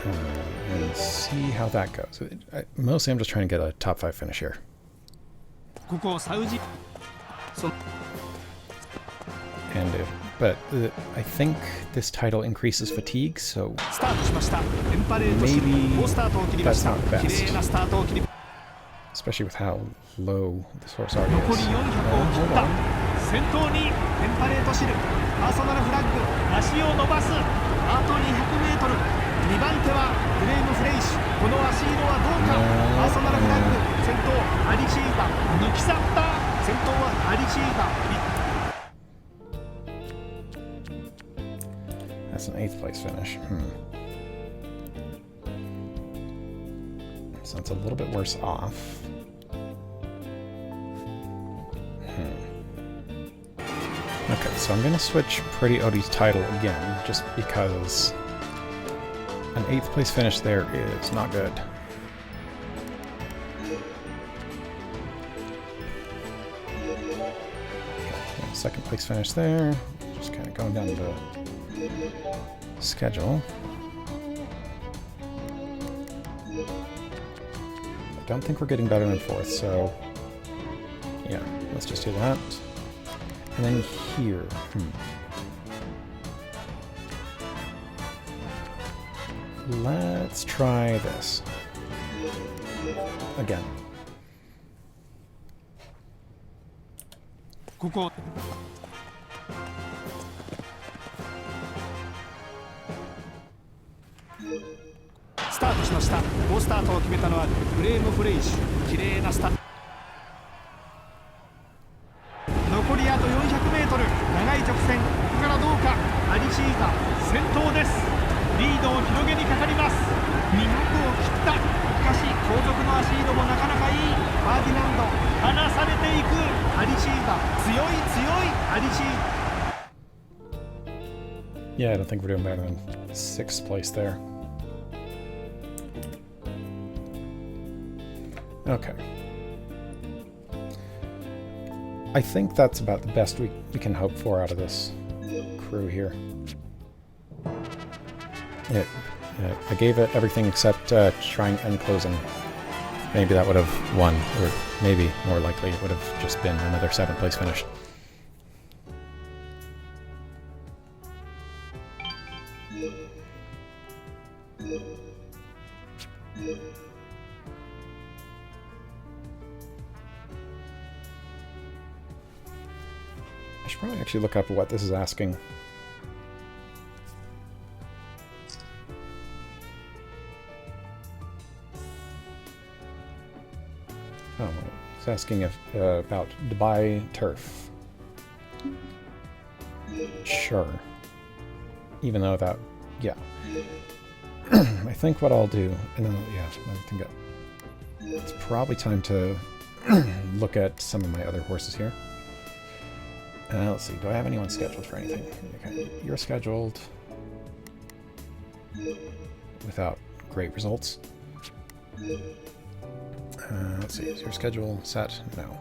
And see how that goes. Mostly I'm just trying to get a top 5 finish here. ここサウジ And but I think this title increases fatigue, so スタートしました。テンパレードし maybe 好スタートを切りました。 that's not best. 綺麗なスタートを切り especially with how low this horse already 残 is. り400を切った。先頭にテンパレードシル。パーソナルフラッグ。足を伸ばす。あと200メートル。2番手はフレームフレイシュ。この足色はどうか。パーソナルフラッグ。先頭アリシータ。抜き去った。先頭はアリシータ。 That's an 8th place finish. So it's a little bit worse off. Okay, so I'm going to switch Pretty Odie's title again, just because an 8th place finish there is not good. Okay, 2nd place finish there. Just kind of going down the schedule. I don't think we're getting better than 4th, so yeah, let's just do that. And then here, let's try this again. ここ スタートしました。好スタートを決めたのはフレームフレイシュ。綺麗なスタート。残りあと400メートル。長い直線。ここからどうか。アリシータ先頭です。リードを広げにかかります。200を切った。しかし後続の足色もなかなかいい。ファーディナンド離されていく。アリシータ強い強い。アリシータ Yeah, I don't think we're doing better than 6th place there. Okay. I think that's about the best we can hope for out of this crew here. I gave it everything except trying and closing. Maybe that would have won, or maybe more likely it would have just been another 7th place finish. I should probably actually look up what this is asking. Oh, it's asking if about Dubai turf. Sure. Even though that, yeah. I think what I'll do, and then, yeah, I think it's probably time to look at some of my other horses here. Let's see, do I have anyone scheduled for anything? Okay, you're scheduled without great results. Let's see, is your schedule set? No.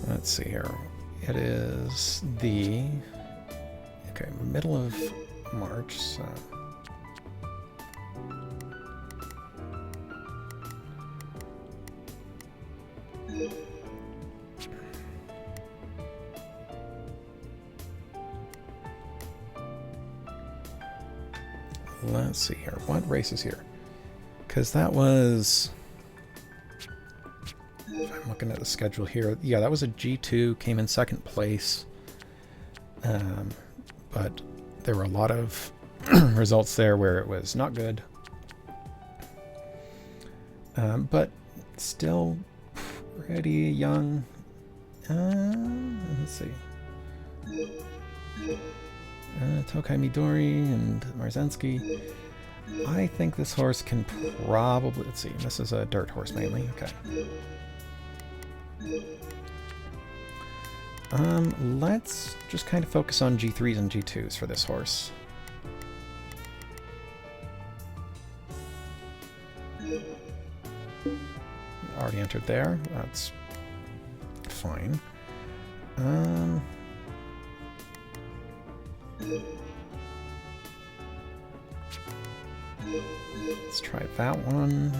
Let's see here. It is the middle of March, so let's see here. What race is here? Because that was, if I'm looking at the schedule here, yeah, that was a G2, came in 2nd place, but there were a lot of results there where it was not good, but still pretty young, Let's see. Tokai Midori and Marzensky. I think this horse can probably... Let's see. This is a dirt horse mainly. Okay. Let's just kind of focus on G3s and G2s for this horse. Already entered there. That's fine. Let's try that one.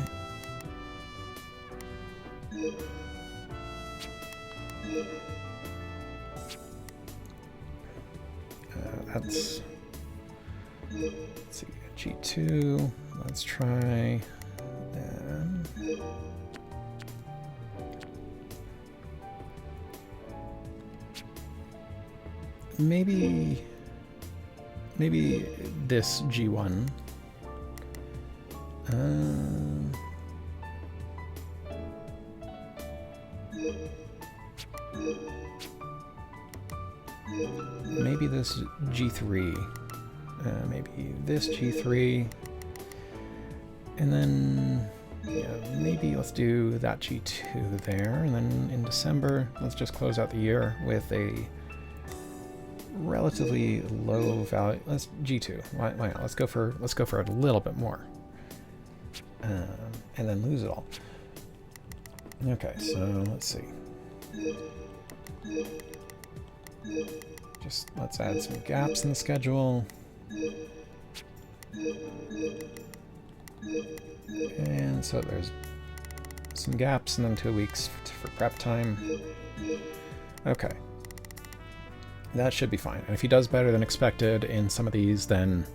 That's... Let's see, G2. Let's try... Maybe this G1. Maybe this G3. Maybe this G3. And then, yeah, maybe let's do that G2 there. And then in December, let's just close out the year with a relatively low value. Let's G2. Why not? Let's go for a little bit more, and then lose it all. Okay, so let's see. Just let's add some gaps in the schedule, and so there's some gaps, and then 2 weeks for prep time. Okay. That should be fine. And if he does better than expected in some of these, then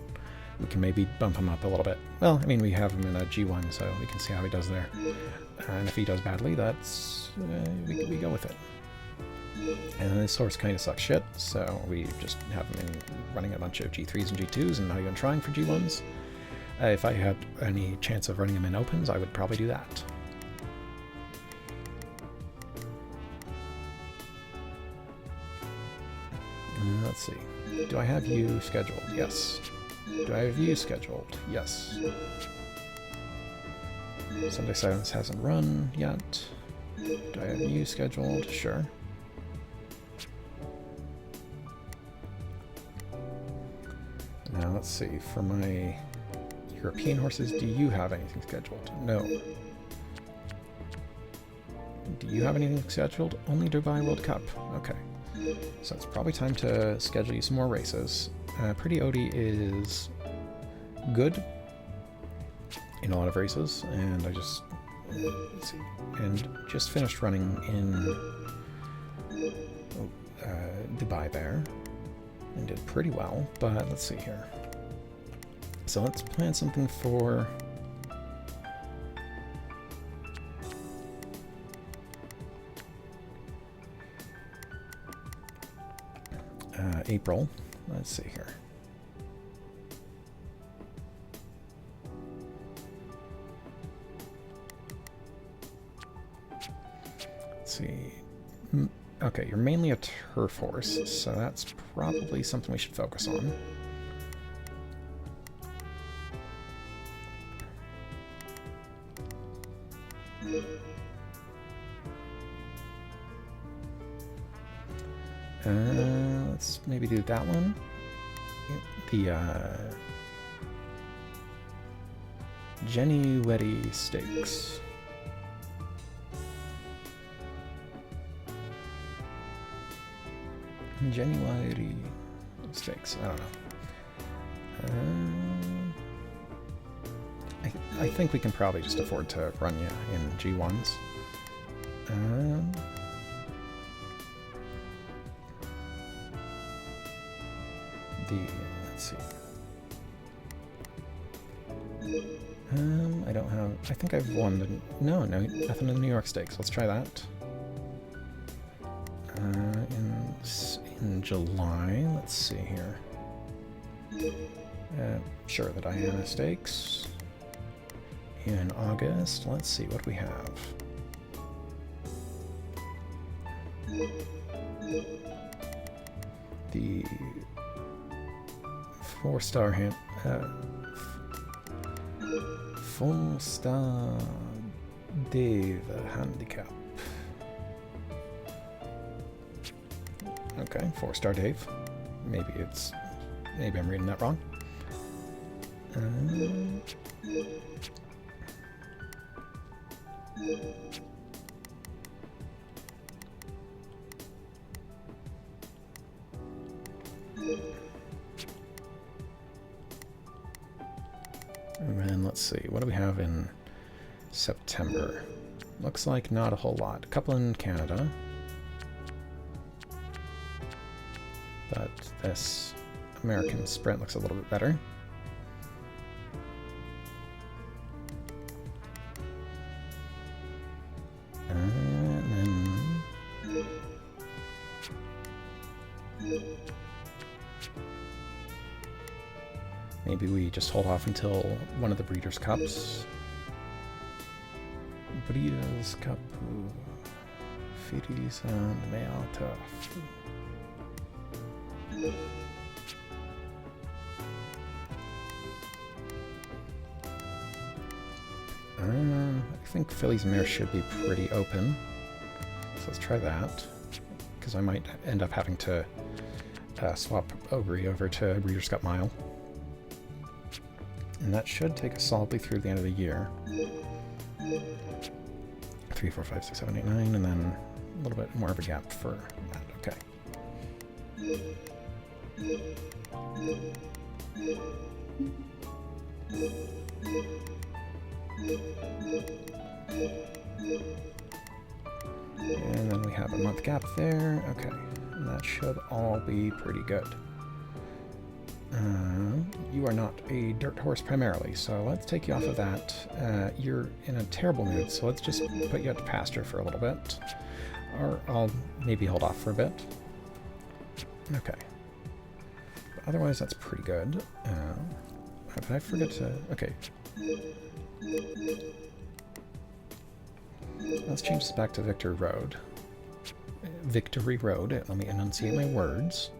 we can maybe bump him up a little bit. Well, I mean, we have him in a G1, so we can see how he does there. And if he does badly, that's... we go with it. And this horse kind of sucks shit, so we just have him running a bunch of G3s and G2s and not even trying for G1s. If I had any chance of running him in opens, I would probably do that. Let's see. Do I have you scheduled? Yes. Do I have you scheduled? Yes. Sunday Silence hasn't run yet. Do I have you scheduled? Sure. Now let's see. For my European horses, do you have anything scheduled? No. Do you have anything scheduled? Only Dubai World Cup. Okay. So it's probably time to schedule you some more races. Pretty Odie is good in a lot of races, and I just let's see, and just finished running in Dubai there, and did pretty well. But let's see here. So let's plan something for. April. Let's see here. Let's see. Okay, you're mainly a turf horse, so that's probably something we should focus on. Let's maybe do that one. The January Stakes. January Stakes. I don't know. I think we can probably just afford to run you in G1s. Let's see. I don't have. I think I've won the. No, nothing in the New York Stakes. Let's try that. In July, let's see here. Sure, the Diana Stakes. In August, let's see what we have. The 4-star hand. 4-star Dave handicap. Okay, 4-star Dave. Maybe I'm reading that wrong. And then let's see, what do we have in September? Looks like not a whole lot. A couple in Canada. But this American sprint looks a little bit better. And then maybe we just hold off until one of the Breeders' Cups. Breeders' Cup. Firis and Meata. I think Filly's Mare should be pretty open. So let's try that. Because I might end up having to swap Ogre over to Breeders' Cup Mile. And that should take us solidly through the end of the year. 3, 4, 5, 6, 7, 8, 9, and then a little bit more of a gap for that. Okay. And then we have a month gap there. Okay. And that should all be pretty good. You are not a dirt horse primarily, so let's take you off of that. You're in a terrible mood, so let's just put you out to pasture for a little bit. Or I'll maybe hold off for a bit. Okay. But otherwise, that's pretty good. Did I forget to... Okay. Let's change this back to Victory Road. Victory Road. Let me enunciate my words.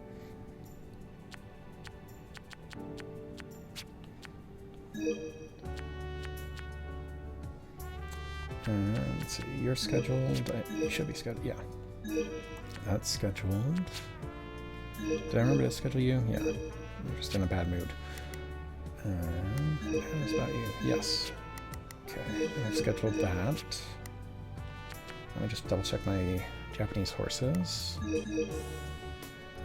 Let's see, you're scheduled. You should be scheduled. Yeah. That's scheduled. Did I remember to schedule you? Yeah. I'm just in a bad mood. How's about you? Yes. Okay, I've scheduled that. Let me just double check my Japanese horses.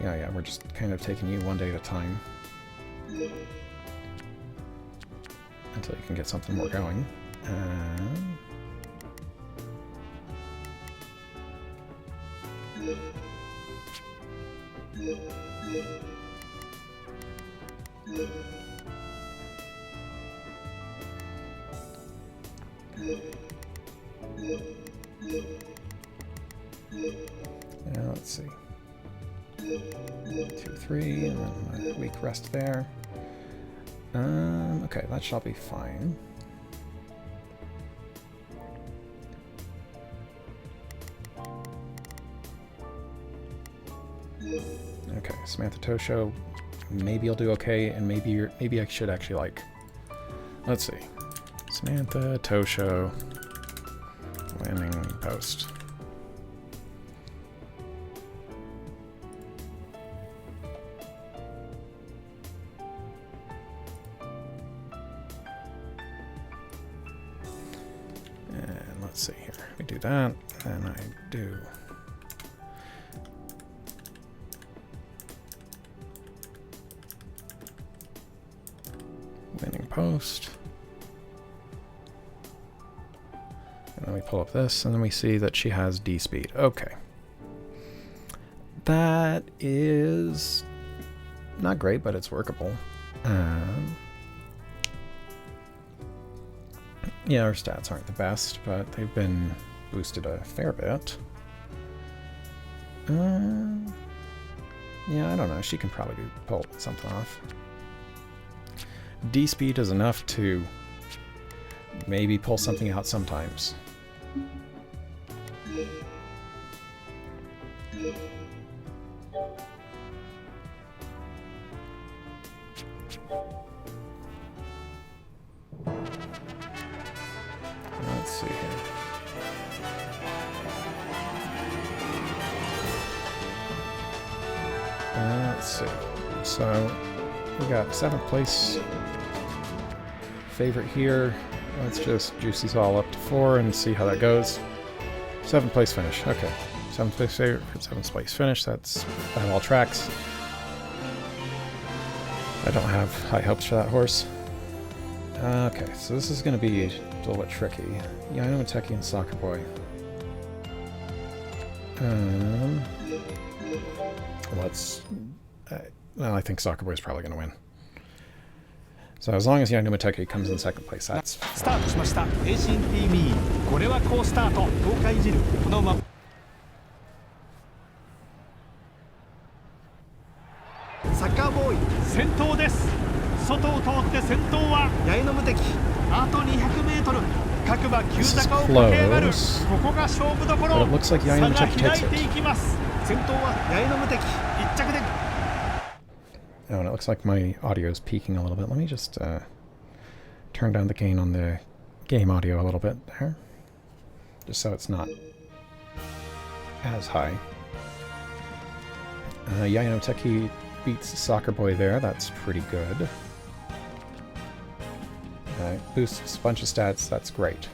Yeah, we're just kind of taking you one day at a time. Until you can get something more going. Let's see. 2, 3, and then a week rest there. Okay, that shall be fine. Okay, Samantha Tosho, maybe you'll do okay, and maybe I should actually like. Let's see, Samantha Tosho, winning post. And let's see here, we do that, and I do. Winning post. And then we pull up this, and then we see that she has D speed. Okay. That is not great, but it's workable. Yeah, her stats aren't the best, but they've been boosted a fair bit. Yeah, I don't know. She can probably pull something off. D speed is enough to maybe pull something out sometimes. Let's see here. Let's see. So we got 7th place favorite here. Let's just juice these all up to 4 and see how that goes. 7th place finish. Okay. 7th place favorite, 7th place finish. That's on all tracks. I don't have high hopes for that horse. Okay, so this is going to be a little bit tricky. Yeah, I know Teki and Soccer Boy. Let's... well, I think Soccer Boy is probably going to win. So as long as Yanumateki comes in 2nd place, that's fine. スタートしました。ACTV。これは好スタート。東海汁。このまま。サッカーボーイ。先頭です。外を通って先頭は八重の無敵。あと200メートル。各馬急坂を駆け上がる。ここが勝負どころ。差が開いていきます。先頭は八重の無敵。1着で。Oh, and it looks like my audio is peaking a little bit. Let me just turn down the gain on the game audio a little bit there. Just so it's not as high. Yaino Teki beats Soccer Boy there. That's pretty good. Boosts a bunch of stats. That's great.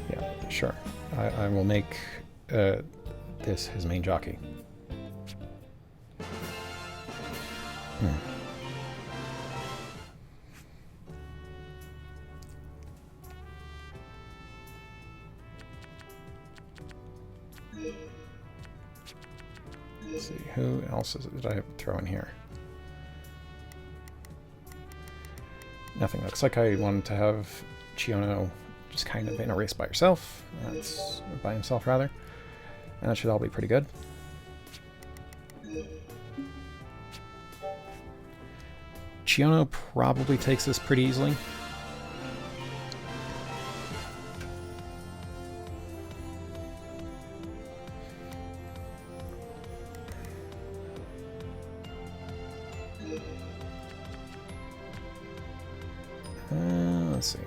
Yeah, sure. I will make... this his main jockey. Let's see, who else did I throw in here? Nothing. Looks like I wanted to have Chiono just kind of in a race by herself. That's by himself, rather. And that should all be pretty good. Chiono probably takes this pretty easily. Let's see.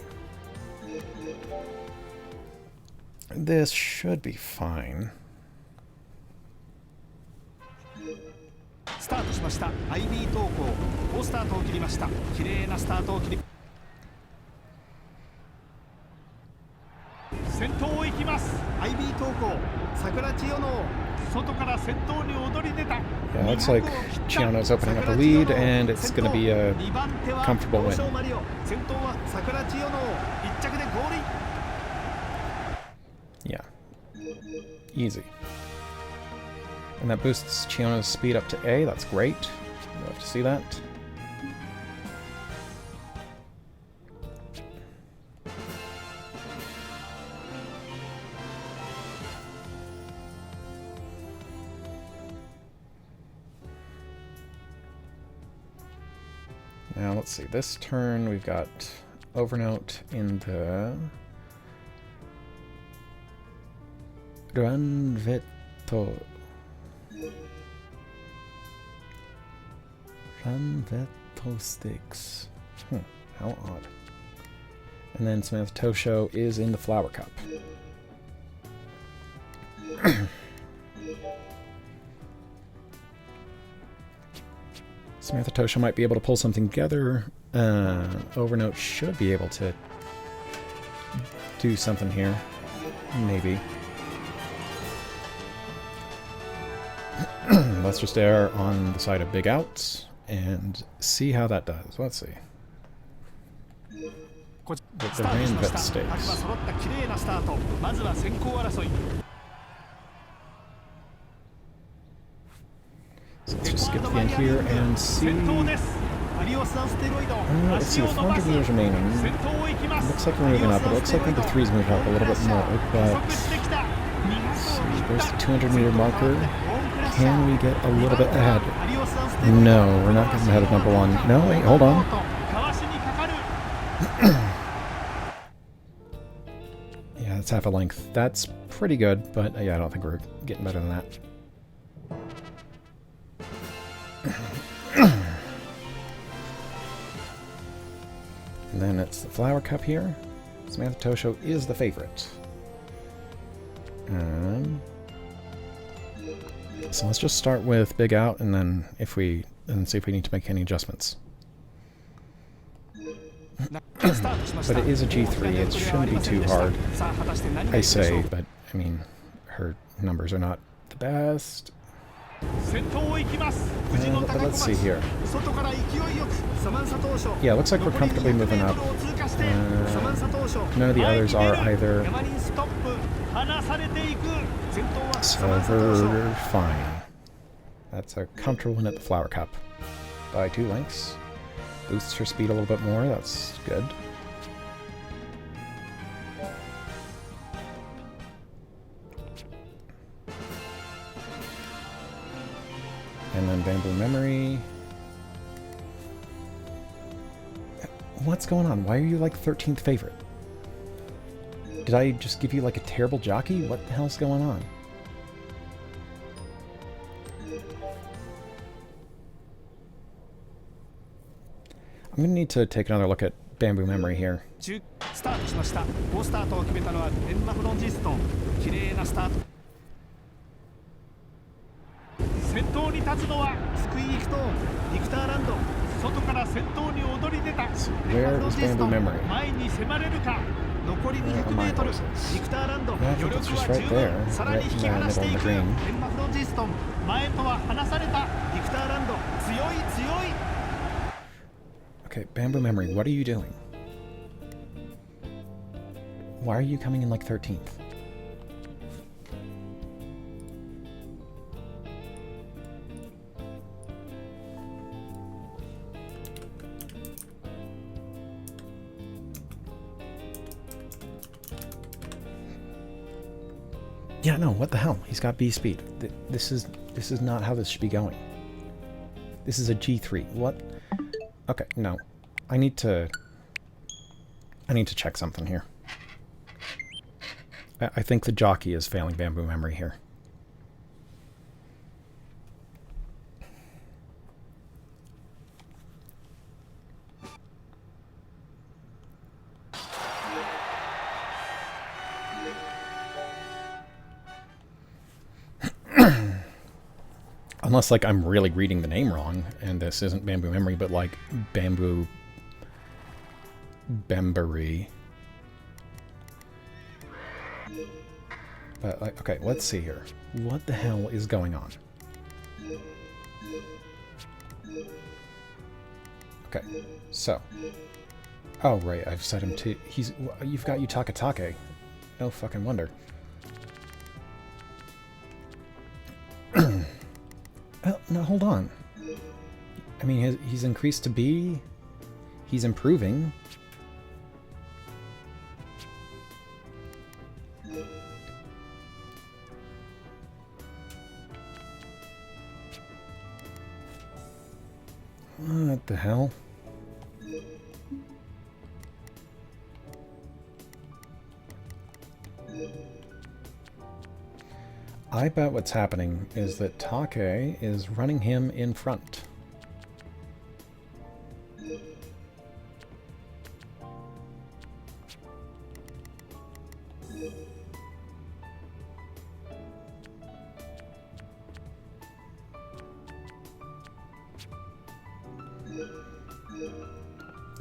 This should be fine. スタートしました。IB 投稿。好スタートを切りました。綺麗なスタートを切り。先頭を行きます。IB 投稿。桜千代の外から先頭に躍り出た。Yeah, looks like Chiono's opening up the lead, and it's going to be a comfortable win. 先頭は桜千代の1着でゴールイン。Yeah, easy. And that boosts Chiono's speed up to A. That's great. Love to see that. Now let's see. This turn we've got Overnote in the Ranveto. Ranveto Stakes. How odd. And then Samantha Tosho is in the Flower Cup. Samantha Tosho might be able to pull something together. Overnote should be able to do something here. Maybe. Let's just err on the side of big outs and see how that does. Let's see. With the Ranvet Stakes. So let's just skip to the end here and see. Let's see, with 400 meters remaining. It looks like we're moving up. It looks like number 3 is moving up a little bit more, but see, there's the 200 meter marker. Can we get a little bit ahead? No, we're not getting ahead of number 1. No, wait, hold on. Yeah, that's half a length. That's pretty good, but yeah, I don't think we're getting better than that. And then it's the flower cup here. Samantha Tosho is the favorite. So let's just start with Big Out, and then see if we need to make any adjustments. But it is a G3, it shouldn't be too hard, I say, but I mean, her numbers are not the best. But let's see here. Yeah, looks like we're comfortably moving up. None of the others are either. So we're fine. That's a comfortable win at the Flower Cup by 2 lengths. Boosts her speed a little bit more, that's good. And then Bamboo Memory. What's going on? Why are you like 13th favorite? Did I just give you like a terrible jockey? What the hell's going on? I'm going to need to take another look at Bamboo Memory here. Where is Bamboo Memory? Yeah, I think it's just right there, right in the middle of the green. Okay, Bamboo Memory, what are you doing? Why are you coming in like 13th? Yeah, no, what the hell? He's got B speed. This is not how this should be going. This is a G3. What? Okay, no. I need to check something here. I think the jockey is failing Bamboo Memory here. Unless, like, I'm really reading the name wrong, and this isn't Bamboo Memory, but, like, Bamboo... Bembury. But, like, okay, let's see here. What the hell is going on? Okay, so... Oh, right, I've set him to... You've got Yutaka Take. No fucking wonder. Well, no, hold on. I mean, he's increased to B. He's improving. What the hell? I bet what's happening is that Take is running him in front.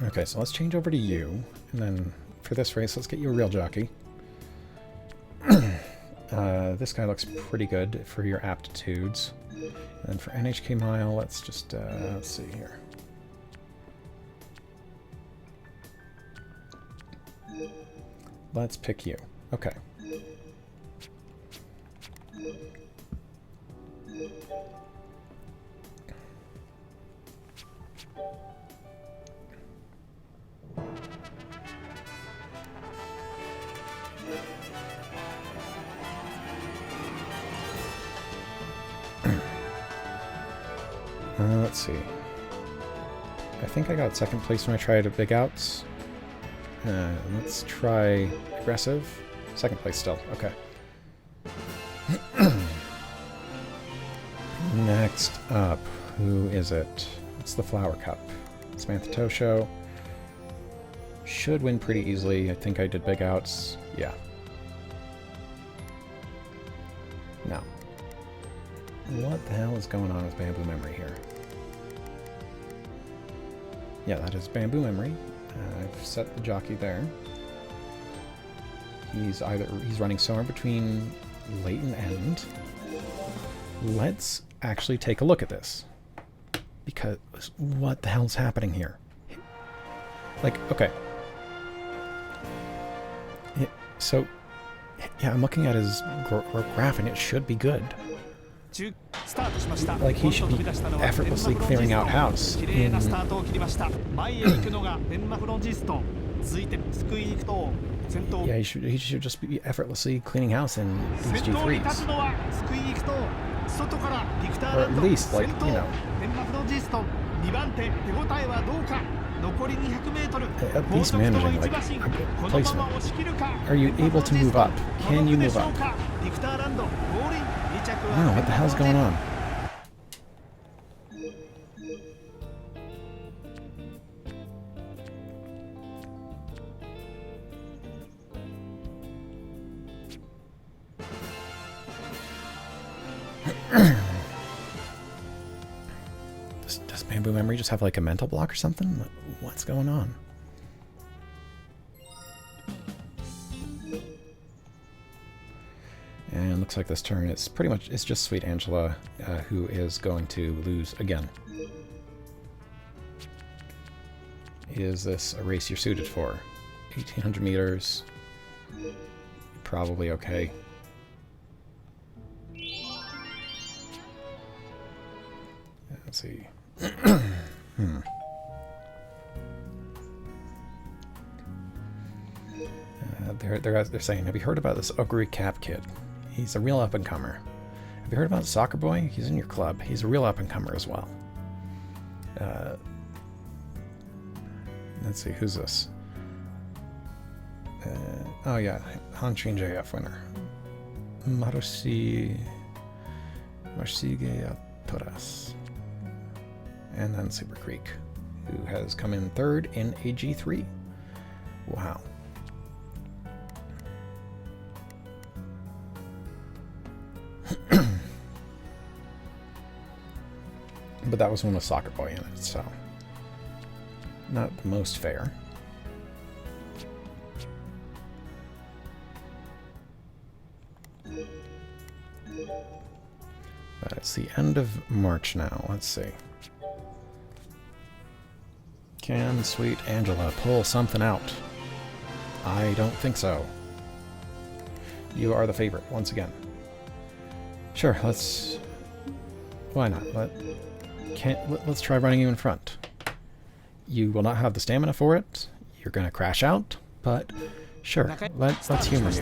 Okay, so let's change over to you, and then for this race, let's get you a real jockey. This guy looks pretty good for your aptitudes. And then for NHK Mile, let's just, let's see here. Let's pick you. Okay. Let's see. I think I got second place when I tried a Big Outs. Let's try aggressive. Second place still. Okay. Next up, who is it? It's the Flower Cup. Samantha Tosho. Should win pretty easily. I think I did big outs. Yeah. Now, what the hell is going on with Bamboo Memory here? Yeah, that is Bamboo Memory. I've set the jockey there. He's running somewhere between late and end. Let's actually take a look at this. Because what the hell's happening here? Like, okay. So, yeah, I'm looking at his graph and it should be good. Like, he should be effortlessly clearing out house in... Yeah, he should just be effortlessly cleaning house in these G3s. Or at least, like, you know... At least managing, like, a good placement. Are you able to move up? Can you move up? I don't know, what the hell's going on? Does Bamboo Memory just have like a mental block or something? What's going on? And looks like this turn it's just Sweet Angela who is going to lose again. Is this a race you're suited for? 1,800 meters. Probably okay. Let's see. They're saying, have you heard about this Ugly Cap kid? He's a real up-and-comer. Have you heard about Soccer Boy? He's in your club. He's a real up-and-comer as well. Let's see, who's this? Oh yeah, Hanshin JF winner. Marusige Toras. And then Super Creek, who has come in third in AG3. Wow. But that was one with Soccer Boy in it, so not the most fair. But it's the end of March now. Let's see. Can Sweet Angela pull something out? I don't think so. You are the favorite once again. Sure, let's... Why not? Let's try running you in front. You will not have the stamina for it. You're going to crash out, but sure, let's humor you.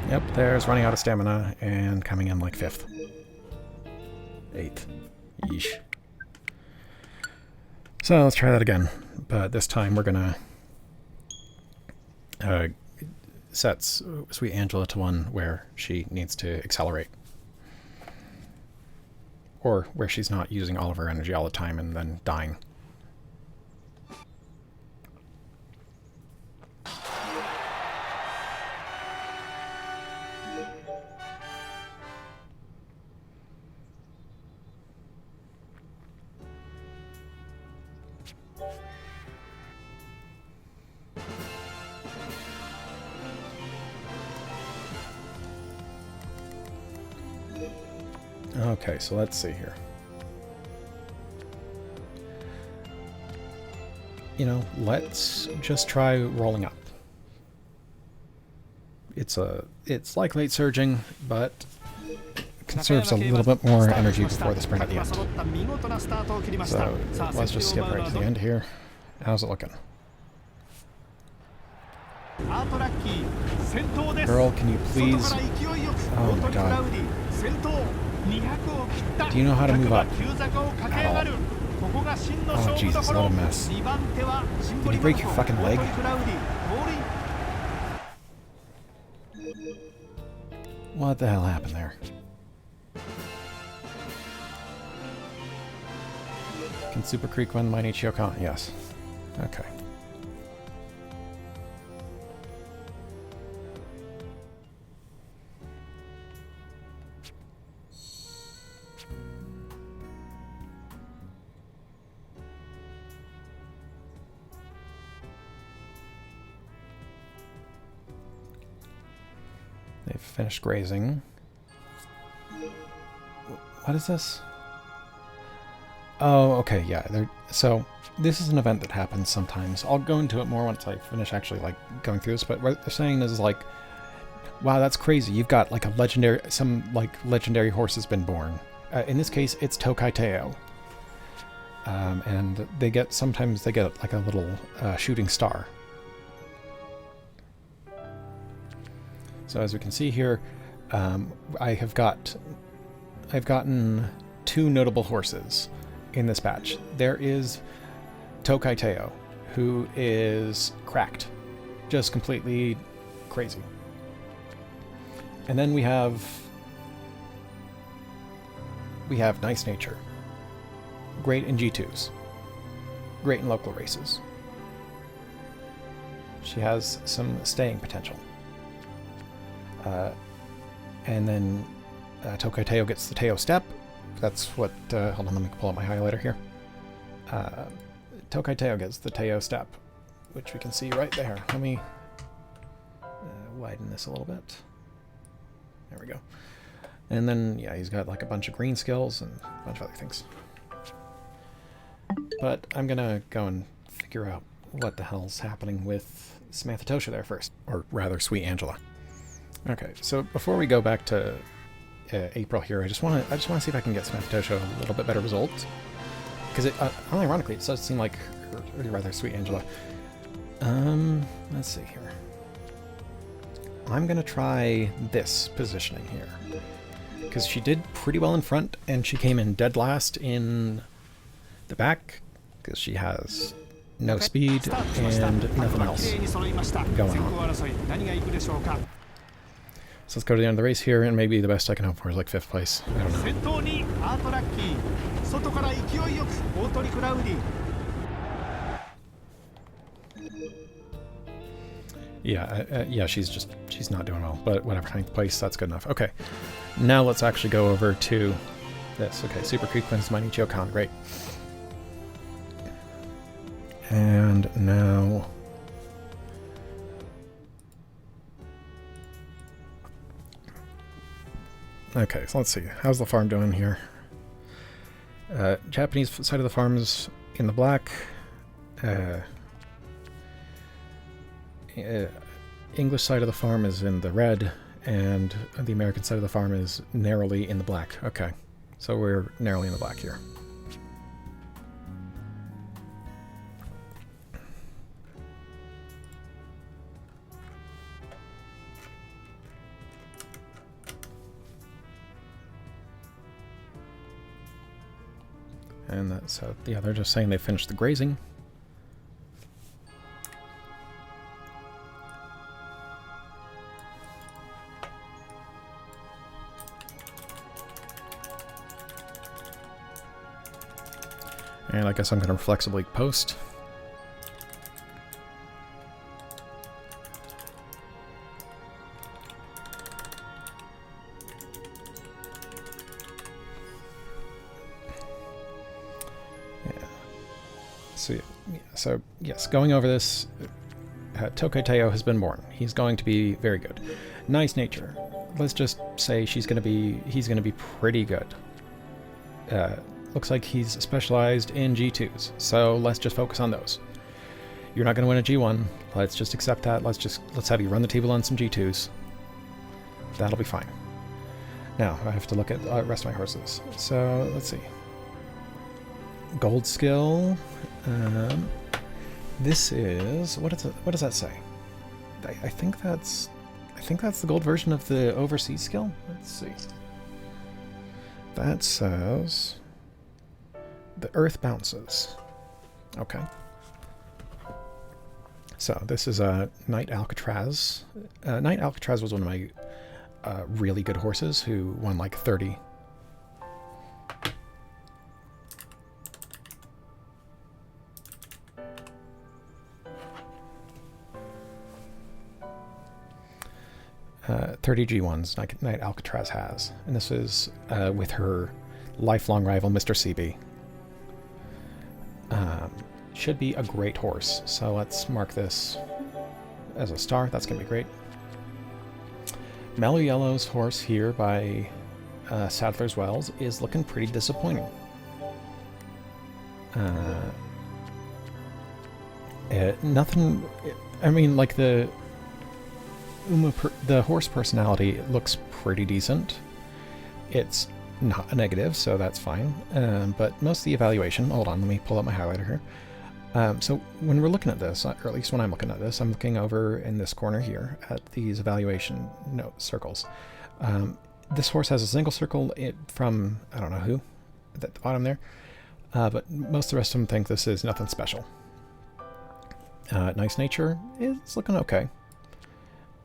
Yep, there's running out of stamina and coming in like 5th. 8th. Yeesh. So let's try that again, but this time we're gonna set Sweet Angela to one where she needs to accelerate. Or where she's not using all of her energy all the time and then dying. Okay, so let's see here. You know, let's just try rolling up. It's like late surging, but conserves a little bit more energy before the sprint at the end. So let's just skip right to the end here. How's it looking? アートラッキー先頭です。 Girl, can you 外 please? から勢いよく Oh 大 my 鳥クラ god. ウディ先頭200を切った。 Do you know how to move up? 急坂を駆け上がる。ここが真の勝負どこ Jesus, ろ。 what a mess. 2番手はシンボ Did リ you マ break ル your コ fucking 大 leg? 鳥クラウディゴールイン。 What the hell happened there? Can Super Creek win my Nichiokan? Yes. Okay. They've finished grazing. What is this? Oh, okay, yeah. So this is an event that happens sometimes. I'll go into it more once I finish actually like going through this. But what they're saying is like, wow, that's crazy. You've got like a legendary horse has been born. In this case, it's Tokai Teo. And sometimes they get like a little shooting star. So as we can see here, I've gotten 2 notable horses in this batch. There is Tokai Teo, who is cracked, just completely crazy. And then we have Nice Nature, great in G2s, great in local races. She has some staying potential. And then Tokai Teo gets the Teo Step. That's what... hold on, let me pull up my highlighter here. Tokai Teo gets the Teo Step, which we can see right there. Let me widen this a little bit. There we go. And then, yeah, he's got like a bunch of green skills and a bunch of other things. But I'm gonna go and figure out what the hell's happening with Samantha Tosha there first. Or rather, Sweet Angela. Okay, so before we go back to April here, I just want to see if I can get Samantha Tosha a little bit better result, because ironically it does seem like, or rather, Sweet Angela. Let's see here. I'm gonna try this positioning here, because she did pretty well in front, and she came in dead last in the back, because she has no speed and nothing else going on. So let's go to the end of the race here, and maybe the best I can hope for is like 5th place. I don't know. Yeah, she's not doing well, but whatever, 9th place, that's good enough. Okay, now let's actually go over to this. Okay, Super Creek wins my Nichiokan, great. And now... Okay, so let's see. How's the farm doing here? Japanese side of the farm is in the black. English side of the farm is in the red, and the American side of the farm is narrowly in the black. Okay, so we're narrowly in the black here. And that's yeah, they're just saying they finished the grazing. And I guess I'm going to flexibly post. So yes, going over this, Tokai Teo has been born. He's going to be very good. Nice Nature. Let's just say he's going to be pretty good. Looks like he's specialized in G2s, so let's just focus on those. You're not going to win a G1. Let's just accept that. Let's have you run the table on some G2s. That'll be fine. Now I have to look at the rest of my horses. So let's see. Gold skill. This is what does that say? I think that's the gold version of the overseas skill. Let's see. That says the earth bounces. Okay. So this is a Knight Alcatraz. Knight Alcatraz was one of my really good horses who won like 30. G1s Knight Alcatraz has, and this is with her lifelong rival, Mr. CB. Should be a great horse, so let's mark this as a star. That's going to be great. Mellow Yellow's horse here by Sadler's Wells is looking pretty disappointing. Nothing... I mean, like the horse personality looks pretty decent. It's not a negative, so that's fine. But most of the evaluation... Hold on, let me pull up my highlighter here. So when we're looking at this, or at least when I'm looking at this, I'm looking over in this corner here at these evaluation note circles. This horse has a single circle from, I don't know who, at the bottom there, but most of the rest of them think this is nothing special. Nice Nature is looking okay.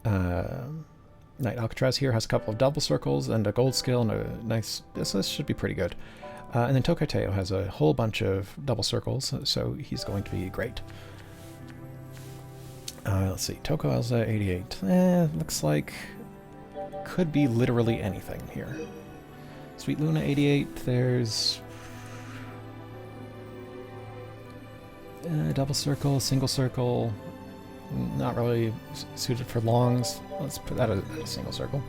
Knight Alcatraz here has a couple of double circles and a gold skill and a nice... This should be pretty good. And then Tokateo has a whole bunch of double circles, so he's going to be great. Let's see, Toko Elsa 88. Looks like could be literally anything here. Sweet Luna 88, there's double circle, single circle, not really suited for longs. Let's put that at a single circle.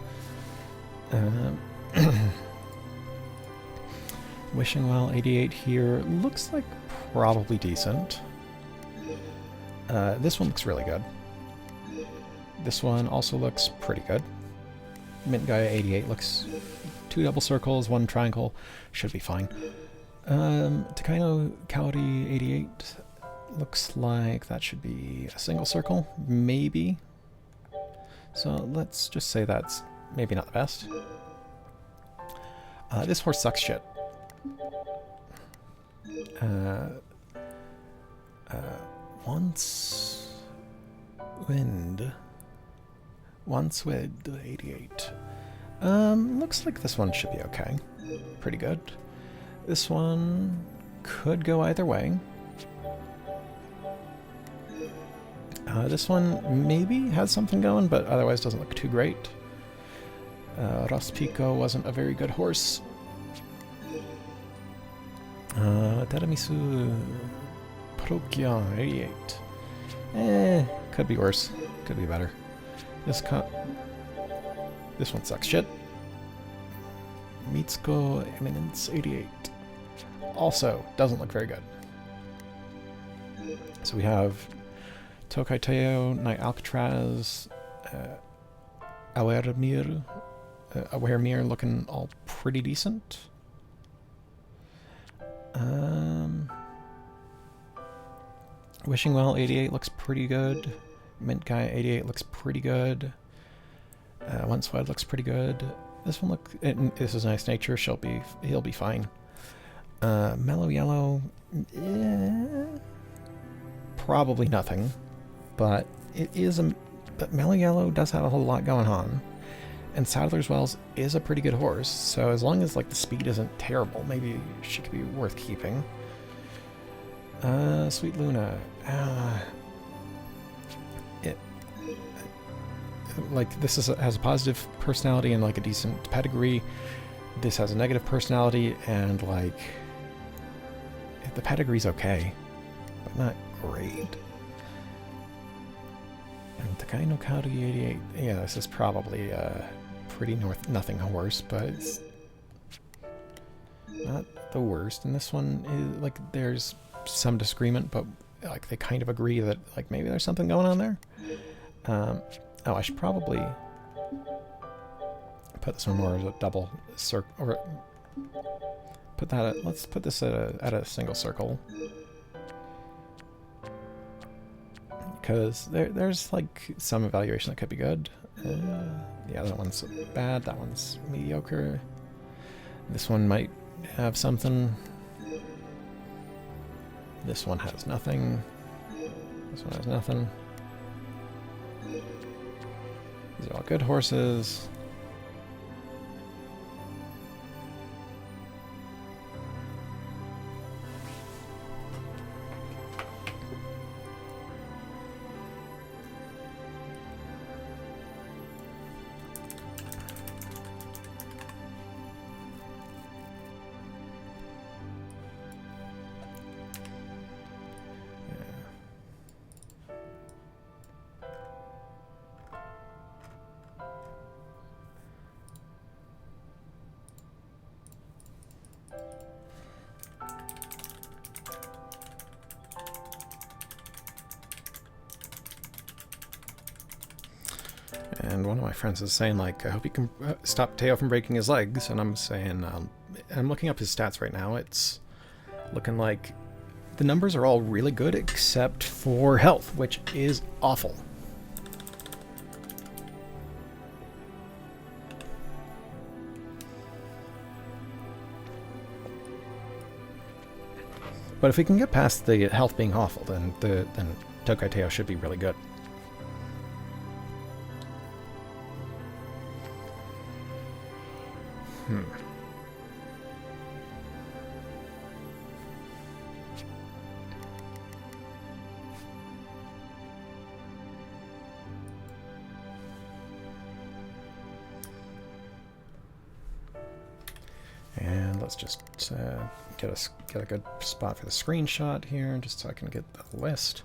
Wishing Well 88 here looks like probably decent. This one looks really good. This one also looks pretty good. Mint Gaia 88 looks 2 double circles, 1 triangle, should be fine. Takaino Kaori 88 looks like that should be a single circle, maybe. So let's just say that's maybe not the best. This horse sucks shit. Once Wind 88. Looks like this one should be okay. Pretty good. This one could go either way. This one maybe has something going, but otherwise doesn't look too great. Rospico wasn't a very good horse. Teramisu Prokyon 88. Could be worse. Could be better. This one sucks shit. Mitsuko Eminence 88. Also doesn't look very good. So we have Tokai Teo, Knight Alcatraz, Awermir looking all pretty decent. Wishing Well 88 looks pretty good. Mint Guy 88 looks pretty good. Once Wed looks pretty good. This one this is Nice Nature. He'll be fine. Mellow Yellow, probably nothing, but but Mellow Yellow does have a whole lot going on, and Sadler's Wells is a pretty good horse. So as long as like the speed isn't terrible, maybe she could be worth keeping. Sweet Luna, like this has a positive personality and like a decent pedigree. This has a negative personality and like the pedigree's okay, but not great. And Takai no Kaori 88. Yeah, this is probably a pretty nothing horse, but it's not the worst. And this one is like there's some disagreement, but like they kind of agree that like maybe there's something going on there. Oh, I should probably put this one more as a double circle, or put that. Let's put this at a single circle. because there's like some evaluation that could be good. Yeah, that one's bad. That one's mediocre. This one might have something. This one has nothing. This one has nothing. These are all good horses. And one of my friends is saying, like, I hope you can stop Teo from breaking his legs. And I'm saying, I'm looking up his stats right now. It's looking like the numbers are all really good except for health, which is awful. But if we can get past the health being awful, then Tokai Teo should be really good. And let's just get a good spot for the screenshot here, just so I can get the list.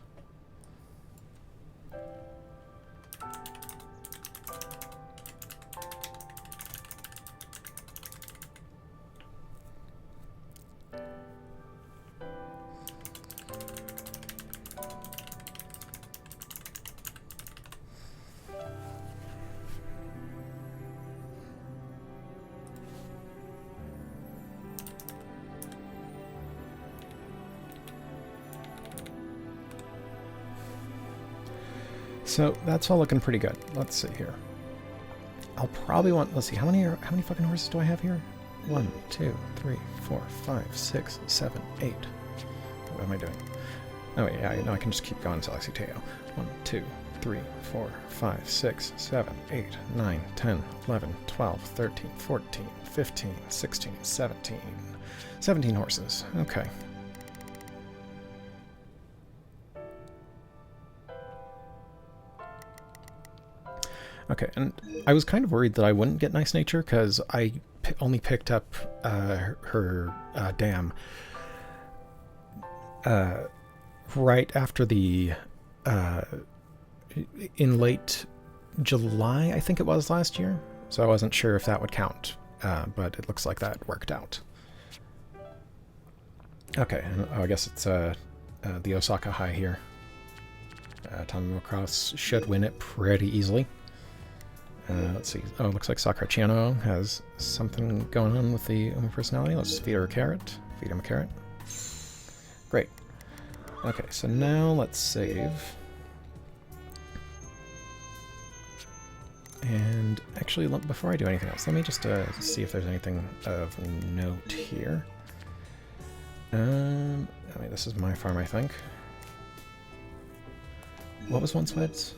So that's all looking pretty good. Let's see here. I'll probably want, let's see, how many fucking horses do I have here? 1, 2, 3, 4, 5, 6, 7, 8. What am I doing? Oh yeah, no, I can just keep going until I see Teo. 1, 2, 3, 4, 5, 6, 7, 8, 9, 10, 11, 12, 13, 14, 15, 16, 17. 17 horses. Okay. Okay, and I was kind of worried that I wouldn't get Nice Nature because I only picked up her dam right after the in late July, I think it was last year. So I wasn't sure if that would count, but it looks like that worked out. Okay, oh, I guess it's the Osaka High here. Tommy Cross should win it pretty easily. Let's see. Oh, it looks like Sacraciano has something going on with the Uma personality. Let's just feed her a carrot. Feed him a carrot. Great. Okay, so now let's save. And actually, before I do anything else, let me just see if there's anything of note here. I mean, this is my farm, I think. What was Once Wed's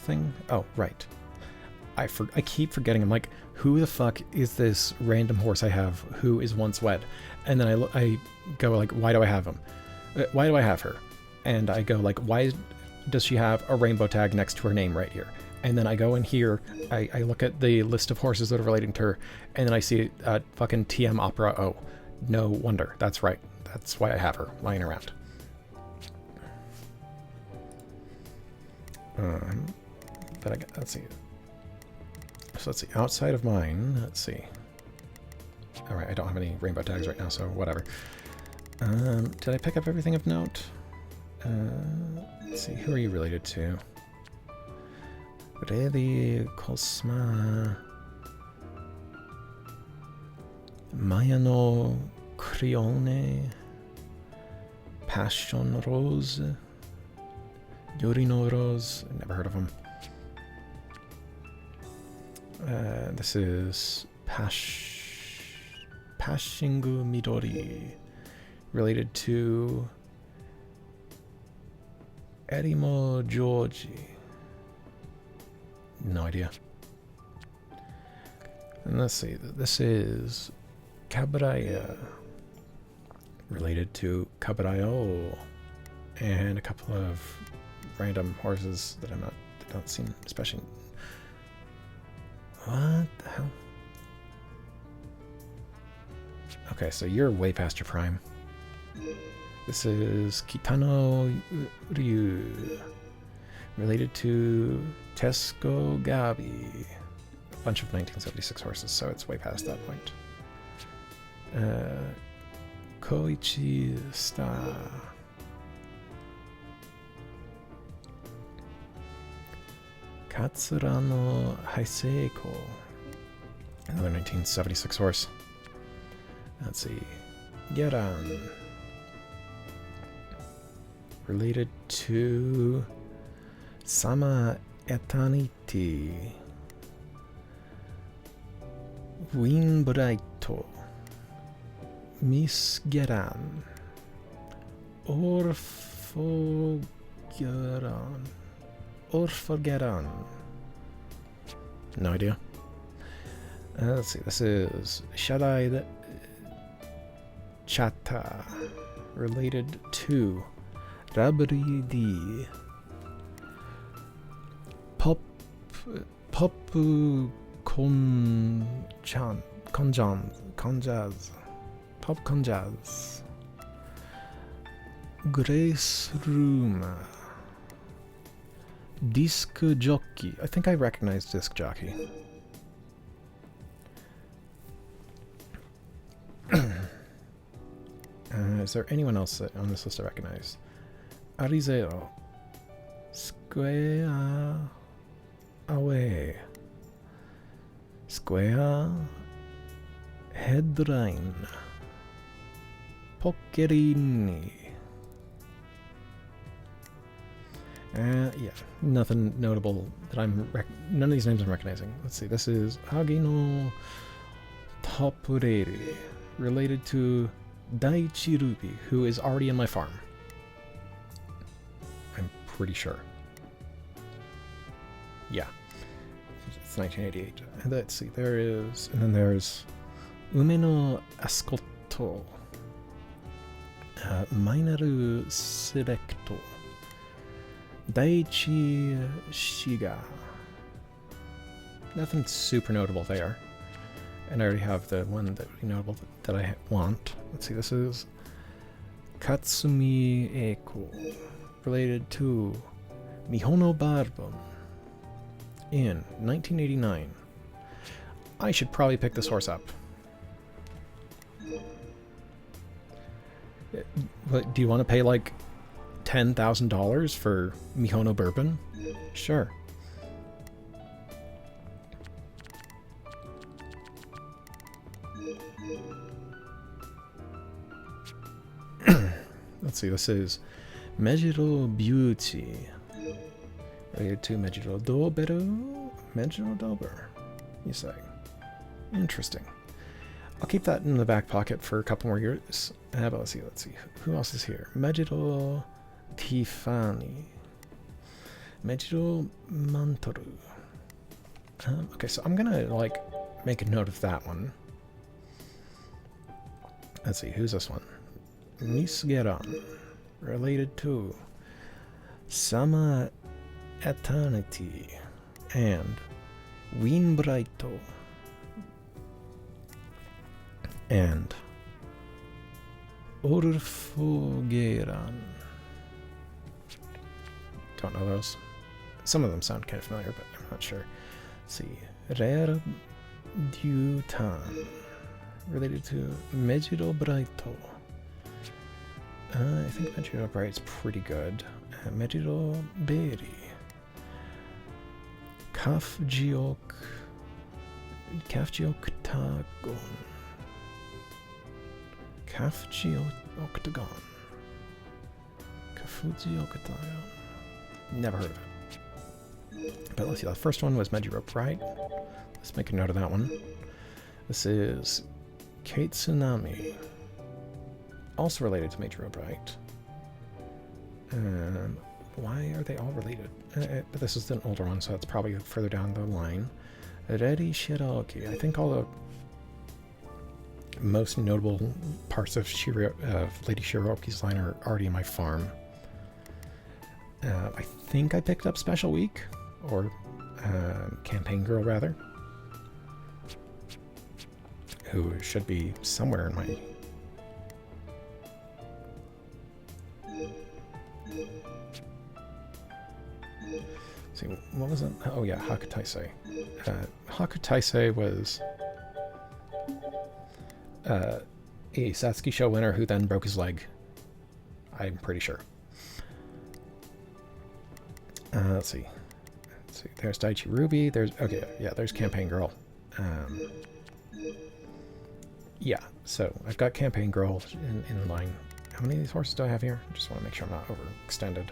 thing? Oh, right. I keep forgetting. I'm like, who the fuck is this random horse I have who is Once Wed? And then I go like, why do I have him? Why do I have her? And I go like, why does she have a rainbow tag next to her name right here? And then I go in here, I look at the list of horses that are relating to her, and then I see fucking TM Opera O. No wonder. That's right. That's why I have her lying around. But let's see. So let's see, outside of mine, let's see. Alright, I don't have any rainbow tags right now, so whatever. Did I pick up everything of note? Let's see, who are you related to? Redi, Cosma... Mayano, Crione... Passion Rose... Yorinoros, never heard of them. This is Pashingu Midori, related to Erimo Georgi. No idea. And let's see, this is Kabraya, related to Kabrayo, and a couple of random horses that don't seem especially. What the hell? Okay, so you're way past your prime. This is Kitano Ryu, related to Tesco Gabi. A bunch of 1976 horses, so it's way past that point. Koichi Star. Katsura no Heiseiko. Another 1976 horse. Let's see. Geran. Related to Sama Eternity. Winbrighto. Miss Geran. Orfogeran. No idea. Let's see, this is Shadai Chata, related to Rabri D. Popu Konjaz. Pop Konjaz. Grace Room. Disc Jockey. I think I recognize Disc Jockey. Is there anyone else on this list I recognize? Arizero. Square Away. Square Headline. Poccherini. Yeah, nothing notable that none of these names I'm recognizing. Let's see, this is Hagino Topureri, related to Daichi Ruby, who is already in my farm. I'm pretty sure. Yeah. It's 1988. And let's see, and then there's Umeno Ascolto. Minaru Selecto. Daichi Shiga. Nothing super notable there. And I already have the one that would be notable that I want. Let's see, this is Katsumi Eiko, related to Mihono Barbon in 1989. I should probably pick this horse up. But do you want to pay like $10,000 for Mihono Bourbon? Sure. Let's see, this is Mejiro Beauty, related to Mejiro Dober, you say. Interesting. I'll keep that in the back pocket for a couple more years. But let's see, who else is here? Mejiro Tiffany. Mejiro Mantoru. Okay, so I'm gonna make a note of that one. Let's see, who's this one? Miss Geran, related to Sama Eternity and Winbrighto and Orfogeran. Don't know those. Some of them sound kind of familiar, but I'm not sure. Let's see. Rare Dutan, related to Mejiro Brighto. I think Mejiro Bright's pretty good. Mejiro Berry. Kafjiok Octagon. Kafji Octagon. Kafuji Octagon. Never heard of it. But let's see, the first one was Mejirope, right? Let's make a note of that one. This is Kate Tsunami. Also related to Mejirope, right? Why are they all related? But this is an older one, so it's probably further down the line. Redi Shiroki. I think all the most notable parts of Lady Shiroki's line are already in my farm. I think I picked up Special Week, or Campaign Girl, rather, who should be somewhere in my... See, what was it? Oh yeah, Hakutaisei. Hakutaisei was a Satsuki Show winner who then broke his leg. I'm pretty sure. Let's see. There's Daichi Ruby. There's there's Campaign Girl. Yeah, so I've got Campaign Girl in line. How many of these horses do I have here? I just want to make sure I'm not overextended.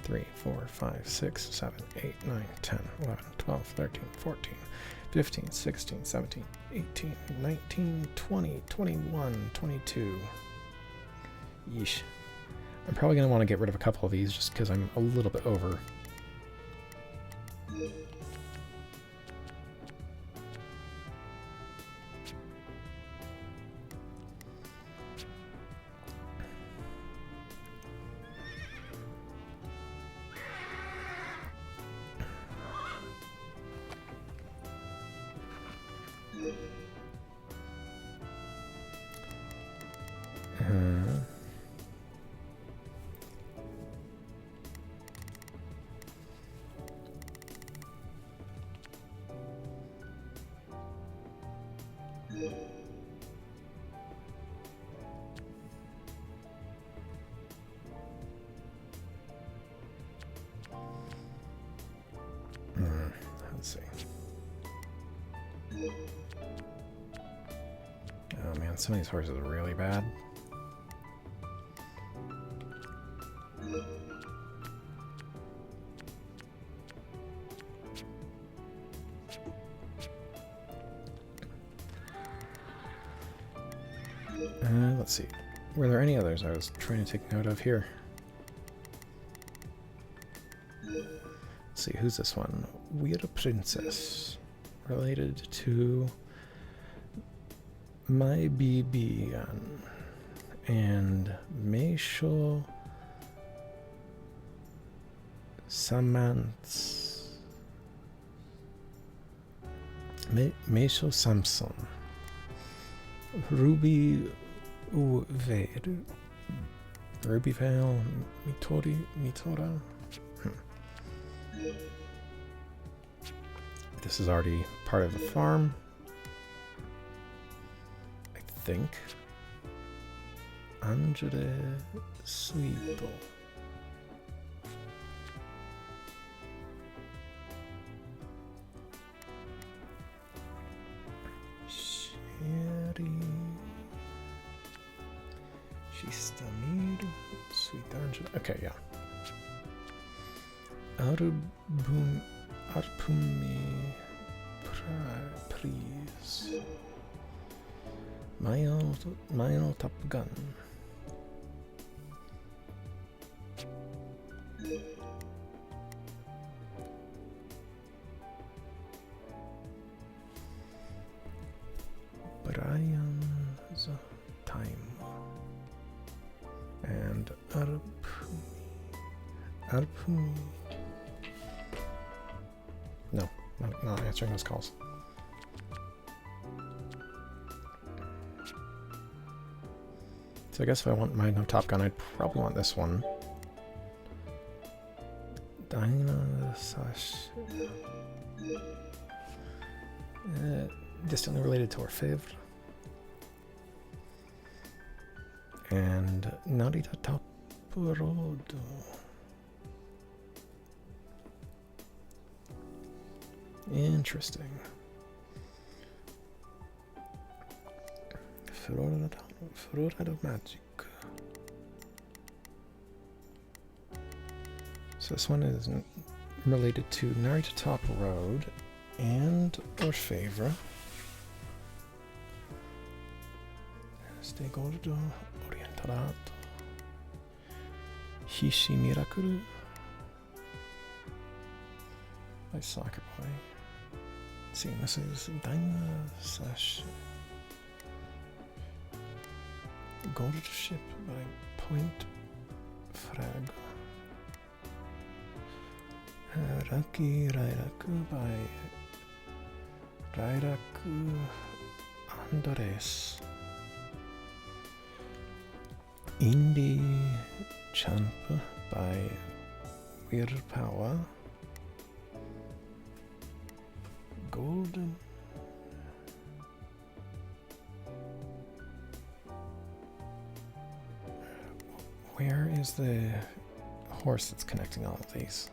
3, 4, 5, 6, 7, 8, 9, 10, 11, 12, 13, 14, 15, 16, 17, 18, 19, 20, 21, 22. Yeesh. I'm probably going to want to get rid of a couple of these just because I'm a little bit over. Let's see. Oh man, some of these horses are really bad. Let's see. Were there any others I was trying to take note of here? Let's see, who's this one? Weird Princess. Related to My Bibian and Meisho Samantz. Meisho Samson. Ruby Vale. Ruby Vale Mitora. This is already part of the farm, I think. Angere Suito. Sherry. Shistamir. Sweet Angela. Okay, yeah. Arpumi please. Mile Top Gun. Brian's Time. And Arpumi. No, not answering those calls. So I guess if I want my Top Gun, I'd probably want this one. Distantly related to Orfevre. And Narita Taporodo. Interesting. Florida Magic. So this one is related to Narita Top Road and Orfevre. Ste Gordo Orientalato. Hishi Mirakuru by Soccer Boy. Let's see, this is Daima Sash. Gold Ship by Point Frag. Raki Rairaku by Rairaku Andres. Indie Champ by Wirpawa. Golden. Where is the horse that's connecting all of these?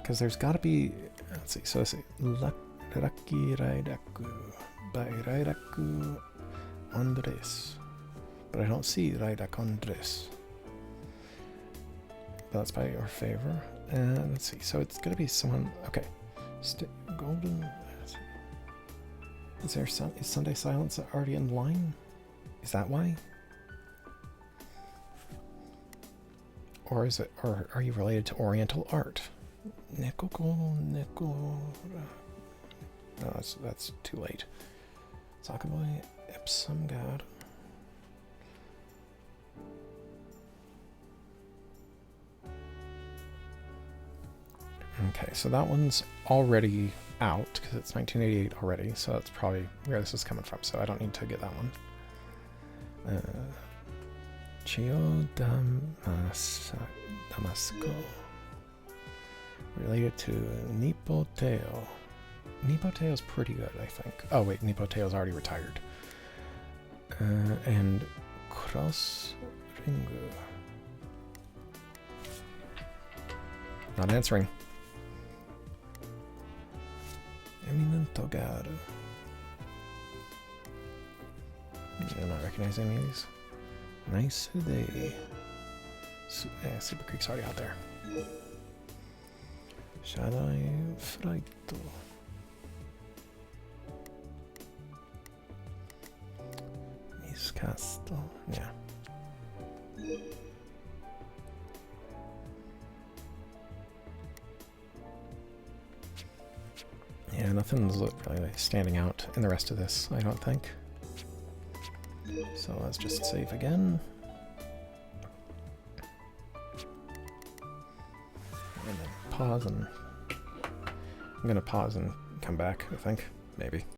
Because there's got to be, let's see, so I say Raki Rairaku by Rairaku Andres. But I don't see Rairaku Andres. But that's by Orfevre. And let's see, so it's going to be someone, okay. Golden, is Sunday Silence already in line? Is that why? Or is it, or are you related to Oriental art? No, that's too late. Sakaboy Epsom God. Okay, so that one's already out because it's 1988 already, so that's probably where this is coming from, so I don't need to get that one. Chio Damasco. Related to Nipoteo. Nipoteo's pretty good, I think. Oh wait, Nipoteo's already retired. And Cross Ringu. Not answering. Eminent God. I'm not recognizing any of these. Nice day. Super Creek's already out there. Shadai Fraito. Miscasto. Yeah. Yeah, nothing's really standing out in the rest of this, I don't think. So let's just save again. And then pause, and I'm gonna pause and come back, I think. Maybe.